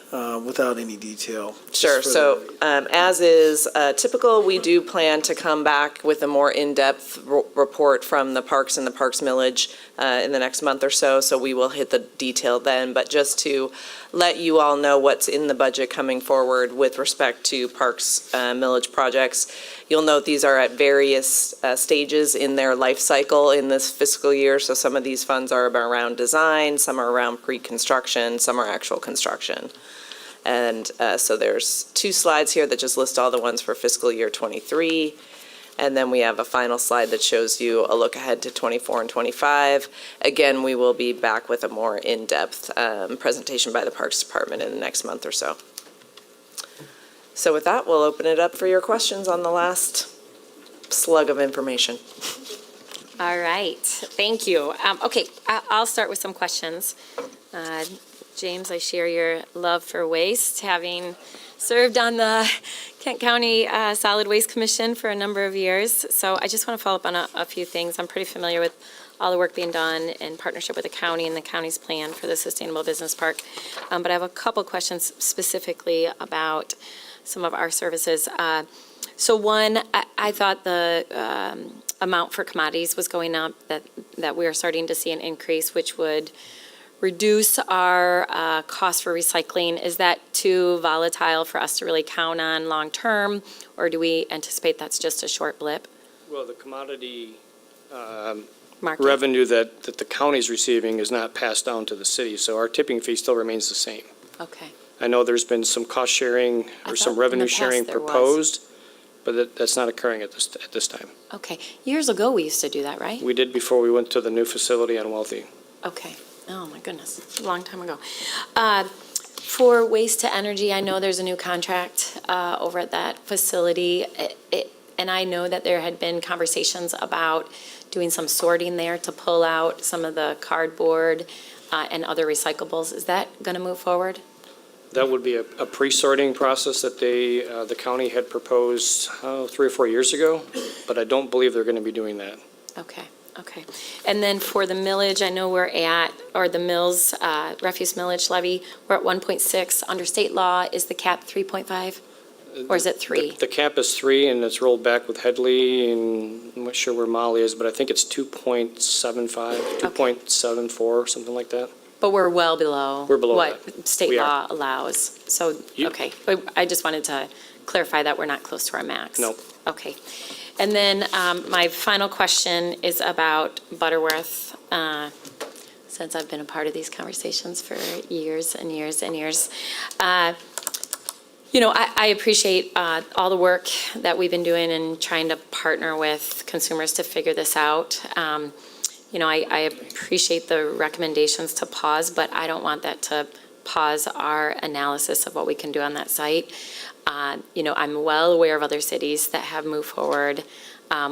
without any detail. Sure. So as is typical, we do plan to come back with a more in-depth report from the parks and the Parks Millage in the next month or so. So we will hit the detail then. But just to let you all know what's in the budget coming forward with respect to Parks Millage projects, you'll note these are at various stages in their life cycle in this fiscal year. So some of these funds are around design, some are around pre-construction, some are actual construction. And so there's 2 slides here that just list all the ones for fiscal year 23. And then we have a final slide that shows you a look ahead to 24 and 25. Again, we will be back with a more in-depth presentation by the Parks Department in the next month or so. So with that, we'll open it up for your questions on the last slug of information. All right, thank you. Okay, I'll start with some questions. James, I share your love for waste, having served on the Kent County Solid Waste Commission for a number of years. So I just want to follow up on a few things. I'm pretty familiar with all the work being done in partnership with the county and the county's plan for the Sustainable Business Park. But I have a couple questions specifically about some of our services. So one, I thought the amount for commodities was going up, that we are starting to see an increase, which would reduce our cost for recycling. Is that too volatile for us to really count on long-term, or do we anticipate that's just a short blip? Well, the commodity Market. revenue that the county's receiving is not passed down to the city, so our tipping fee still remains the same. Okay. I know there's been some cost sharing or some revenue sharing proposed, but that's not occurring at this time. Okay. Years ago, we used to do that, right? We did before we went to the new facility on Wealthy. Okay. Oh, my goodness. A long time ago. For waste to energy, I know there's a new contract over at that facility. And I know that there had been conversations about doing some sorting there to pull out some of the cardboard and other recyclables. Is that going to move forward? That would be a pre-sorting process that the county had proposed 3 or 4 years ago, but I don't believe they're going to be doing that. Okay. Okay. And then for the millage, I know we're at, or the mills, refuse millage levy, we're at 1.6. Under state law, is the cap 3.5? Or is it 3? The cap is 3, and it's rolled back with Headley, and I'm not sure where Molly is, but I think it's 2.75, 2.74, something like that. But we're well below. We're below what that. state We law are. allows. So, okay. But I just wanted to clarify that we're not close to our max. No. Okay. And then my final question is about Butterworth. Since I've been a part of these conversations for years and years and years. You know, I appreciate all the work that we've been doing and trying to partner with consumers to figure this out. You know, I appreciate the recommendations to pause, but I don't want that to pause our analysis of what we can do on that site. You know, I'm well aware of other cities that have moved forward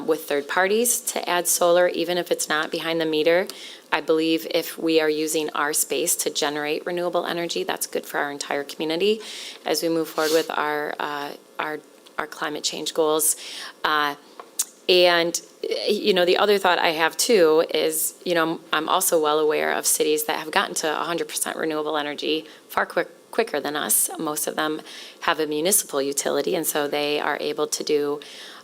with third parties to add solar, even if it's not behind the meter. I believe if we are using our space to generate renewable energy, that's good for our entire community as we move forward with our climate change goals. And, the other thought I have too is, I'm also well aware of cities that have gotten to 100% renewable energy far quicker than us. Most of them have a municipal utility, and so they are able to do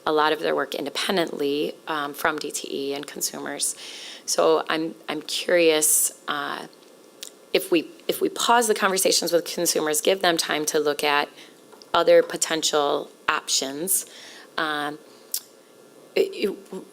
a lot of their work independently from DTE and consumers. So I'm curious if we pause the conversations with consumers, give them time to look at other potential options.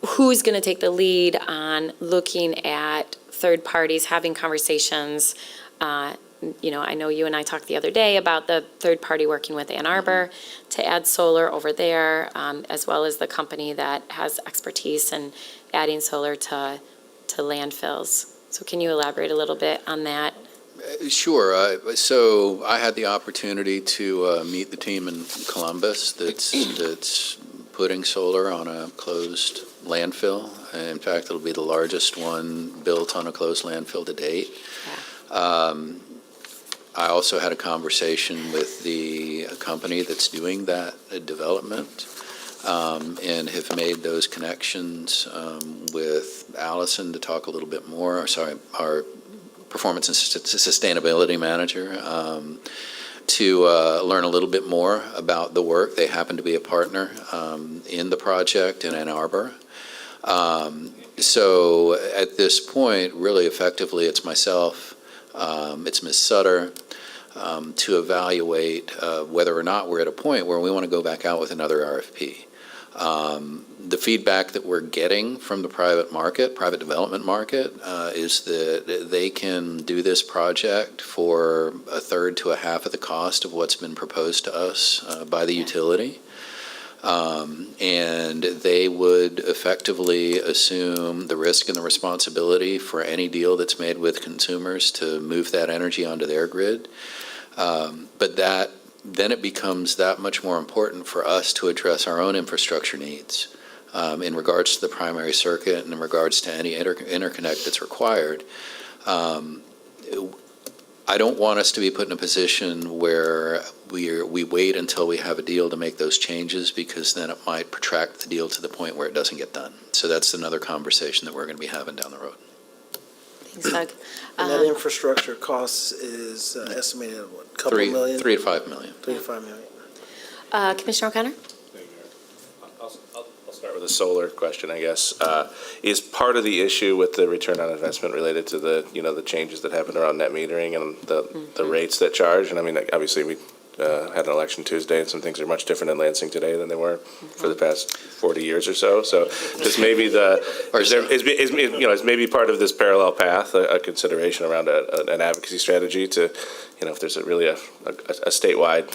Who's going to take the lead on looking at third parties, having conversations? I know you and I talked the other day about the third party working with Ann Arbor to add solar over there, as well as the company that has expertise in adding solar to landfills. So can you elaborate a little bit on that? Sure. So I had the opportunity to meet the team in Columbus that's putting solar on a closed landfill. In fact, it'll be the largest one built on a closed landfill to date. I also had a conversation with the company that's doing that development and have made those connections with Allison to talk a little bit more. Our performance and sustainability manager, to learn a little bit more about the work. They happen to be a partner in the project in Ann Arbor. So at this point, really effectively, it's myself, it's Ms. Sutter, to evaluate whether or not we're at a point where we want to go back out with another RFP. The feedback that we're getting from the private development market, is that they can do this project for a third to a half of the cost of what's been proposed to us by the utility. And they would effectively assume the risk and the responsibility for any deal that's made with consumers to move that energy onto their grid. But then it becomes that much more important for us to address our own infrastructure needs in regards to the primary circuit and in regards to any interconnect that's required. I don't want us to be put in a position where we wait until we have a deal to make those changes, because then it might protract the deal to the point where it doesn't get done. So that's another conversation that we're going to be having down the road. Thanks, Doug. And that infrastructure cost is estimated at what, couple million? 3 to 5 million. 3 to 5 million. Commissioner O'Connor? I'll start with a solar question, I guess. Is part of the issue with the return on investment related to the changes that happened around net metering and the rates that charge? And I mean, obviously, we had an election Tuesday, and some things are much different in Lansing today than they were for the past 40 years or so. So just maybe is maybe part of this parallel path a consideration around an advocacy strategy to, if there's really a statewide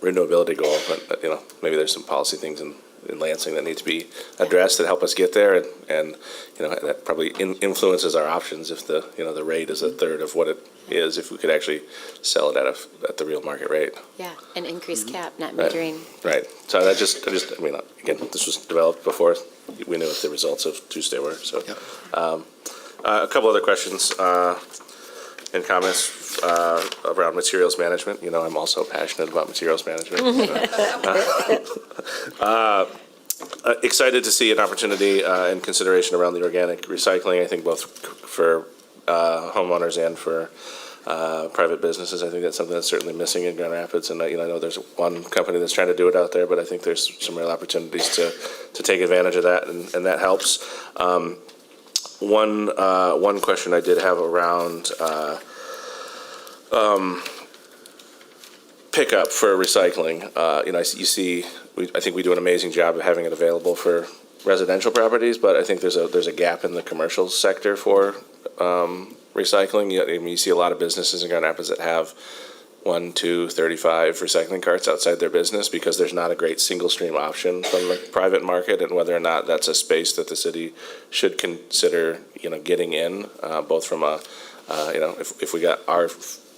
renewability goal, but maybe there's some policy things in Lansing that need to be addressed that help us get there, and that probably influences our options if the rate is a third of what it is, if we could actually sell it at the real market rate. Yeah, an increased cap, net metering. Right. So again, this was developed before we knew what the results of Tuesday were. So, a couple other questions and comments around materials management. I'm also passionate about materials management. Excited to see an opportunity and consideration around the organic recycling. I think both for homeowners and for private businesses. I think that's something that's certainly missing in Grand Rapids. And I know there's one company that's trying to do it out there, but I think there's some real opportunities to take advantage of that, and that helps. One question I did have around pickup for recycling. I think we do an amazing job of having it available for residential properties, but I think there's a gap in the commercial sector for recycling. You see a lot of businesses in Grand Rapids that have 1, 2, 35 recycling carts outside their business because there's not a great single stream option from the private market, and whether or not that's a space that the city should consider, getting in, both from if we got our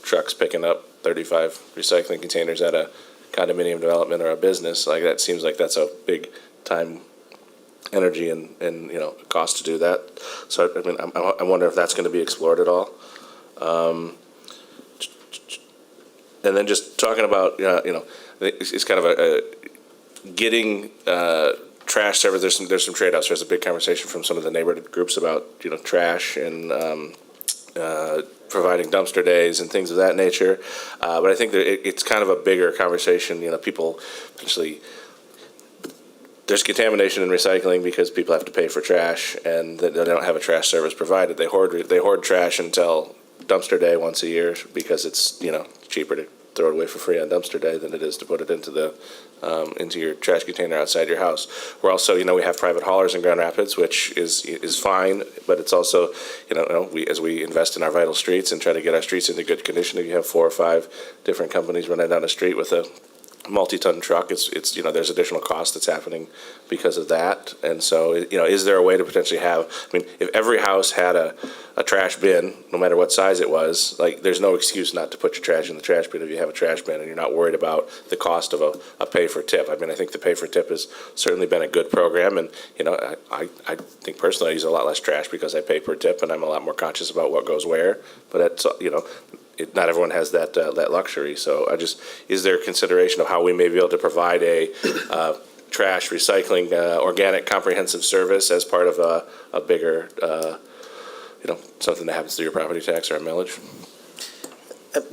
trucks picking up 35 recycling containers at a condominium development or a business, like that seems like that's a big time, energy, and cost to do that. So I wonder if that's going to be explored at all. And then just talking about, it's kind of getting trash service, there's some trade-offs. There's a big conversation from some of the neighborhood groups about, trash and providing dumpster days and things of that nature. But I think that it's kind of a bigger conversation. People potentially, there's contamination in recycling because people have to pay for trash and they don't have a trash service provided. They hoard trash until dumpster day once a year because it's, cheaper to throw it away for free on dumpster day than it is to put it into your trash container outside your house. We're also, we have private haulers in Grand Rapids, which is fine, but it's also, as we invest in our vital streets and try to get our streets into good condition, if you have 4 or 5 different companies running down the street with a multi-ton truck, it's there's additional cost that's happening because of that. And so, is there a way to potentially have, if every house had a trash bin, no matter what size it was, there's no excuse not to put your trash in the trash bin if you have a trash bin and you're not worried about the cost of a pay-for-tip. I think the pay-for-tip has certainly been a good program, and, I think personally I use a lot less trash because I pay per tip and I'm a lot more conscious about what goes where, but it's, not everyone has that luxury. So is there consideration of how we may be able to provide a trash recycling organic comprehensive service as part of a bigger, something that happens through your property tax or a millage?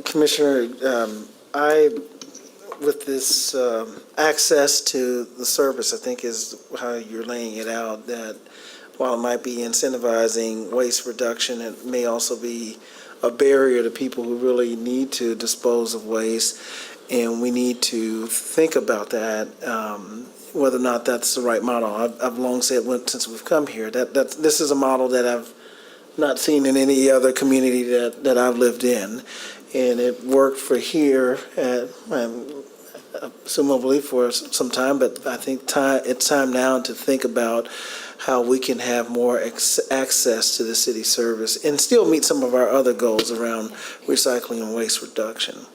Commissioner, with this access to the service, I think is how you're laying it out, that while it might be incentivizing waste reduction, it may also be a barrier to people who really need to dispose of waste, and we need to think about that, whether or not that's the right model. I've long said since we've come here that this is a model that I've not seen in any other community that I've lived in, and it worked for here, presumably for some time, but I think it's time now to think about how we can have more access to the city service and still meet some of our other goals around recycling and waste reduction.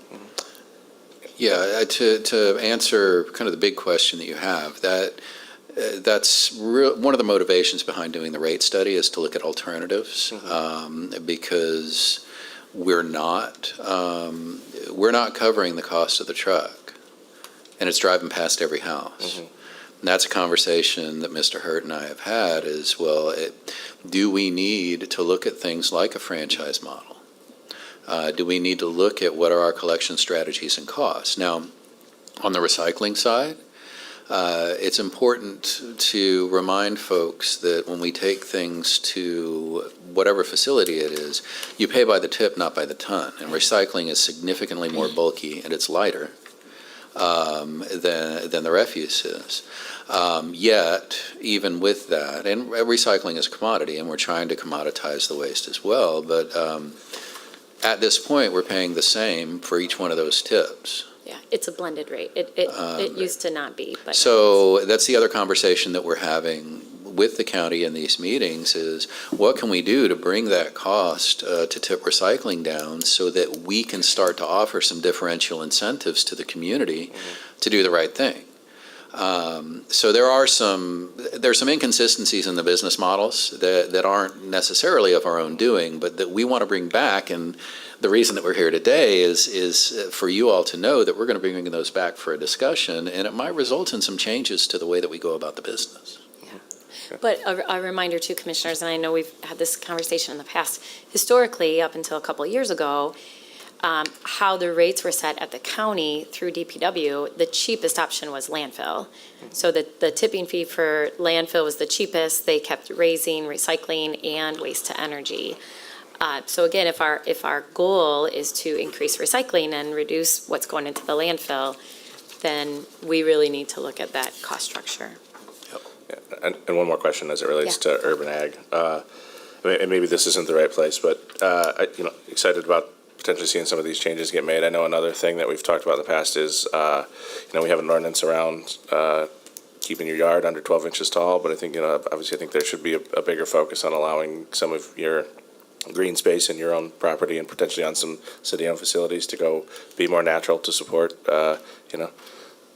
Yeah, to answer kind of the big question that you have, that's one of the motivations behind doing the rate study is to look at alternatives, because we're not covering the cost of the truck, and it's driving past every house. And that's a conversation that Mr. Hurt and I have had is, do we need to look at things like a franchise model? Do we need to look at what are our collection strategies and costs? Now, on the recycling side, it's important to remind folks that when we take things to whatever facility it is, you pay by the tip, not by the ton. And recycling is significantly more bulky and it's lighter than the refuse is. Yet, even with that, and recycling is a commodity, and we're trying to commoditize the waste as well, but at this point, we're paying the same for each one of those tips. Yeah, it's a blended rate. It used to not be, but. So that's the other conversation that we're having with the county in these meetings is what can we do to bring that cost to tip recycling down so that we can start to offer some differential incentives to the community to do the right thing. So there's some inconsistencies in the business models that aren't necessarily of our own doing, but that we want to bring back. And the reason that we're here today is for you all to know that we're going to be bringing those back for a discussion, and it might result in some changes to the way that we go about the business. But a reminder to commissioners, and I know we've had this conversation in the past, historically, up until a couple of years ago, how the rates were set at the county through DPW, the cheapest option was landfill. So the tipping fee for landfill was the cheapest. They kept raising recycling and waste to energy. So again, if our goal is to increase recycling and reduce what's going into the landfill, then we really need to look at that cost structure. And one more question as it relates to urban ag. And maybe this isn't the right place, but excited about potentially seeing some of these changes get made. I know another thing that we've talked about in the past is, we have an ordinance around keeping your yard under 12 inches tall, but I think, obviously I think there should be a bigger focus on allowing some of your green space in your own property and potentially on some city-owned facilities to go be more natural to support,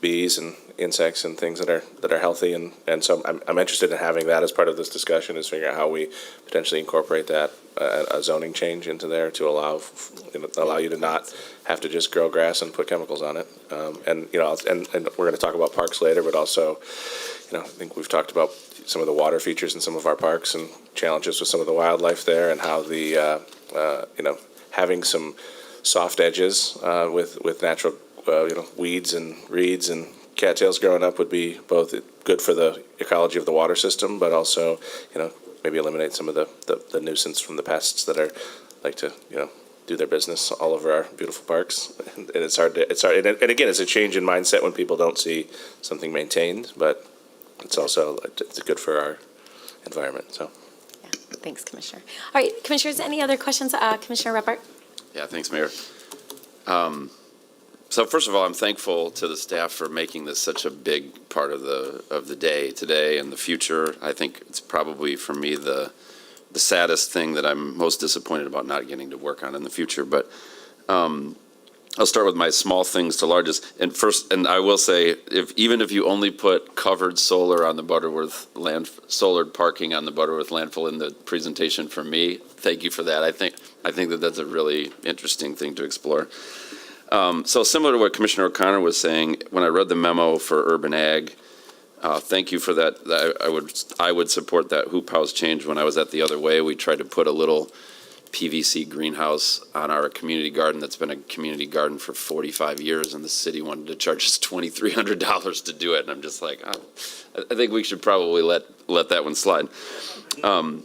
bees and insects and things that are healthy, and so I'm interested in having that as part of this discussion, is figuring out how we potentially incorporate that a zoning change into there to allow you to not have to just grow grass and put chemicals on it. And we're going to talk about parks later, but also, I think we've talked about some of the water features in some of our parks and challenges with some of the wildlife there, and how the having some soft edges with natural weeds and reeds and cattails growing up would be both good for the ecology of the water system, but also, maybe eliminate some of the nuisance from the pests that are like to, do their business all over our beautiful parks. And it's hard, and again, it's a change in mindset when people don't see something maintained, but it's also, it's good for our environment, so. Yeah, thanks, Commissioner. All right, Commissioners, any other questions? Commissioner Repart? Yeah, thanks, Mayor. So first of all, I'm thankful to the staff for making this such a big part of the day today and the future. I think it's probably, for me, the saddest thing that I'm most disappointed about not getting to work on in the future. But I'll start with my small things to largest. And I will say, even if you only put covered solar on the Butterworth solar parking on the Butterworth landfill in the presentation for me, thank you for that. I think that that's a really interesting thing to explore. So similar to what Commissioner O'Connor was saying, when I read the memo for urban ag, thank you for that. I would support that hoop house change. When I was at the other way, we tried to put a little PVC greenhouse on our community garden that's been a community garden for 45 years, and the city wanted to charge us $2,300 to do it. And I'm just like, I think we should probably let that one slide. And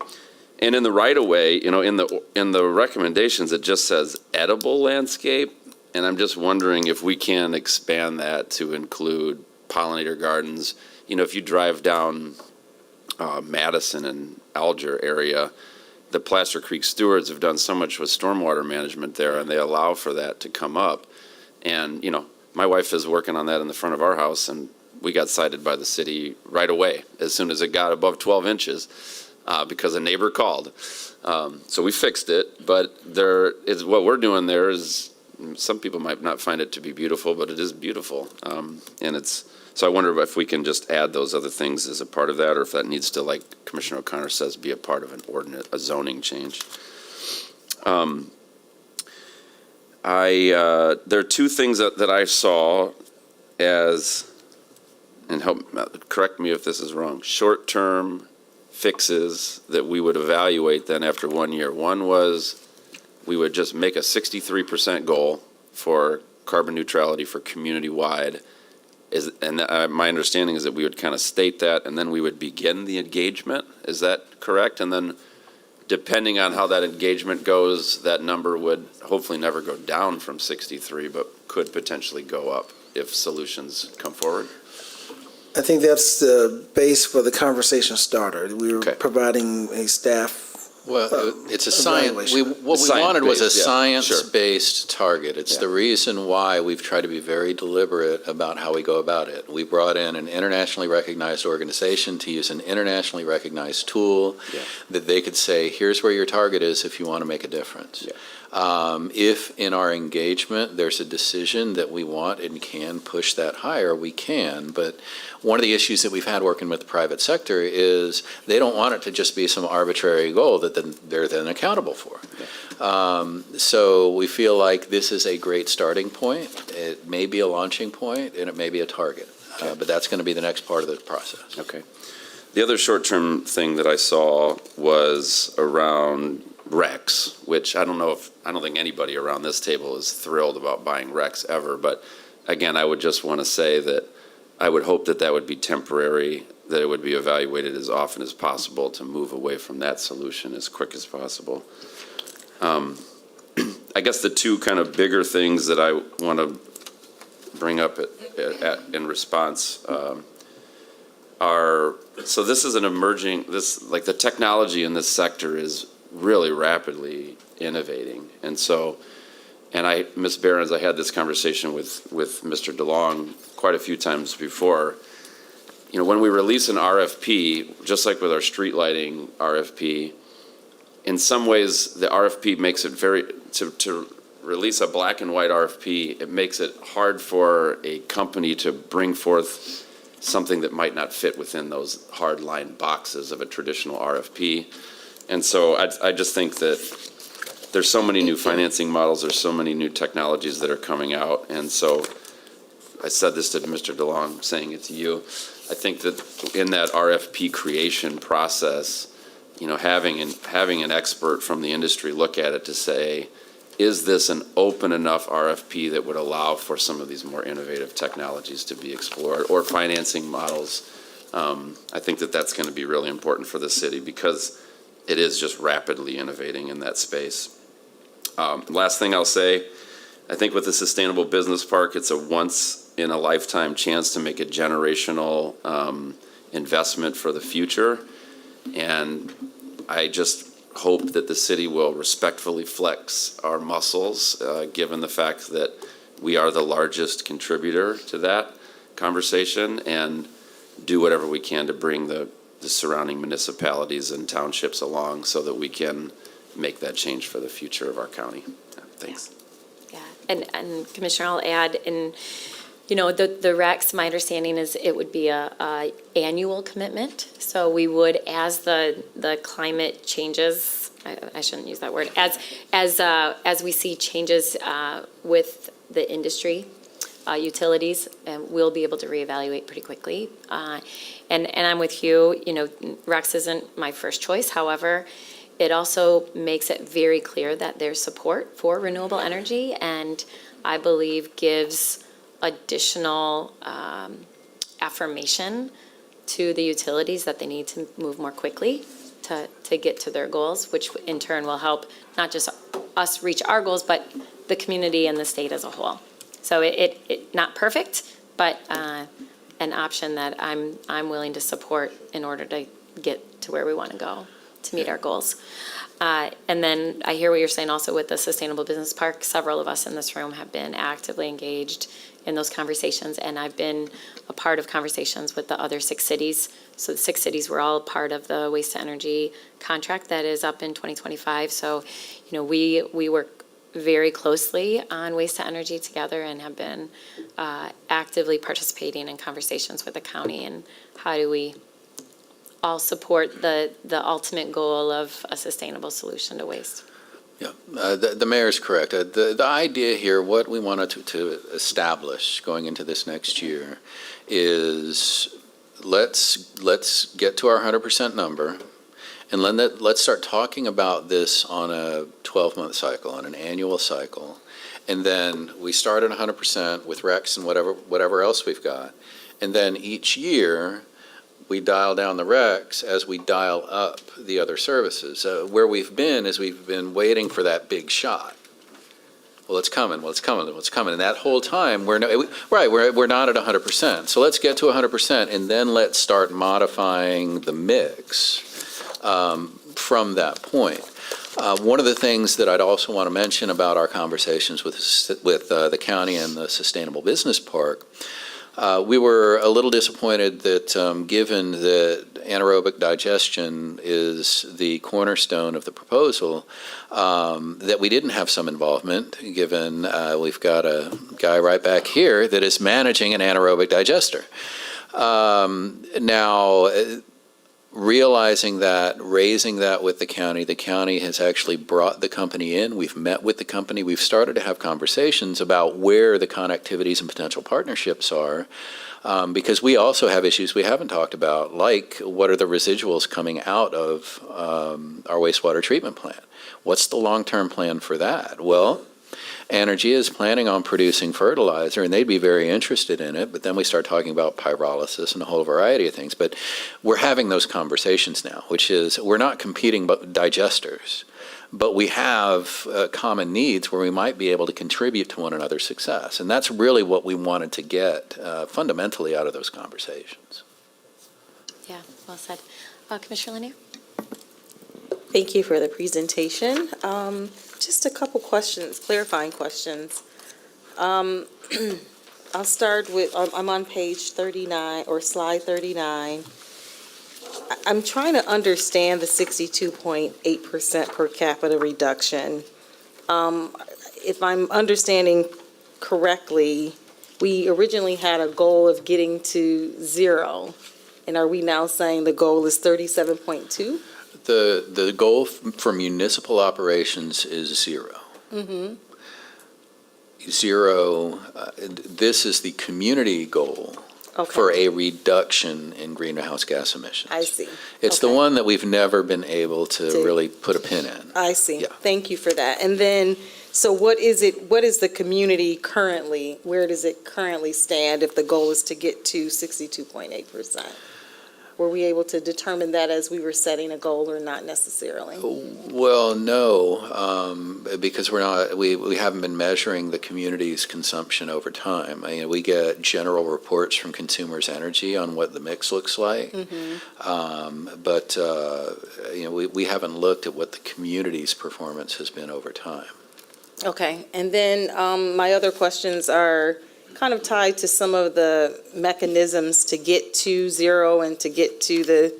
in the right of way, in the recommendations, it just says edible landscape. And I'm just wondering if we can expand that to include pollinator gardens. If you drive down Madison and Alger area, the Placer Creek stewards have done so much with stormwater management there, and they allow for that to come up. And, my wife is working on that in the front of our house, and we got cited by the city right away as soon as it got above 12 inches because a neighbor called. So we fixed it, but what we're doing there is, some people might not find it to be beautiful, but it is beautiful. So I wonder if we can just add those other things as a part of that, or if that needs to, like Commissioner O'Connor says, be a part of an ordinance, a zoning change. There are two things that I saw as, and correct me if this is wrong, short-term fixes that we would evaluate then after 1 year. One was, we would just make a 63% goal for carbon neutrality for community-wide. My understanding is that we would kind of state that, and then we would begin the engagement. Is that correct? And then, depending on how that engagement goes, that number would hopefully never go down from 63, but could potentially go up if solutions come forward. I think that's the base for the conversation starter. We were providing a staff. Well, it's a science. What we wanted was a science-based target. It's the reason why we've tried to be very deliberate about how we go about it. We brought in an internationally recognized organization to use an internationally recognized tool that they could say, here's where your target is if you want to make a difference. If in our engagement there's a decision that we want and can push that higher, we can. But one of the issues that we've had working with the private sector is they don't want it to just be some arbitrary goal that they're then accountable for. So we feel like this is a great starting point. It may be a launching point, and it may be a target. But that's going to be the next part of the process. Okay. The other short-term thing that I saw was around RECs, which I don't think anybody around this table is thrilled about buying RECs ever. But again, I would just want to say that I would hope that would be temporary, that it would be evaluated as often as possible to move away from that solution as quick as possible. I guess the two kind of bigger things that I want to bring up in response are, so this is an emerging, like the technology in this sector is really rapidly innovating. And so, Ms. Behrens, I had this conversation with Mr. DeLong quite a few times before. When we release an RFP, just like with our street lighting RFP, in some ways the RFP makes it very, to release a black and white RFP, it makes it hard for a company to bring forth something that might not fit within those hard line boxes of a traditional RFP. And so I just think that there's so many new financing models, there's so many new technologies that are coming out. And so I said this to Mr. DeLong, saying it to you. I think that in that RFP creation process, you know, having an expert from the industry look at it to say, is this an open enough RFP that would allow for some of these more innovative technologies to be explored, or financing models? I think that that's going to be really important for the city because it is just rapidly innovating in that space. Last thing I'll say, I think with the Sustainable Business Park, it's a once-in-a-lifetime chance to make a generational investment for the future. And I just hope that the city will respectfully flex our muscles, given the fact that we are the largest contributor to that conversation, and do whatever we can to bring the surrounding municipalities and townships along so that we can make that change for the future of our county. Thanks. Yeah, and Commissioner, I'll add, and you know, the RECs, my understanding is it would be a annual commitment. So we would, as the climate changes, I shouldn't use that word, as we see changes with the industry, utilities, and we'll be able to reevaluate pretty quickly. And I'm with you, you know, RECs isn't my first choice. However, it also makes it very clear that there's support for renewable energy, and I believe gives additional affirmation to the utilities that they need to move more quickly to get to their goals, which in turn will help not just us reach our goals, but the community and the state as a whole. So it not perfect, but an option that I'm willing to support in order to get to where we want to go to meet our goals. And then I hear what you're saying also with the Sustainable Business Park. Several of us in this room have been actively engaged in those conversations, and I've been a part of conversations with the other 6 cities. So the 6 cities were all part of the waste to energy contract that is up in 2025. So, you know, we work very closely on waste to energy together and have been actively participating in conversations with the county, and how do we all support the ultimate goal of a sustainable solution to waste. Yeah, the mayor's correct. The idea here, what we wanted to establish going into this next year is let's get to our 100% number, and let's start talking about this on a 12-month cycle, on an annual cycle. And then we start at 100% with RECs and whatever else we've got. And then each year, we dial down the RECs as we dial up the other services. Where we've been is we've been waiting for that big shot. Well, it's coming, well, it's coming, well, it's coming. And that whole time, we're not at 100%. So let's get to 100%, and then let's start modifying the mix from that point. One of the things that I'd also want to mention about our conversations with the county and the Sustainable Business Park, we were a little disappointed that given that anaerobic digestion is the cornerstone of the proposal, that we didn't have some involvement, given we've got a guy right back here that is managing an anaerobic digester. Now, realizing that, raising that with the county has actually brought the company in. We've met with the company. We've started to have conversations about where the connectivities and potential partnerships are, because we also have issues we haven't talked about, like what are the residuals coming out of our wastewater treatment plant? What's the long-term plan for that? Well, Energy is planning on producing fertilizer, and they'd be very interested in it, but then we start talking about pyrolysis and a whole variety of things. But we're having those conversations now, which is we're not competing digesters, but we have common needs where we might be able to contribute to one another's success. And that's really what we wanted to get fundamentally out of those conversations. Yeah, well said. Commissioner Lanier? Thank you for the presentation. Just a couple questions, clarifying questions. I'll start with, I'm on page 39 or slide 39. I'm trying to understand the 62.8% per capita reduction. if I'm understanding correctly, we originally had a goal of getting to 0, and are we now saying the goal is 37.2? The goal for municipal operations is 0. Mm-hmm. 0, this is the community goal for a reduction in greenhouse gas emissions. I see. It's the one that we've never been able to really put a pin in. I see. Yeah. Thank you for that. And then, so what is the community currently, where does it currently stand if the goal is to get to 62.8%? Were we able to determine that as we were setting a goal or not necessarily? Well, no, because we haven't been measuring the community's consumption over time. I mean, we get general reports from Consumers Energy on what the mix looks like. But we haven't looked at what the community's performance has been over time. Okay, and then my other questions are kind of tied to some of the mechanisms to get to 0 and to get to the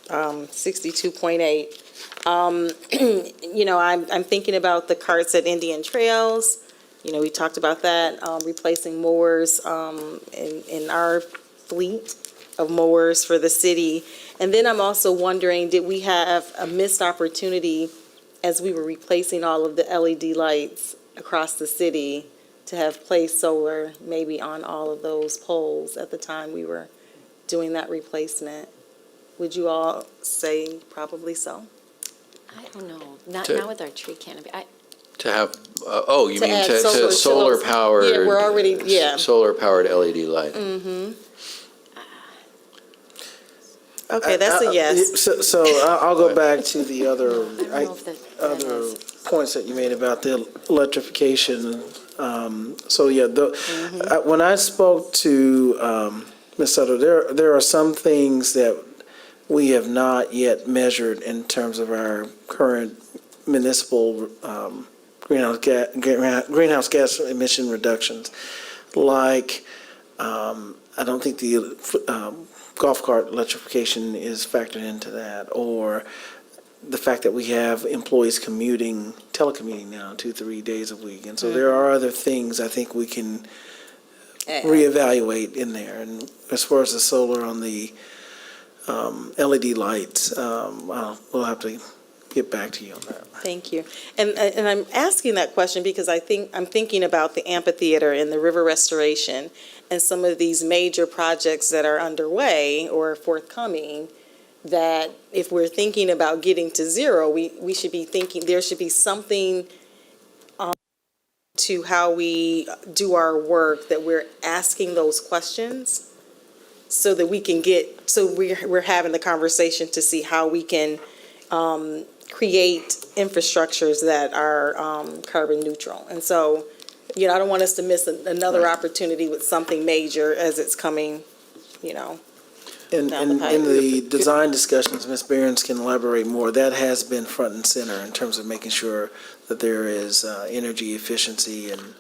62.8. I'm thinking about the carts at Indian Trails. We talked about that, replacing mowers in our fleet of mowers for the city. And then I'm also wondering, did we have a missed opportunity as we were replacing all of the LED lights across the city to have placed solar maybe on all of those poles at the time we were doing that replacement? Would you all say probably so? I don't know, not with our tree canopy. To have, you To mean add to solar to solar those- powered? Yeah, we're already, yeah. Solar powered LED lighting. Mm-hmm. Okay, that's a yes. So I'll go back to the other, I don't know if that other is. points that you made about the electrification. When I spoke to Ms. Sutter, there are some things that we have not yet measured in terms of our current municipal greenhouse gas emission reductions. Like, I don't think the golf cart electrification is factored into that, or the fact that we have employees telecommuting now 2-3 days a week. And so there are other things I think we can reevaluate in there. And as far as the solar on the LED lights, we'll have to get back to you on that. Thank you. And I'm asking that question because I'm thinking about the amphitheater and the river restoration and some of these major projects that are underway or forthcoming, that if we're thinking about getting to 0, we should be thinking there should be something to how we do our work, that we're asking those questions so that we can we're having the conversation to see how we can create infrastructures that are carbon neutral. And so, I don't want us to miss another opportunity with something major as it's coming, In the design discussions, Ms. Behrens can elaborate more. That has been front and center in terms of making sure that there is energy efficiency and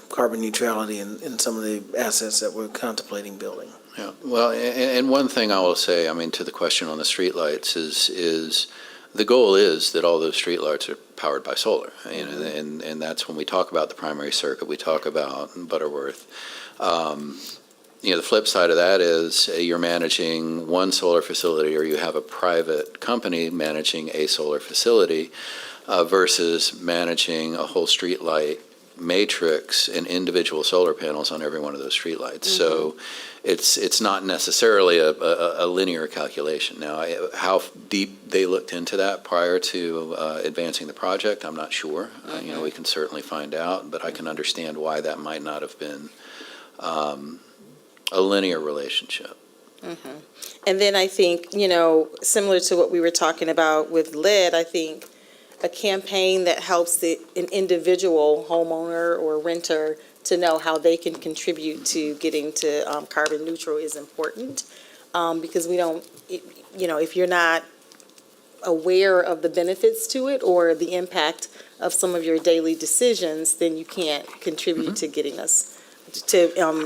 carbon neutrality in some of the assets that we're contemplating building. Yeah, well, and one thing I will say, to the question on the streetlights is the goal is that all those streetlights are powered by solar, and that's when we talk about the primary circuit, we talk about Butterworth. The flip side of that is you're managing one solar facility, or you have a private company managing a solar facility versus managing a whole streetlight matrix and individual solar panels on every one of those streetlights. So it's not necessarily a linear calculation. Now, how deep they looked into that prior to advancing the project, I'm not sure. We can certainly find out, but I can understand why that might not have been a linear relationship. And then I think, similar to what we were talking about with lead, I think a campaign that helps an individual homeowner or renter to know how they can contribute to getting to carbon neutral is important, because we don't, if you're not aware of the benefits to it or the impact of some of your daily decisions, then you can't contribute to getting us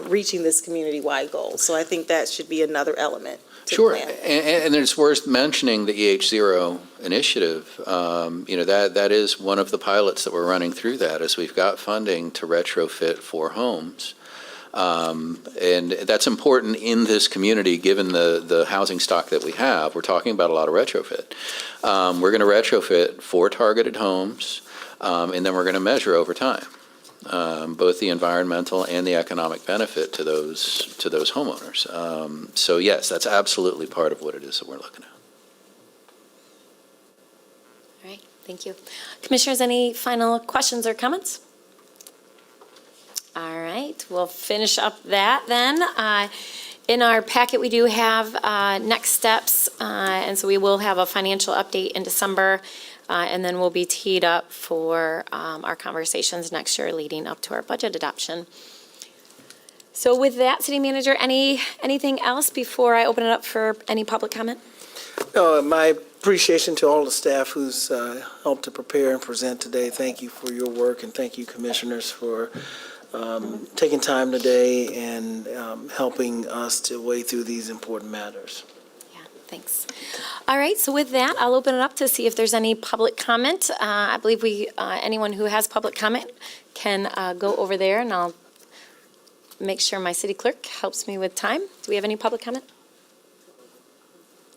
reaching this community-wide goal. So I think that should be another element to the Sure, plan. and it's worth mentioning the EH0 initiative. That is one of the pilots that we're running through that, as we've got funding to retrofit 4 homes. And that's important in this community, given the housing stock that we have. We're talking about a lot of retrofit. We're going to retrofit 4 targeted homes, and then we're going to measure over time both the environmental and the economic benefit to those homeowners. So yes, that's absolutely part of what it is that we're looking at. All right, thank you. Commissioners, any final questions or comments? All right, we'll finish up that then. In our packet, we do have next steps, and so we will have a financial update in December, and then we'll be teed up for our conversations next year leading up to our budget adoption. So with that, City Manager, anything else before I open it up for any public comment? No, my appreciation to all the staff who's helped to prepare and present today. Thank you for your work, and thank you, commissioners, for taking time today and helping us to wade through these important matters. Yeah, thanks. All right, so with that, I'll open it up to see if there's any public comment. I believe anyone who has public comment can go over there, and I'll make sure my city clerk helps me with time. Do we have any public comment?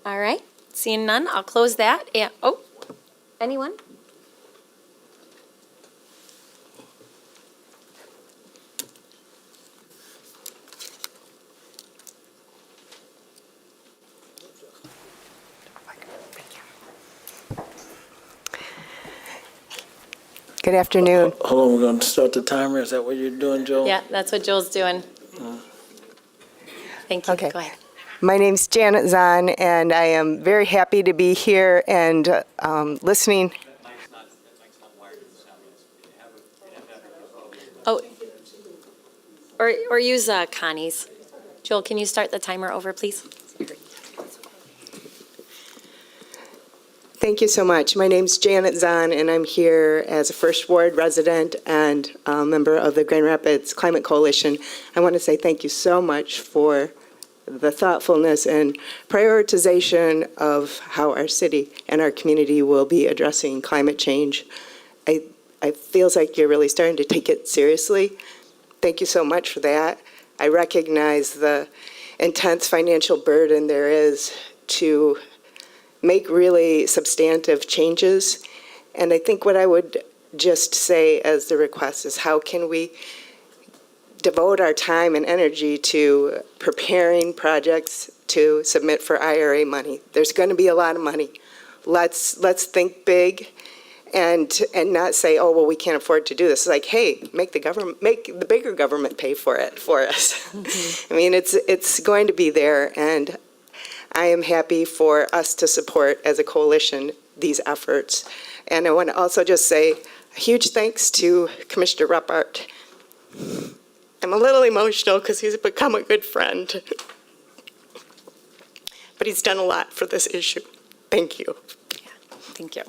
All right, seeing none, I'll close that. And, anyone? Good afternoon. Hold on, we're going to start the timer. Is that what you're doing, Joel? Yeah, that's what Joel's doing. Thank you. Okay. Go ahead. My name's Janet Zahn, and I am very happy to be here and listening. Oh, or use Connie's. Joel, can you start the timer over, please? Thank you so much. My name's Janet Zahn, and I'm here as a First Ward resident and a member of the Grand Rapids Climate Coalition. I want to say thank you so much for the thoughtfulness and prioritization of how our city and our community will be addressing climate change. It feels like you're really starting to take it seriously. Thank you so much for that. I recognize the intense financial burden there is to make really substantive changes. And I think what I would just say as the request is, how can we devote our time and energy to preparing projects to submit for IRA money? There's going to be a lot of money. Let's think big and not say, oh, well, we can't afford to do this. It's like, hey, make the bigger government pay for it for us. Mm-hmm. I mean, it's going to be there, and I am happy for us to support as a coalition these efforts. And I want to also just say a huge thanks to Commissioner Ruppert. I'm a little emotional because he's become a good friend. But he's done a lot for this issue. Thank you. Yeah, thank you.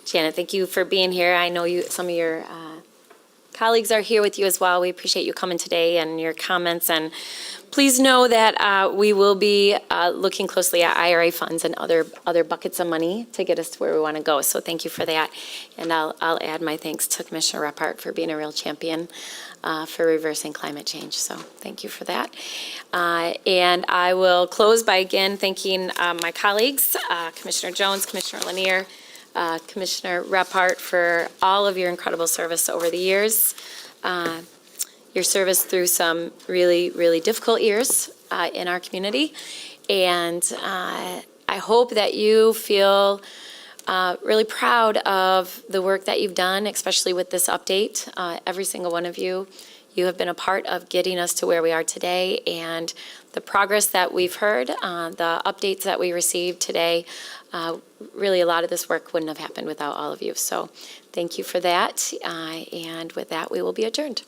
Janet, thank you for being here. I know some of your colleagues are here with you as well. We appreciate you coming today and your comments. And please know that we will be looking closely at IRA funds and other buckets of money to get us to where we want to go. So thank you for that. And I'll add my thanks to Commissioner Ruppert for being a real champion for reversing climate change. So thank you for that. And I will close by again thanking my colleagues, Commissioner Jones, Commissioner Lanier, Commissioner Ruppert, for all of your incredible service over the years. Your service through some really, really difficult years in our community. And I hope that you feel really proud of the work that you've done, especially with this update. Every single one of you have been a part of getting us to where we are today. And the progress that we've heard, the updates that we received today, really a lot of this work wouldn't have happened without all of you. So thank you for that. And with that, we will be adjourned.